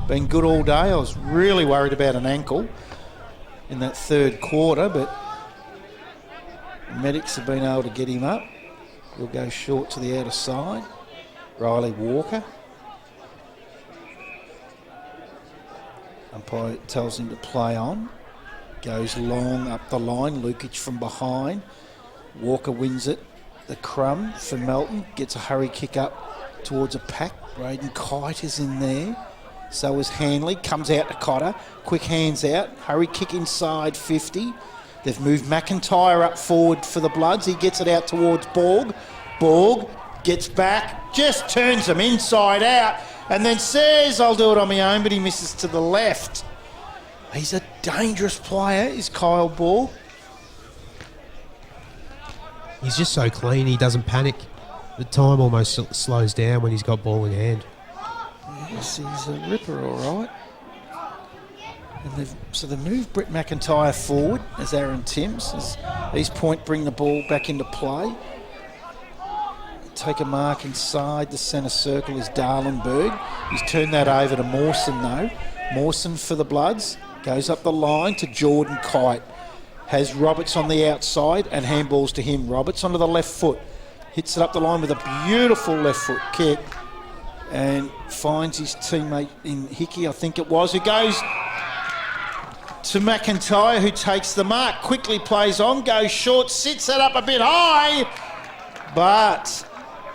S1: been good all day. I was really worried about an ankle in that third quarter, but medics have been able to get him up. He'll go short to the outer side. Riley Walker. Umpire tells him to play on. Goes long up the line. Lukic from behind. Walker wins it. The crumb for Melton. Gets a hurry kick up towards a pack. Braden Kite is in there. So is Hanley. Comes out to Cotter. Quick hands out. Hurry kick inside 50. They've moved McIntyre up forward for the Bloods. He gets it out towards Borg. Borg gets back. Just turns them inside out. And then says, I'll do it on my own, but he misses to the left. He's a dangerous player, is Kyle Borg.
S2: He's just so clean. He doesn't panic. The time almost slows down when he's got ball in hand.
S1: Yes, he's a ripper, all right. And they've moved Brett McIntyre forward as Aaron Timms. As East Point bring the ball back into play. Take a mark inside the centre circle is Darlenberg. He's turned that over to Mawson though. Mawson for the Bloods. Goes up the line to Jordan Kite. Has Roberts on the outside and handballs to him. Roberts onto the left foot. Hits it up the line with a beautiful left foot kick. And finds his teammate in Hickey, I think it was, who goes to McIntyre, who takes the mark. Quickly plays on, goes short, sits it up a bit high. But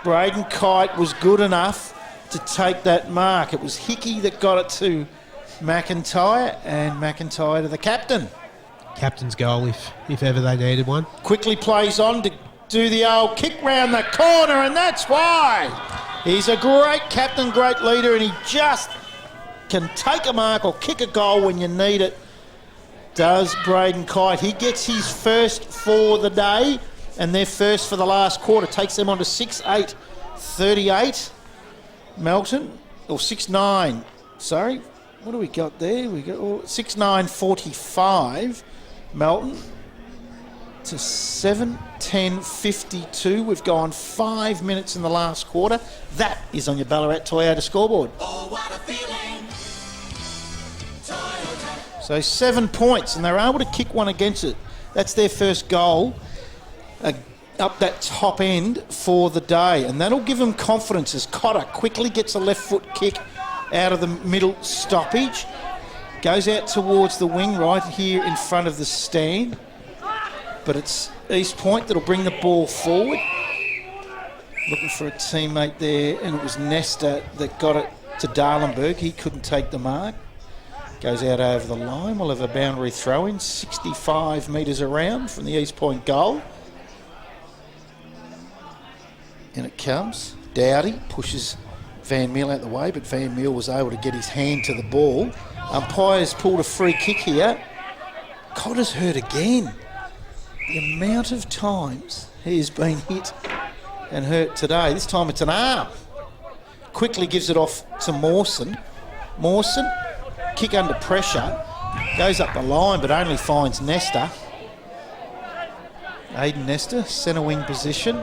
S1: Braden Kite was good enough to take that mark. It was Hickey that got it to McIntyre, and McIntyre to the captain.
S2: Captain's goal if ever they needed one.
S1: Quickly plays on to do the old kick round the corner, and that's why. He's a great captain, great leader, and he just can take a mark or kick a goal when you need it. Does Braden Kite. He gets his first for the day. and they're first for the last quarter. Takes them on to 6-8-38. Melton, or 6-9, sorry. What do we got there? We got 6-9-45. Melton to 7-10-52. We've gone 5 minutes in the last quarter. That is on your Ballarat Toyota scoreboard.
S6: Oh, what a feeling.
S1: So 7 points, and they're able to kick one against it. That's their first goal up that top end for the day, and that'll give them confidence as Cotter quickly gets a left foot kick out of the middle stoppage. Goes out towards the wing right here in front of the stand. But it's East Point that'll bring the ball forward. Looking for a teammate there, and it was Nesta that got it to Darlenberg. He couldn't take the mark. Goes out over the line. We'll have a boundary throw in, 65 metres around from the East Point goal. And it comes. Dowdy pushes Van Meel out the way, but Van Meel was able to get his hand to the ball. Umpire's pulled a free kick here. Cotter's hurt again. The amount of times he has been hit and hurt today. This time it's an arm. Quickly gives it off to Mawson. Mawson, kick under pressure. Goes up the line but only finds Nesta. Aiden Nesta, centre wing position.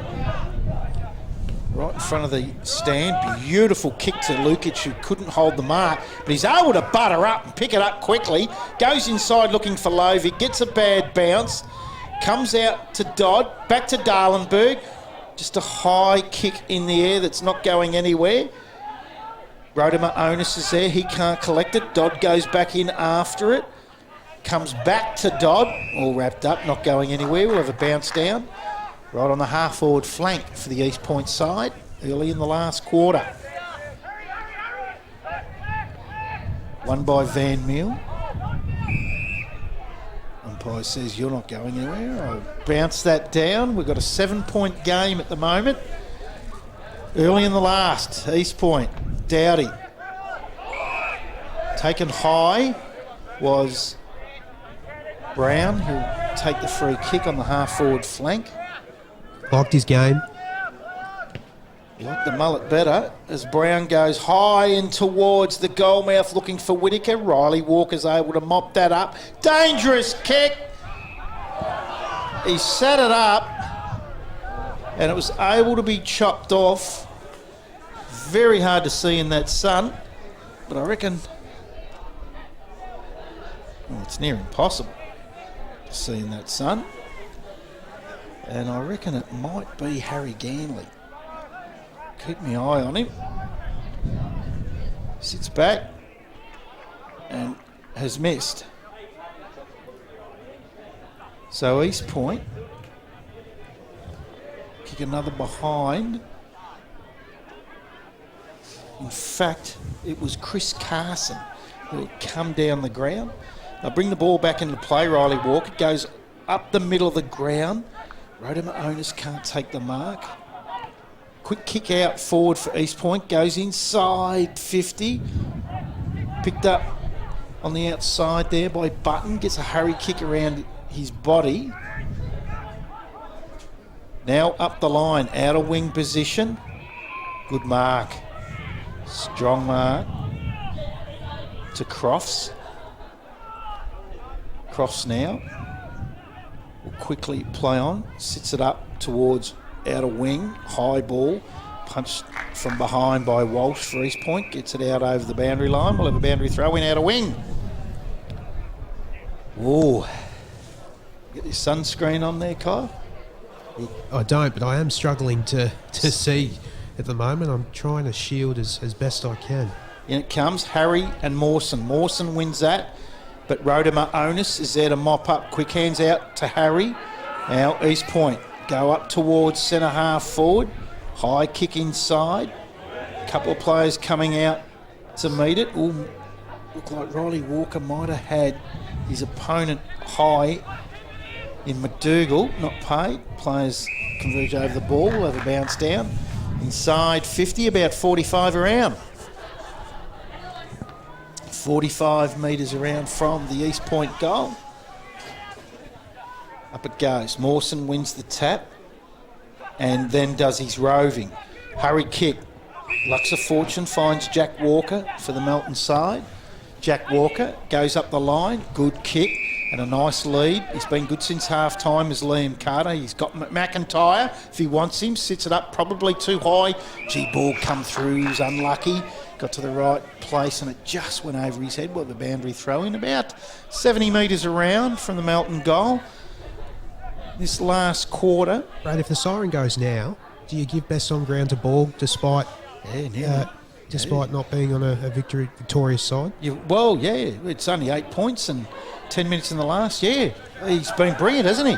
S1: Right in front of the stand. Beautiful kick to Lukic, who couldn't hold the mark, but he's able to butter up and pick it up quickly. Goes inside looking for Lovey, gets a bad bounce, comes out to Dodd, back to Darlenberg. Just a high kick in the air that's not going anywhere. Rodimer Onus is there, he can't collect it. Dodd goes back in after it. Comes back to Dodd, all wrapped up, not going anywhere. We'll have a bounce down. Right on the half-forward flank for the East Point side, early in the last quarter. Won by Van Meel. Umpire says you're not going anywhere. I'll bounce that down. We've got a 7-point game at the moment. Early in the last, East Point, Dowdy. Taken high was Brown, who'll take the free kick on the half-forward flank.
S2: Liked his game.
S1: Like the mullet better as Brown goes high and towards the goal mouth looking for Whittaker. Riley Walker's able to mop that up. Dangerous kick. He set it up and it was able to be chopped off. Very hard to see in that sun, but I reckon it's near impossible to see in that sun. And I reckon it might be Harry Ganley. Keep my eye on him. Sits back and has missed. So East Point kick another behind. In fact, it was Chris Carson who had come down the ground. They'll bring the ball back into play. Riley Walker goes up the middle of the ground. Rodimer Onus can't take the mark. Quick kick out forward for East Point. Goes inside 50. Picked up on the outside there by Button. Gets a hurry kick around his body. Now up the line. Outer wing position. Good mark. Strong mark. To Crofts. Crofts now. Will quickly play on, sits it up towards outer wing, high ball, punched from behind by Walsh for East Point, gets it out over the boundary line. We'll have a boundary throw in outer wing. Whoa. Get your sunscreen on there, Kyle?
S2: I don't, but I am struggling to see at the moment. I'm trying to shield as best I can.
S1: In it comes, Harry and Mawson. Mawson wins that. But Rodimer Onus is there to mop up. Quick hands out to Harry. Now East Point go up towards centre half forward. High kick inside. A couple of players coming out to meet it. Ooh, look like Riley Walker might have had his opponent high in McDougall. Not paid. Players converge over the ball. We'll have a bounce down. Inside 50, about 45 around. 45 metres around from the East Point goal. Up it goes. Mawson wins the tap. and then does his roving. Hurry kick. Lux of Fortune finds Jack Walker for the Melton side. Jack Walker goes up the line. Good kick and a nice lead. He's been good since half-time as Liam Carter. He's got McIntyre if he wants him. Sits it up probably too high. Ball come through. He was unlucky. Got to the right place and it just went over his head. Well, the boundary throw in about 70 metres around from the Melton goal. This last quarter.
S2: Brad, if the siren goes now, do you give best on ground to Borg despite not being on a victorious side?
S1: Well, yeah, it's only 8 points and 10 minutes in the last. Yeah, he's been brilliant, hasn't he?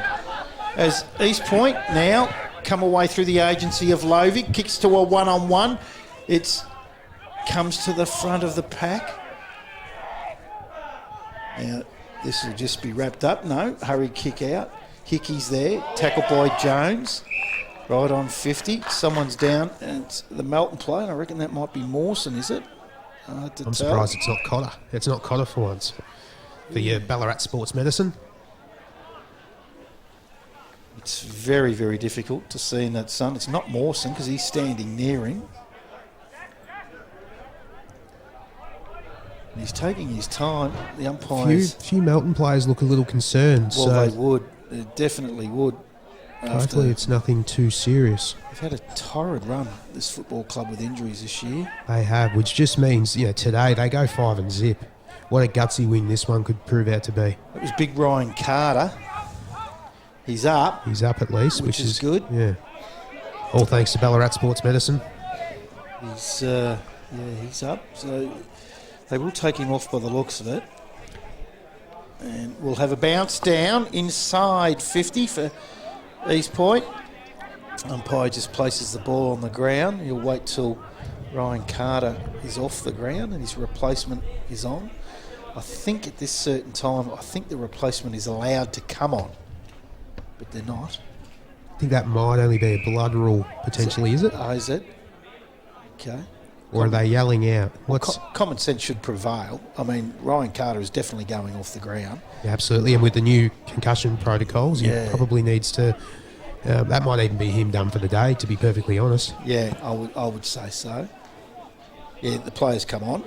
S1: As East Point now come away through the agency of Lovig, kicks to a one-on-one. It's comes to the front of the pack. Now, this will just be wrapped up. No, hurry kick out. Hickey's there, tackled by Jones. Right on 50. Someone's down, and it's the Melton play, and I reckon that might be Mawson, is it?
S2: I'm surprised it's not Cotter. It's not Cotter for once. For your Ballarat Sports Medicine.
S1: It's very, very difficult to see in that sun. It's not Mawson because he's standing near him. He's taking his time. The umpires...
S2: Few Melton players look a little concerned.
S1: Well,
S2: so
S1: they would. They definitely would.
S2: Hopefully it's nothing too serious.
S1: They've had a torrid run, this football club, with injuries this year.
S2: They have, which just means, today they go 5-0. What a gutsy win this one could prove out to be.
S1: It was big Ryan Carter. He's up.
S2: He's up at least, which
S1: is good.
S2: Yeah. All thanks to Ballarat Sports Medicine.
S1: He's up. So they will take him off by the looks of it. And we'll have a bounce down inside 50 for East Point. Umpire just places the ball on the ground. He'll wait till Ryan Carter is off the ground and his replacement is on. I think at this certain time, the replacement is allowed to come on, but they're not.
S2: I think that might only be a blood rule, potentially, is it?
S1: Oh, is it? Okay.
S2: Or are they yelling out?
S1: Common sense should prevail. I mean, Ryan Carter is definitely going off the ground.
S2: Yeah, absolutely, and with the new concussion protocols, he probably needs to... that might even be him done for the day, to be perfectly honest.
S1: Yeah, I would say so. Yeah, the players come on.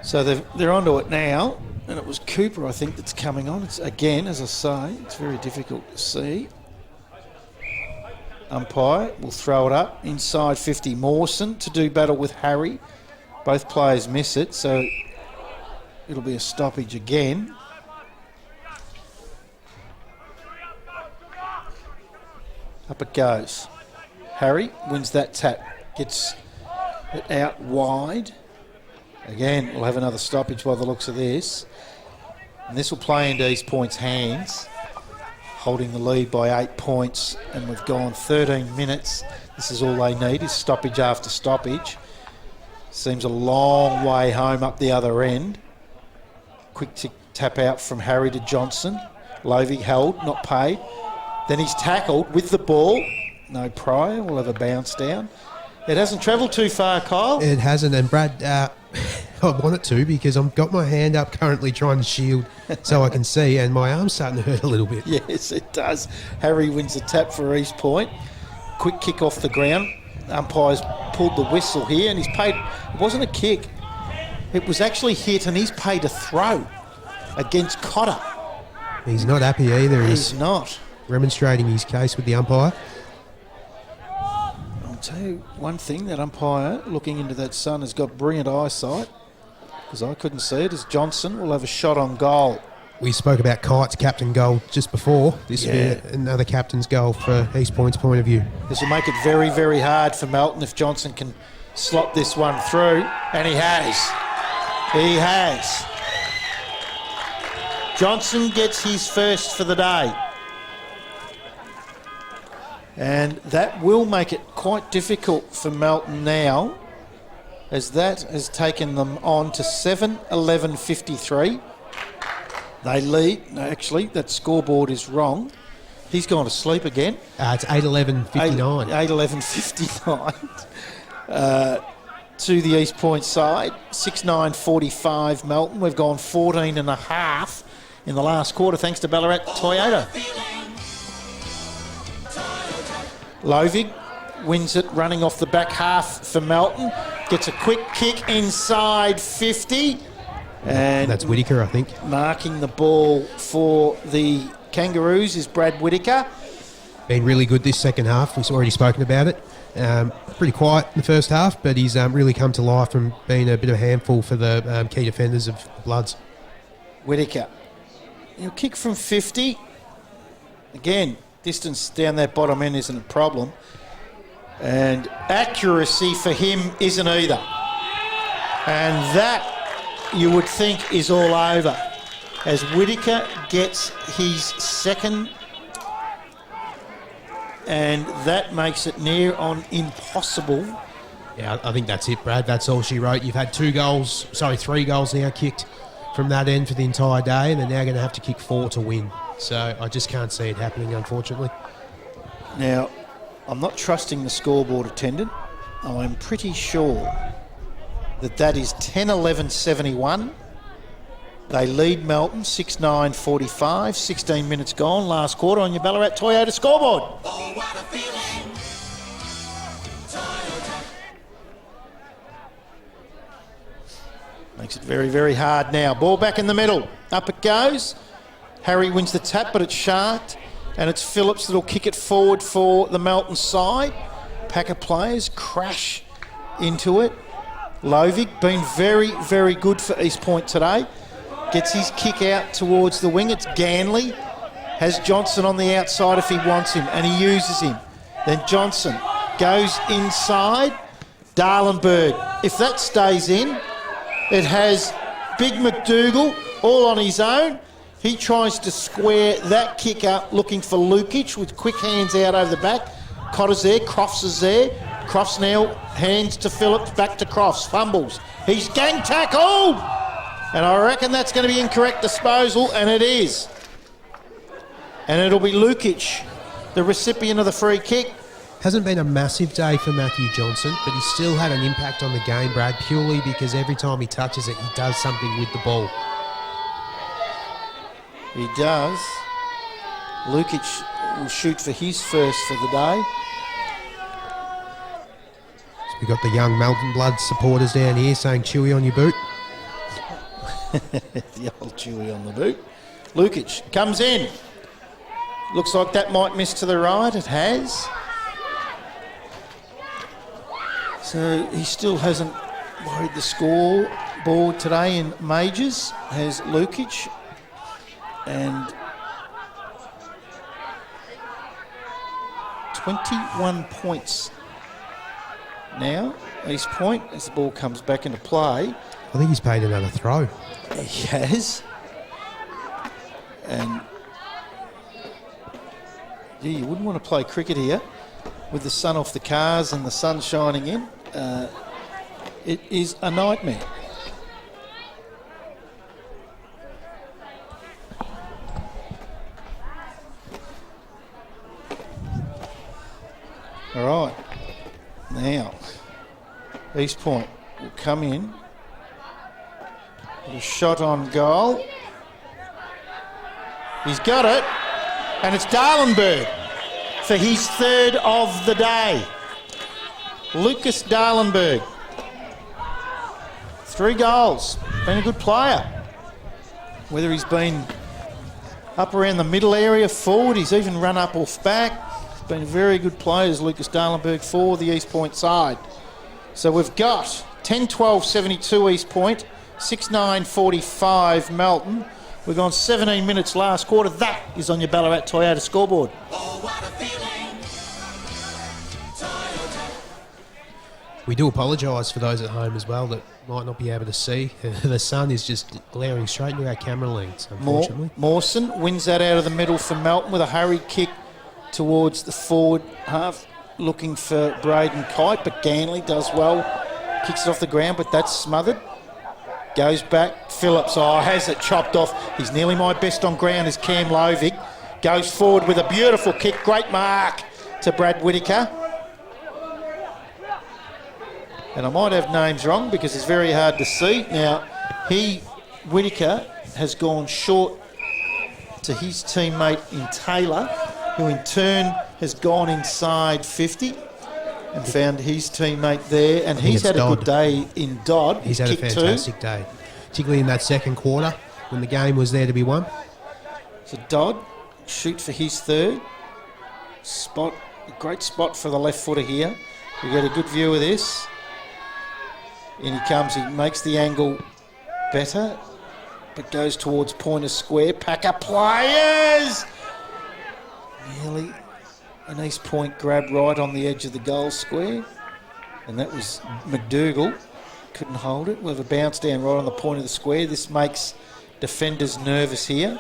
S1: So they're onto it now, and it was Cooper, I think, that's coming on. It's again, as I say, it's very difficult to see. Umpire will throw it up inside 50. Mawson to do battle with Harry. Both players miss it, so it'll be a stoppage again. Up it goes. Harry wins that tap. Gets it out wide. Again, we'll have another stoppage by the looks of this. And this will play into East Point's hands, holding the lead by 8 points. And we've gone 13 minutes. This is all they need, is stoppage after stoppage. Seems a long way home up the other end. Quick tap out from Harry to Johnson. Lovey held, not paid. Then he's tackled with the ball. No prior. We'll have a bounce down. It hasn't travelled too far, Kyle.
S2: It hasn't. And Brad, I want it to because I've got my hand up currently trying to shield so I can see, and my arm's starting to hurt a little bit.
S1: Yes, it does. Harry wins the tap for East Point. Quick kick off the ground. Umpire's pulled the whistle here, and he's paid. It wasn't a kick. It was actually hit, and he's paid a throw against Cotter.
S2: He's not happy either.
S1: He's not.
S2: Remonstrating his case with the umpire.
S1: I'll tell you one thing, that umpire looking into that sun has got brilliant eyesight, because I couldn't see it, as Johnson will have a shot on goal.
S2: We spoke about Kite's captain goal just before. This will be another captain's goal for East Point's point of view.
S1: This will make it very, very hard for Melton if Johnson can slot this one through, and he has. He has. Johnson gets his first for the day. And that will make it quite difficult for Melton now, as that has taken them on to 7-11-53. They lead. No, actually, that scoreboard is wrong. He's gone to sleep again.
S2: It's 8-11-59.
S1: 8-11-59 to the East Point side. 6-9-45 Melton. We've gone 14 and a half in the last quarter, thanks to Ballarat Toyota. Lovig wins it running off the back half for Melton. Gets a quick kick inside 50. And
S2: That's Whittaker, I think.
S1: marking the ball for the Kangaroos is Brad Whittaker.
S2: Been really good this second half. We've already spoken about it. Pretty quiet in the first half, but he's really come to life from being a bit of a handful for the key defenders of the Bloods.
S1: Whittaker. He'll kick from 50. Again, distance down that bottom end isn't a problem. And accuracy for him isn't either. And that, you would think, is all over. As Whittaker gets his second, and that makes it near on impossible.
S2: Yeah, I think that's it, Brad. That's all she wrote. You've had 3 goals now kicked from that end for the entire day, and they're now going to have to kick 4 to win. So I just can't see it happening, unfortunately.
S1: Now, I'm not trusting the scoreboard attendant. I'm pretty sure that is 10-11-71. They lead Melton 6-9-45. 16 minutes gone. Last quarter on your Ballarat Toyota scoreboard.
S6: Oh, what a feeling. Toyota.
S1: Makes it very, very hard now. Ball back in the middle. Up it goes. Harry wins the tap, but it's shanked. And it's Phillips that'll kick it forward for the Melton side. Packer players crash into it. Lovig been very, very good for East Point today. Gets his kick out towards the wing. It's Ganley. Has Johnson on the outside if he wants him, and he uses him. Then Johnson goes inside. Darlenberg. If that stays in, it has Big McDougall all on his own. He tries to square that kick up, looking for Lukic with quick hands out over the back. Cotter's there, Crofts is there. Crofts now hands to Phillips, back to Crofts, fumbles. He's gang tackled! And I reckon that's going to be incorrect disposal, and it is. And it'll be Lukic, the recipient of the free kick.
S2: Hasn't been a massive day for Matthew Johnson, but he's still had an impact on the game, Brad, purely because every time he touches it, he does something with the ball.
S1: He does. Lukic will shoot for his first for the day.
S2: So we've got the young Melton Blood supporters down here saying Chewy on your boot.
S1: The old Chewy on the boot. Lukic comes in. Looks like that might miss to the right. It has. So he still hasn't worried the scoreboard today in majors, has Lukic. And 21 points now, East Point, as the ball comes back into play.
S2: I think he's paid another throw.
S1: He has. And yeah, you wouldn't want to play cricket here with the sun off the cars and the sun shining in. It is a nightmare. All right, now East Point will come in with a shot on goal. He's got it, and it's Darlenberg for his third of the day. Lucas Darlenberg, 3 goals, been a good player. Whether he's been up around the middle area, forward, he's even run up off back. Been very good players, Lucas Darlenberg, for the East Point side. So we've got 10-12-72 East Point, 6-9-45 Melton. We've gone 17 minutes last quarter. That is on your Ballarat Toyota scoreboard.
S6: Oh, what a feeling. Toyota.
S2: We do apologise for those at home as well that might not be able to see. The sun is just glaring straight into our camera lens, unfortunately.
S1: Mawson wins that out of the middle for Melton with a hurried kick towards the forward half, looking for Braden Kite, but Ganley does well. Kicks it off the ground, but that's smothered. Goes back, Phillips, has it chopped off. He's nearly my best on ground is Cam Lovig. Goes forward with a beautiful kick, great mark to Brad Whittaker. And I might have names wrong because it's very hard to see. Now, Whittaker has gone short to his teammate in Taylor, who in turn has gone inside 50 and found his teammate there, and he's
S2: it's
S1: had a
S2: Dodd.
S1: good day in Dodd.
S2: He's had a
S1: Kicked
S2: fantastic day, particularly in that second quarter when the game was there to be won.
S1: So Dodd, shoot for his third. Spot, a great spot for the left footer here. We get a good view of this. In he comes, he makes the angle better, but goes towards Pointer Square. Packer players! Nearly an East Point grab right on the edge of the goal square. And that was McDougall. Couldn't hold it. We'll have a bounce down right on the point of the square. This makes defenders nervous here.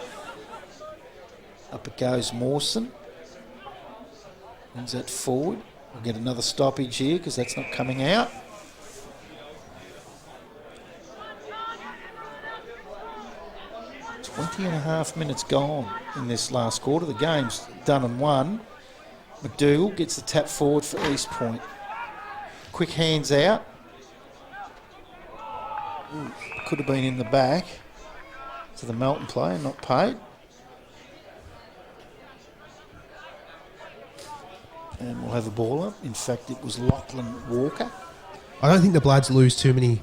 S1: Up it goes Mawson. Wins that forward. We'll get another stoppage here because that's not coming out. .20.5 minutes gone in this last quarter. The game's done and won. McDougall gets the tap forward for East Point. Quick hands out. Ooh, could have been in the back to the Melton player, not paid. And we'll have a ball up. In fact, it was Lachlan Walker.
S2: I don't think the Bloods lose too many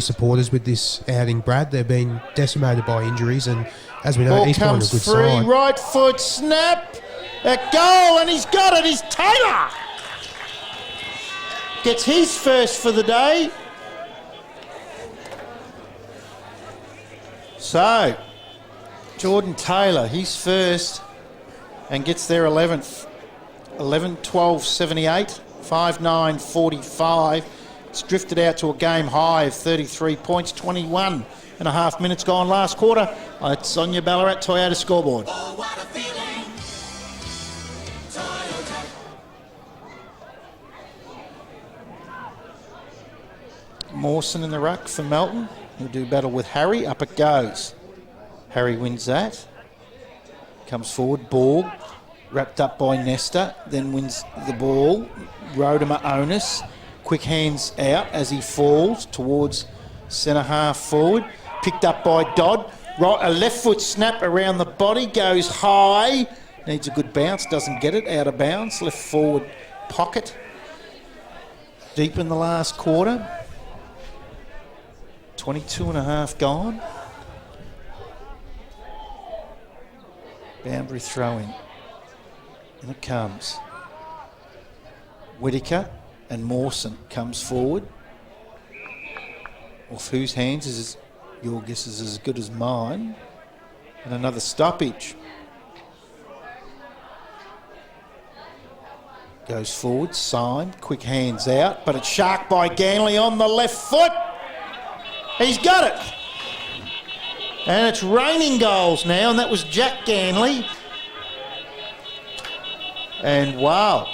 S2: supporters with this outing, Brad. They've been decimated by injuries, and as we know,
S1: Ball
S2: East Point is a
S1: comes
S2: good
S1: free,
S2: side.
S1: right foot, snap, a goal, and he's got it. He's Taylor. Gets his first for the day. So, Jordan Taylor, he's first, and gets their 11th. 11-12-78, 5-9-45. It's drifted out to a game high of 33 points, 21.5 minutes gone last quarter. It's on your Ballarat Toyota scoreboard.
S6: Oh, what a feeling. Toyota.
S1: Mawson in the ruck for Melton. He'll do battle with Harry. Up it goes. Harry wins that. Comes forward. Borg. Wrapped up by Nesta. Then wins the ball. Rodimer Onus. Quick hands out as he falls towards centre half forward. Picked up by Dodd. Right, a left foot snap around the body. Goes high. Needs a good bounce. Doesn't get it. Out of bounds. Left forward pocket. Deep in the last quarter. 22.5 gone. Boundary throw in. And it comes. Whittaker and Mawson comes forward. Off whose hands is your guess is as good as mine. And another stoppage. Goes forward, signed, quick hands out, but it's sharked by Ganley on the left foot. He's got it. And it's raining goals now, and that was Jack Ganley. And wow,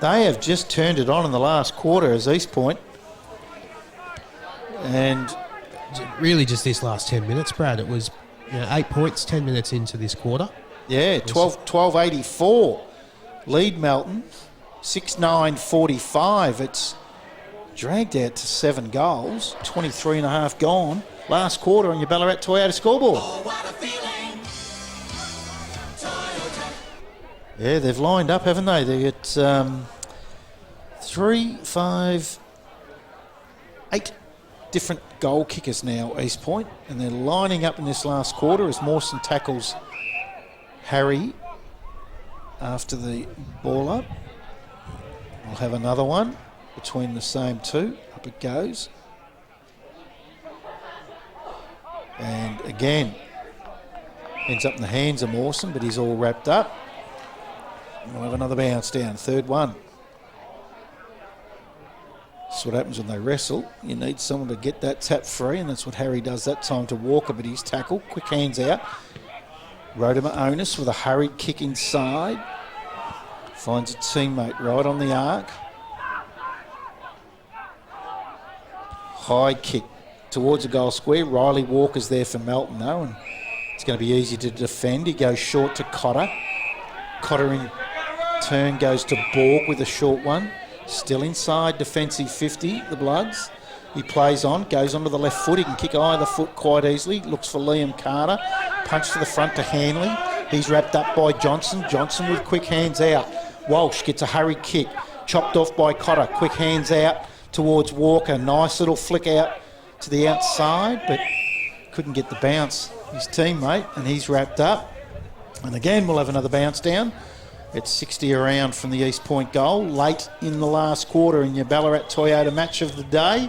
S1: they have just turned it on in the last quarter as East Point. And
S2: Really just this last 10 minutes, Brad. It was 8 points, 10 minutes into this quarter.
S1: yeah, 12-84. Lead Melton, 6-9-45. It's dragged out to 7 goals, 23.5 gone. Last quarter on your Ballarat Toyota scoreboard.
S6: Oh, what a feeling. Toyota.
S1: Yeah, they've lined up, haven't they? They get 3, 5, 8 different goal kickers now, East Point, and they're lining up in this last quarter as Mawson tackles Harry after the ball up. We'll have another one between the same two. Up it goes. And again, ends up in the hands of Mawson, but he's all wrapped up. We'll have another bounce down, third one. That's what happens when they wrestle. You need someone to get that tap free, and that's what Harry does that time to Walker, but he's tackled. Quick hands out. Rodimer Onus with a hurried kick inside. Finds a teammate right on the arc. High kick towards the goal square. Riley Walker's there for Melton though, and it's going to be easy to defend. He goes short to Cotter. Cotter in turn goes to Borg with a short one. Still inside defensive 50, the Bloods. He plays on, goes onto the left foot. He can kick either foot quite easily. Looks for Liam Carter. Punch to the front to Hanley. He's wrapped up by Johnson. Johnson with quick hands out. Walsh gets a hurried kick. Chopped off by Cotter. Quick hands out towards Walker. Nice little flick out to the outside, but couldn't get the bounce. His teammate, and he's wrapped up. And again, we'll have another bounce down. It's 60 around from the East Point goal. Late in the last quarter in your Ballarat Toyota match of the day.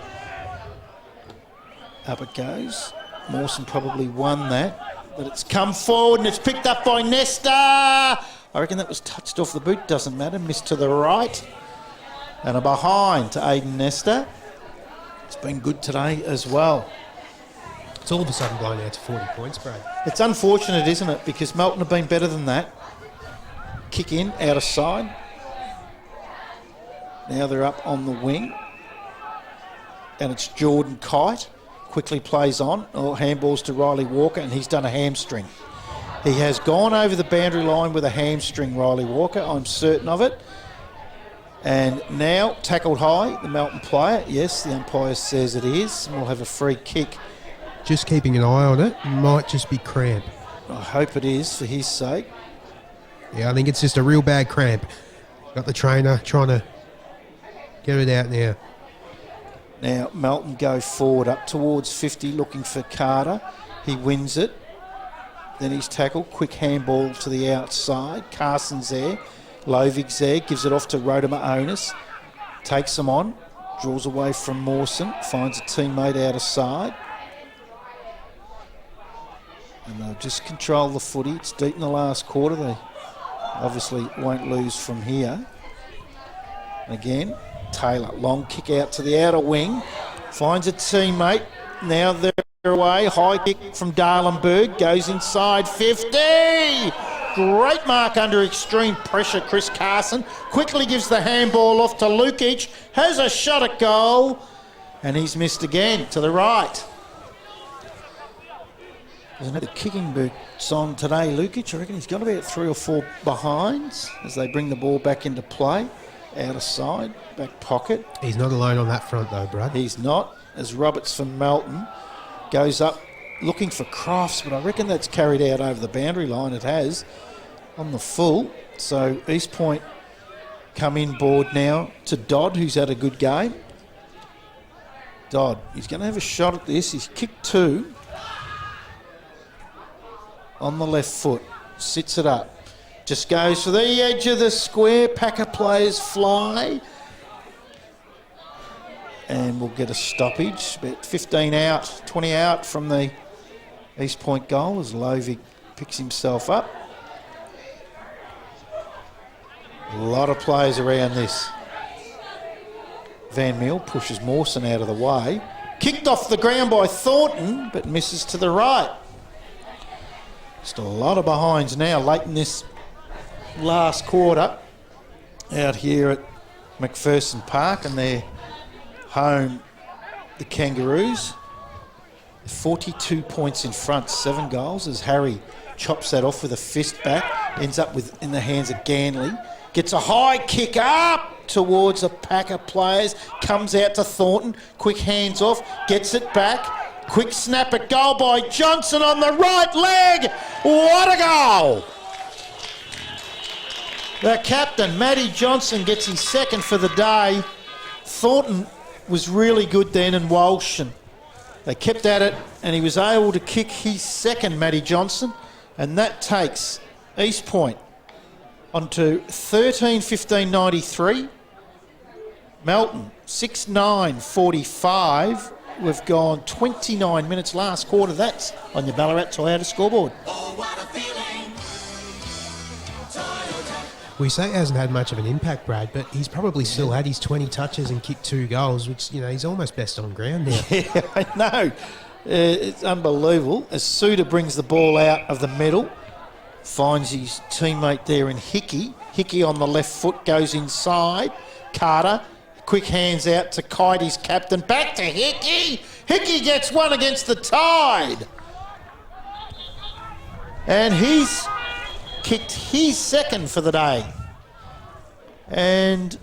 S1: Up it goes. Mawson probably won that. But it's come forward and it's picked up by Nesta. I reckon that was touched off the boot. Doesn't matter. Missed to the right. And a behind to Aiden Nesta. It's been good today as well.
S2: It's all of a sudden blown out to 40 points, Brad.
S1: It's unfortunate, isn't it? Because Melton have been better than that. Kick in, out of side. Now they're up on the wing. And it's Jordan Kite. Quickly plays on. Oh, handballs to Riley Walker, and he's done a hamstring. He has gone over the boundary line with a hamstring, Riley Walker. I'm certain of it. And now tackled high, the Melton player. Yes, the umpire says it is. And we'll have a free kick.
S2: Just keeping an eye on it. Might just be cramp.
S1: I hope it is for his sake.
S2: Yeah, I think it's just a real bad cramp. Got the trainer trying to get it out now.
S1: Now Melton go forward up towards 50 looking for Carter. He wins it. Then he's tackled. Quick handball to the outside. Carson's there. Lovig's there. Gives it off to Rodimer Onus. Takes him on. Draws away from Mawson. Finds a teammate out of side. And they'll just control the footy. It's deep in the last quarter. They obviously won't lose from here. Again, Taylor, long kick out to the outer wing. Finds a teammate. Now they're away. High kick from Darlenberg. Goes inside 50. Great mark under extreme pressure, Chris Carson. Quickly gives the handball off to Lukic. Has a shot at goal. And he's missed again to the right. There's another kicking boots on today, Lukic. I reckon he's got about 3 or 4 behinds as they bring the ball back into play. Out of side, back pocket.
S2: He's not alone on that front though, Brad.
S1: He's not, as Roberts from Melton goes up looking for Crofts, but I reckon that's carried out over the boundary line. It has on the full. So East Point come in board now to Dodd, who's had a good game. Dodd, he's going to have a shot at this. He's kicked 2 on the left foot, sits it up. Just goes for the edge of the square. Packer players fly. And we'll get a stoppage. About 15 out, 20 out from the East Point goal as Lovig picks himself up. A lot of players around this. Van Meel pushes Mawson out of the way. Kicked off the ground by Thornton, but misses to the right. Just a lot of behinds now late in this last quarter out here at McPherson Park, and they're home, the Kangaroos. 42 points in front, 7 goals as Harry chops that off with a fist back, ends up with in the hands of Ganley. Gets a high kick up towards the Packer players, comes out to Thornton, quick hands off, gets it back, quick snap at goal by Johnson on the right leg. What a goal! The captain, Matty Johnson, gets his second for the day. Thornton was really good then, and Walsh, and they kept at it, and he was able to kick his second, Matty Johnson, and that takes East Point onto 13-15-93. Melton 6-9-45. We've gone 29 minutes last quarter. That's on your Ballarat Toyota scoreboard.
S6: Oh, what a feeling.
S2: We say he hasn't had much of an impact, Brad, but he's probably still had his 20 touches and kicked 2 goals, which, you know, he's almost best on ground now.
S1: Yeah, I know. It's unbelievable. As Suda brings the ball out of the middle, finds his teammate there in Hickey. Hickey on the left foot goes inside. Carter, quick hands out to Kite, his captain. Back to Hickey. Hickey gets one against the Tide. And he's kicked his second for the day. And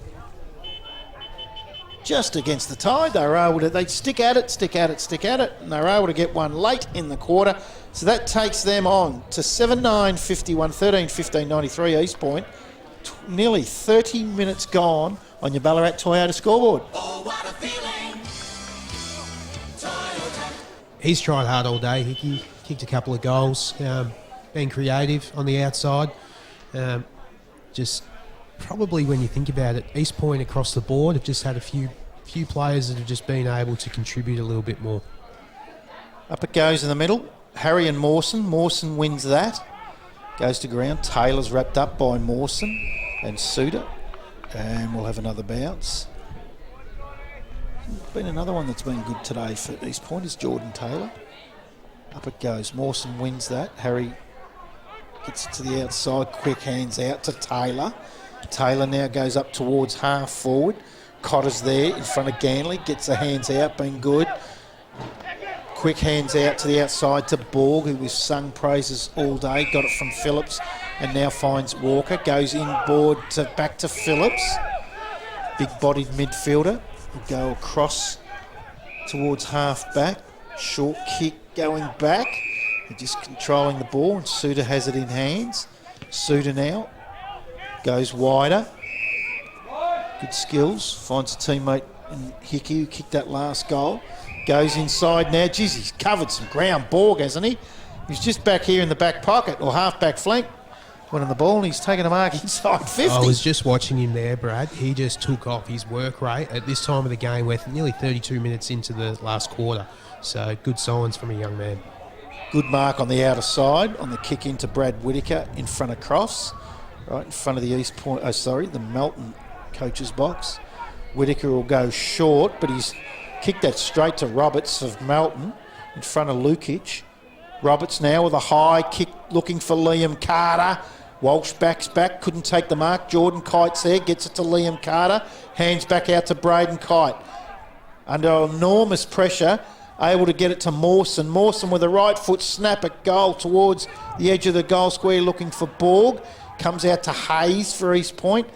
S1: just against the Tide, they were able to, they stick at it, and they were able to get one late in the quarter. So that takes them on to 7-9, 51, 13, 15, 93 East Point. Nearly 30 minutes gone on your Ballarat Toyota scoreboard.
S6: Oh, what a feeling. Toyota.
S2: He's tried hard all day, Hickey. Kicked a couple of goals, being creative on the outside. Just probably when you think about it, East Point across the board have just had a few players that have just been able to contribute a little bit more.
S1: Up it goes in the middle. Harry and Mawson. Mawson wins that. Goes to ground. Taylor's wrapped up by Mawson and Suter. And we'll have another bounce. Been another one that's been good today for East Point is Jordan Taylor. Up it goes. Mawson wins that. Harry gets it to the outside. Quick hands out to Taylor. Taylor now goes up towards half forward. Cotter's there in front of Ganley. Gets the hands out, been good. Quick hands out to the outside to Borg, who was sung praises all day. Got it from Phillips and now finds Walker. Goes inboard to back to Phillips. Big-bodied midfielder. Will go across towards half-back. Short kick going back. They're just controlling the ball, and Suter has it in hands. Suter now goes wider. Good skills. Finds a teammate in Hickey who kicked that last goal. Goes inside now. Geez, he's covered some ground. Borg, hasn't he? He's just back here in the back pocket or half-back flank. Winning the ball, and he's taking a mark inside 50.
S2: I was just watching him there, Brad. He just took off his work rate at this time of the game. We're nearly 32 minutes into the last quarter. So good signs from a young man.
S1: Good mark on the outer side on the kick into Brad Whitaker in front of Cross. Right in front of the East Point, the Melton coach's box. Whitaker will go short, but he's kicked that straight to Roberts of Melton in front of Lukic. Roberts now with a high kick looking for Liam Carter. Walsh backs back, couldn't take the mark. Jordan Kite's there, gets it to Liam Carter. Hands back out to Braden Kite. Under enormous pressure, able to get it to Mawson. Mawson with a right foot snap at goal towards the edge of the goal square looking for Borg. Comes out to Hayes for East Point.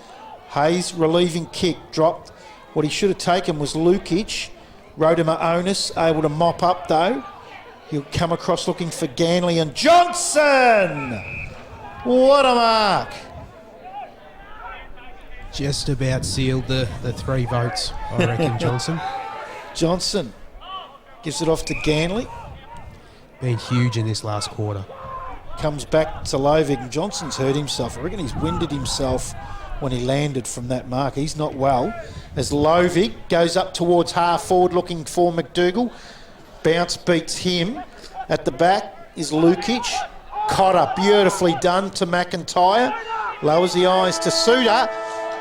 S1: Hayes relieving kick, dropped. What he should have taken was Lukic. Rodimer Onus able to mop up though. He'll come across looking for Ganley and Johnson. What a mark.
S2: Just about sealed the 3 votes, I reckon, Johnson.
S1: Johnson gives it off to Ganley.
S2: Been huge in this last quarter.
S1: Comes back to Lovig, and Johnson's hurt himself. I reckon he's winded himself when he landed from that mark. He's not well. As Lovig goes up towards half forward looking for McDougall. Bounce beats him. At the back is Lukic. Cotter, beautifully done to McIntyre. Lowers the eyes to Suter.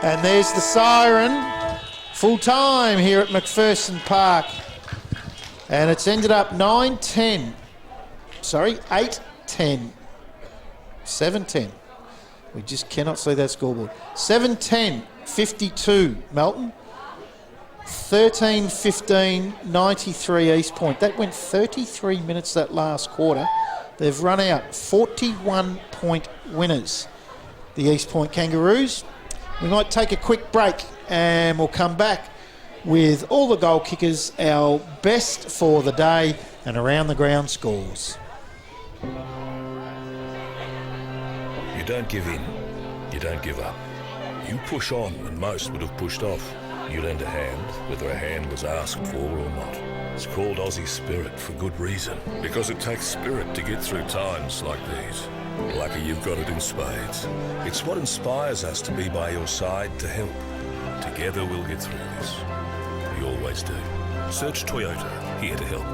S1: And there's the siren. Full time here at McPherson Park. And it's ended up 8-10. 7-10. We just cannot see that scoreboard. 7-10, 52 Melton. 13-15, 93 East Point. That went 33 minutes that last quarter. They've run out 41-point winners, the East Point Kangaroos. We might take a quick break and we'll come back with all the goal kickers, our best for the day and around the ground scores.
S3: You don't give in. You don't give up. You push on when most would have pushed off. You lend a hand, whether a hand was asked for or not. It's called Aussie Spirit for good reason, because it takes spirit to get through times like these. Lucky you've got it in spades. It's what inspires us to be by your side to help. Together we'll get through this. We always do. Search Toyota, here to help.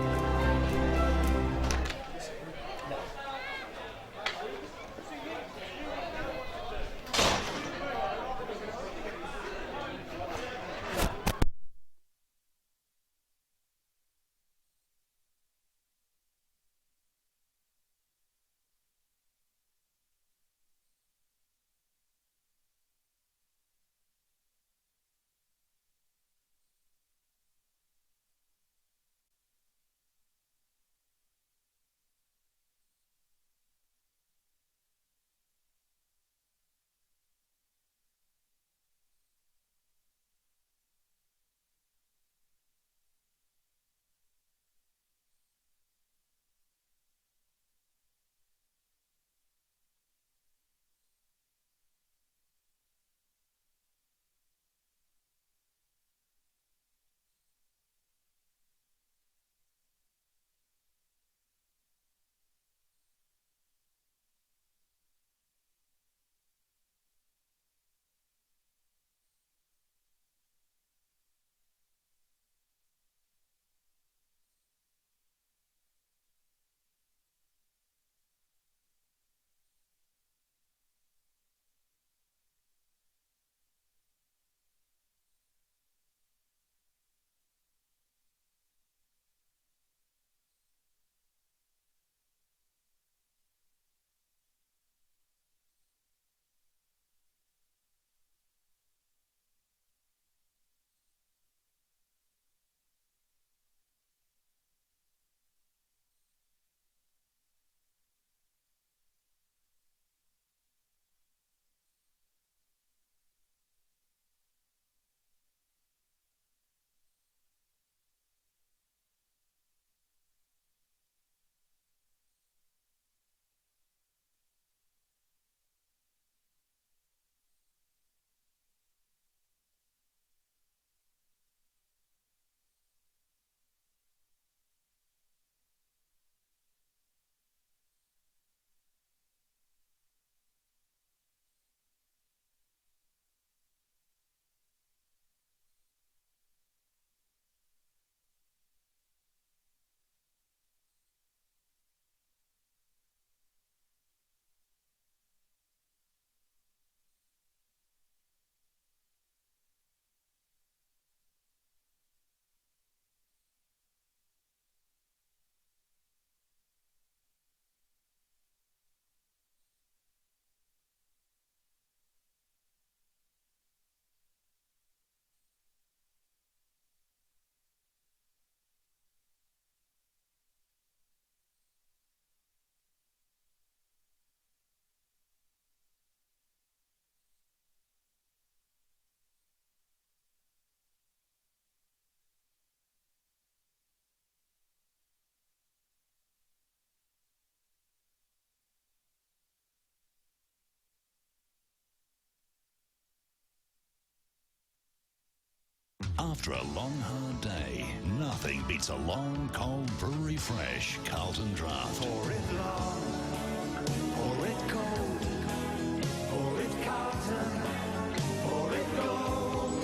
S9: After a long, hard day, nothing beats a long, cold brewery fresh Carlton Draft.
S10: Pour it long, pour it cold, pour it Carlton, pour it gold.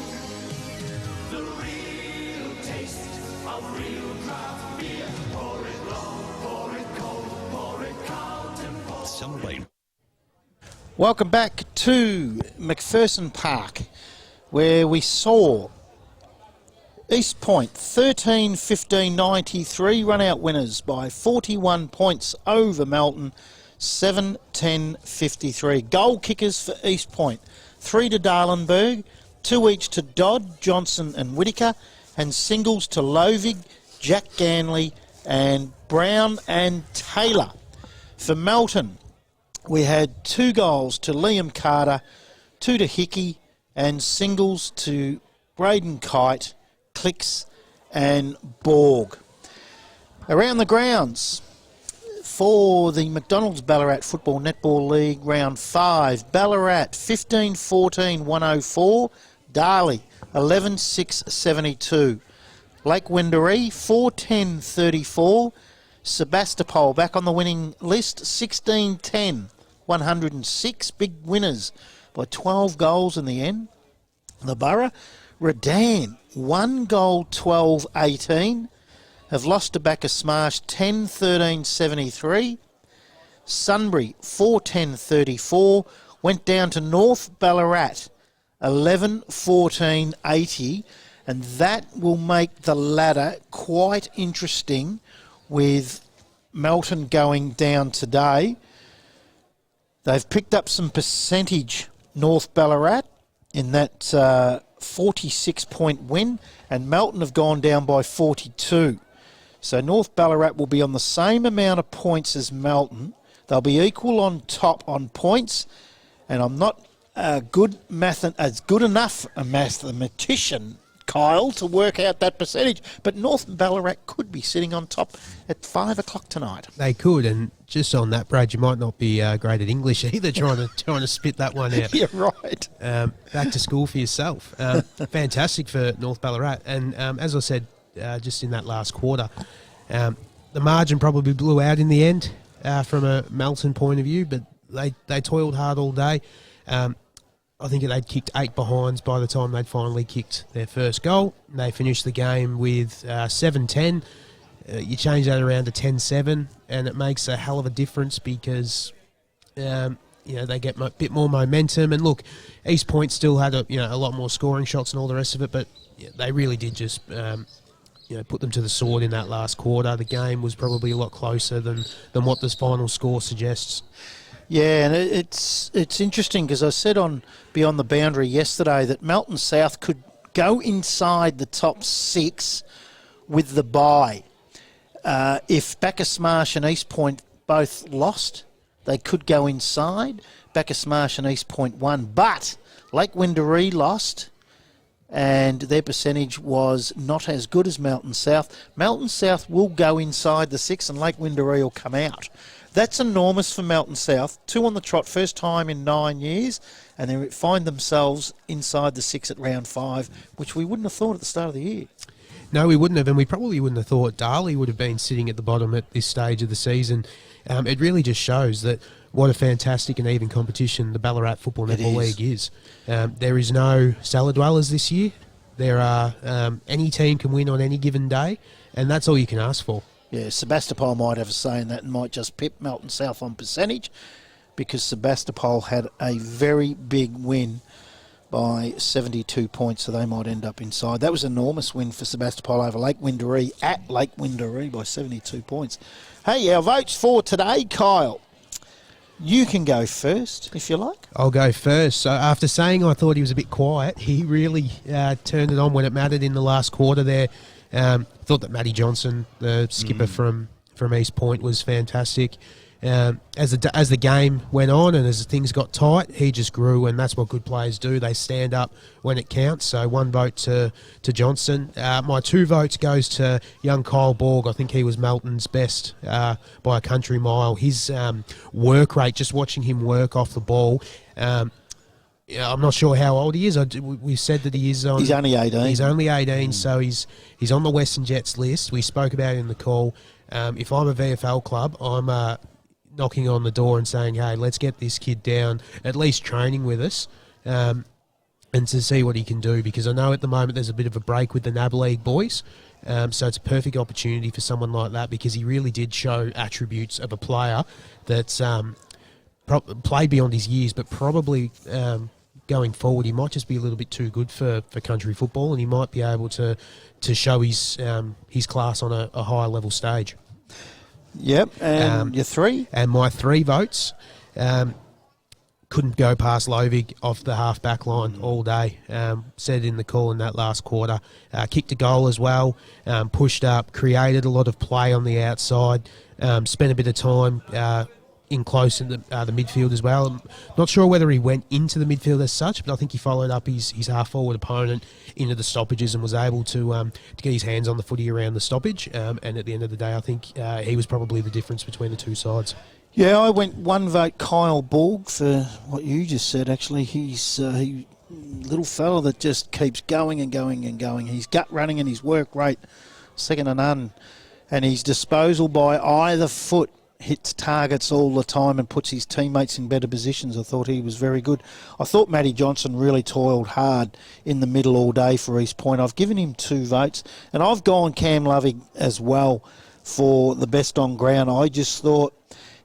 S10: The real taste of real draft beer. Pour it long, pour it cold, pour it Carlton.
S9: Celebrate.
S1: Welcome back to McPherson Park, where we saw East Point 13-15-93 run-out winners by 41 points over Melton 7-10-53. Goal kickers for East Point, 3 to Darlenberg, 2 each to Dodd, Johnson and Whittaker, and singles to Lovig, Jack Ganley and Brown and Taylor. For Melton, we had 2 goals to Liam Carter, 2 to Hickey, and singles to Braden Kite, Clicks and Borg. Around the grounds for the McDonald's Ballarat Football Netball League Round 5, Ballarat 15-14-104, Darley 11-6-72, Lake Windaree 4-10-34, Sebastopol back on the winning list 16-10-106, big winners by 12 goals in the end. The Borough, Redan 1 goal 12-18, have lost to Bacchus Smash 10-13-73. Sunbury 4-10-34, went down to North Ballarat 11-14-80, and that will make the ladder quite interesting with Melton going down today. They've picked up some percentage, North Ballarat, in that 46-point win, and Melton have gone down by 42. So North Ballarat will be on the same amount of points as Melton. They'll be equal on top on points, and I'm not as good enough a mathematician, Kyle, to work out that percentage, but North Ballarat could be sitting on top at 5 o'clock tonight.
S2: They could, and just on that, Brad, you might not be great at English either, trying to spit that one out.
S1: You're right.
S2: Back to school for yourself. Fantastic for North Ballarat, and as I said, just in that last quarter, the margin probably blew out in the end from a Melton point of view, but they toiled hard all day. I think they'd kicked 8 behinds by the time they'd finally kicked their first goal. They finished the game with 7-10. You change that around to 10-7, and it makes a hell of a difference because they get a bit more momentum. And look, East Point still had a lot more scoring shots and all the rest of it, but they really did just put them to the sword in that last quarter. The game was probably a lot closer than what this final score suggests.
S1: Yeah, and it's interesting because I said on Beyond the Boundary yesterday that Melton South could go inside the top 6 with the bye. If Bacchus Marsh and East Point both lost, they could go inside. Bacchus Marsh and East Point won, but Lake Windaree lost, and their percentage was not as good as Melton South. Melton South will go inside the 6, and Lake Windaree will come out. That's enormous for Melton South. 2 on the trot, first time in 9 years, and they find themselves inside the 6 at round 5, which we wouldn't have thought at the start of the year.
S2: No, we wouldn't have, and we probably wouldn't have thought Darley would have been sitting at the bottom at this stage of the season. It really just shows that what a fantastic and even competition the Ballarat Football Netball League is. There is no cellar dwellers this year. There are any team can win on any given day, and that's all you can ask for.
S1: Yeah, Sebastopol might have a say in that and might just pip Melton South on percentage because Sebastopol had a very big win by 72 points, so they might end up inside. That was an enormous win for Sebastopol over Lake Windaree at Lake Windaree by 72 points. Hey, our votes for today, Kyle. You can go first, if you like.
S2: I'll go first. So after saying I thought he was a bit quiet, he really turned it on when it mattered in the last quarter there. Thought that Matty Johnson, the skipper from East Point, was fantastic. As the game went on and as things got tight, he just grew, and that's what good players do. They stand up when it counts. So 1 vote to Johnson. My 2 votes goes to young Kyle Borg. I think he was Melton's best by a country mile. His work rate, just watching him work off the ball, Yeah, I'm not sure how old he is. We said that he is on.
S1: He's only 18.
S2: He's only 18, so he's on the Western Jets list. We spoke about it in the call. If I'm a VFL club, I'm knocking on the door and saying, "Hey, let's get this kid down, at least training with us, and to see what he can do." Because I know at the moment there's a bit of a break with the NAB League boys, so it's a perfect opportunity for someone like that because he really did show attributes of a player that's played beyond his years, but probably. Going forward, he might just be a little bit too good for country football, and he might be able to show his class on a higher level stage.
S1: Yep, and your 3?
S2: And my 3 votes couldn't go past Lovig off the half-back line all day. Said in the call in that last quarter. Kicked a goal as well, pushed up, created a lot of play on the outside, spent a bit of time in close in the midfield as well. I'm not sure whether he went into the midfield as such, but I think he followed up his half-forward opponent into the stoppages and was able to get his hands on the footy around the stoppage. And at the end of the day, I think he was probably the difference between the two sides.
S1: Yeah, I went 1 vote Kyle Borg for what you just said, actually. He's a little fella that just keeps going and going and going. His gut running and his work rate, second to none. And his disposal by either foot hits targets all the time and puts his teammates in better positions. I thought he was very good. I thought Matty Johnson really toiled hard in the middle all day for East Point. I've given him 2 votes, and I've gone Cam Lovig as well for the best on ground. I just thought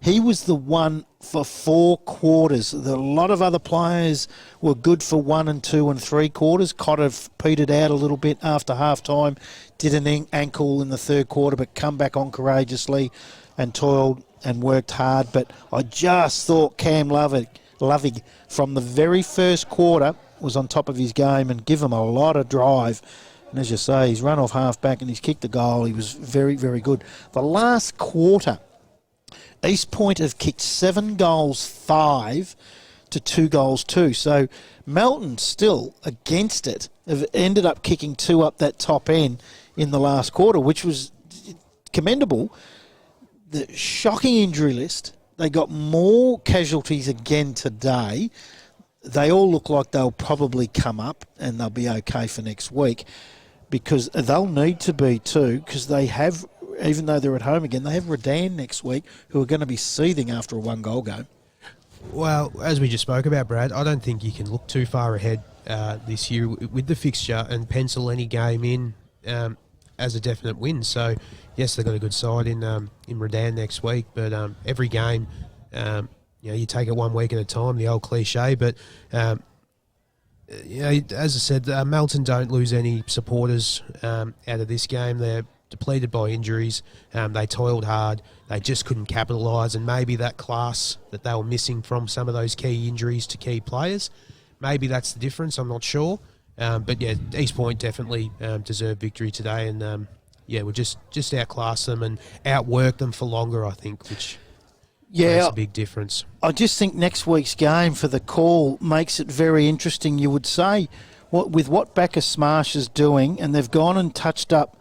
S1: he was the one for 4 quarters. A lot of other players were good for 1 and 2 and 3 quarters. Cotter petered out a little bit after half-time, did an ankle in the 3rd quarter, but come back on courageously and toiled and worked hard. But I just thought Cam Lovig from the very first quarter was on top of his game and give him a lot of drive. And as you say, he's run off half-back and he's kicked a goal. He was very, very good. The last quarter, East Point have kicked 7 goals, 5 to 2 goals, 2. So Melton still, against it, have ended up kicking 2 up that top end in the last quarter, which was commendable. The shocking injury list, they got more casualties again today. They all look like they'll probably come up and they'll be okay for next week because they'll need to be too, because they have, even though they're at home again, they have Redan next week who are going to be seething after a 1-goal game.
S2: Well, as we just spoke about, Brad, I don't think you can look too far ahead this year with the fixture and pencil any game in as a definite win. So, yes, they've got a good side in Redan next week, but every game, you take it 1 week at a time, the old cliche. But, as I said, Melton don't lose any supporters out of this game. They're depleted by injuries. They toiled hard. They just couldn't capitalise, and maybe that class that they were missing from some of those key injuries to key players, maybe that's the difference. I'm not sure. But yeah, East Point definitely deserved victory today, and we'll just outclass them and outwork them for longer, I think, which makes a big difference.
S1: I just think next week's game for the call makes it very interesting, you would say, with what Bacchus Smash is doing, and they've gone and touched up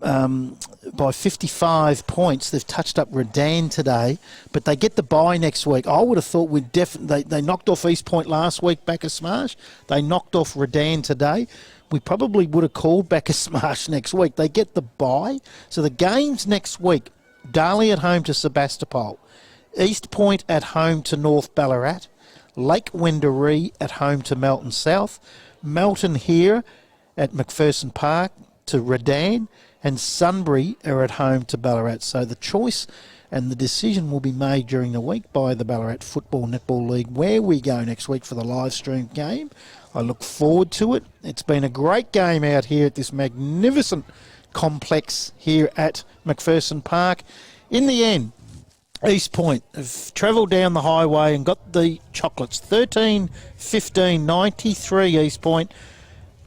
S1: by 55 points. They've touched up Redan today, but they get the bye next week. I would have thought they knocked off East Point last week, Bacchus Smash. They knocked off Redan today. We probably would have called Bacchus Smash next week. They get the bye. So the games next week, Darley at home to Sebastopol, East Point at home to North Ballarat, Lake Wendouree at home to Melton South, Melton here at McPherson Park to Redan, and Sunbury are at home to Ballarat. So the choice and the decision will be made during the week by the Ballarat Football Netball League where we go next week for the live stream game. I look forward to it. It's been a great game out here at this magnificent complex here at McPherson Park. In the end, East Point have travelled down the highway and got the chocolates. 13-15, 93 East Point,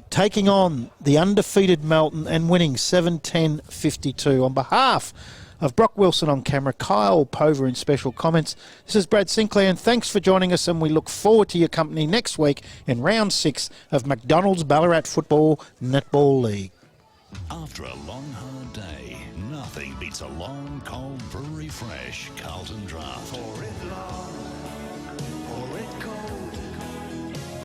S1: taking on the undefeated Melton and winning 7-10-52. On behalf of Brock Wilson on camera, Kyle Pover in special comments, this is Brad Sinclair, and thanks for joining us, and we look forward to your company next week in round 6 of McDonald's Ballarat Football Netball League.
S9: After a long, hard day, nothing beats a long, cold brewery fresh Carlton Draft.
S10: For it long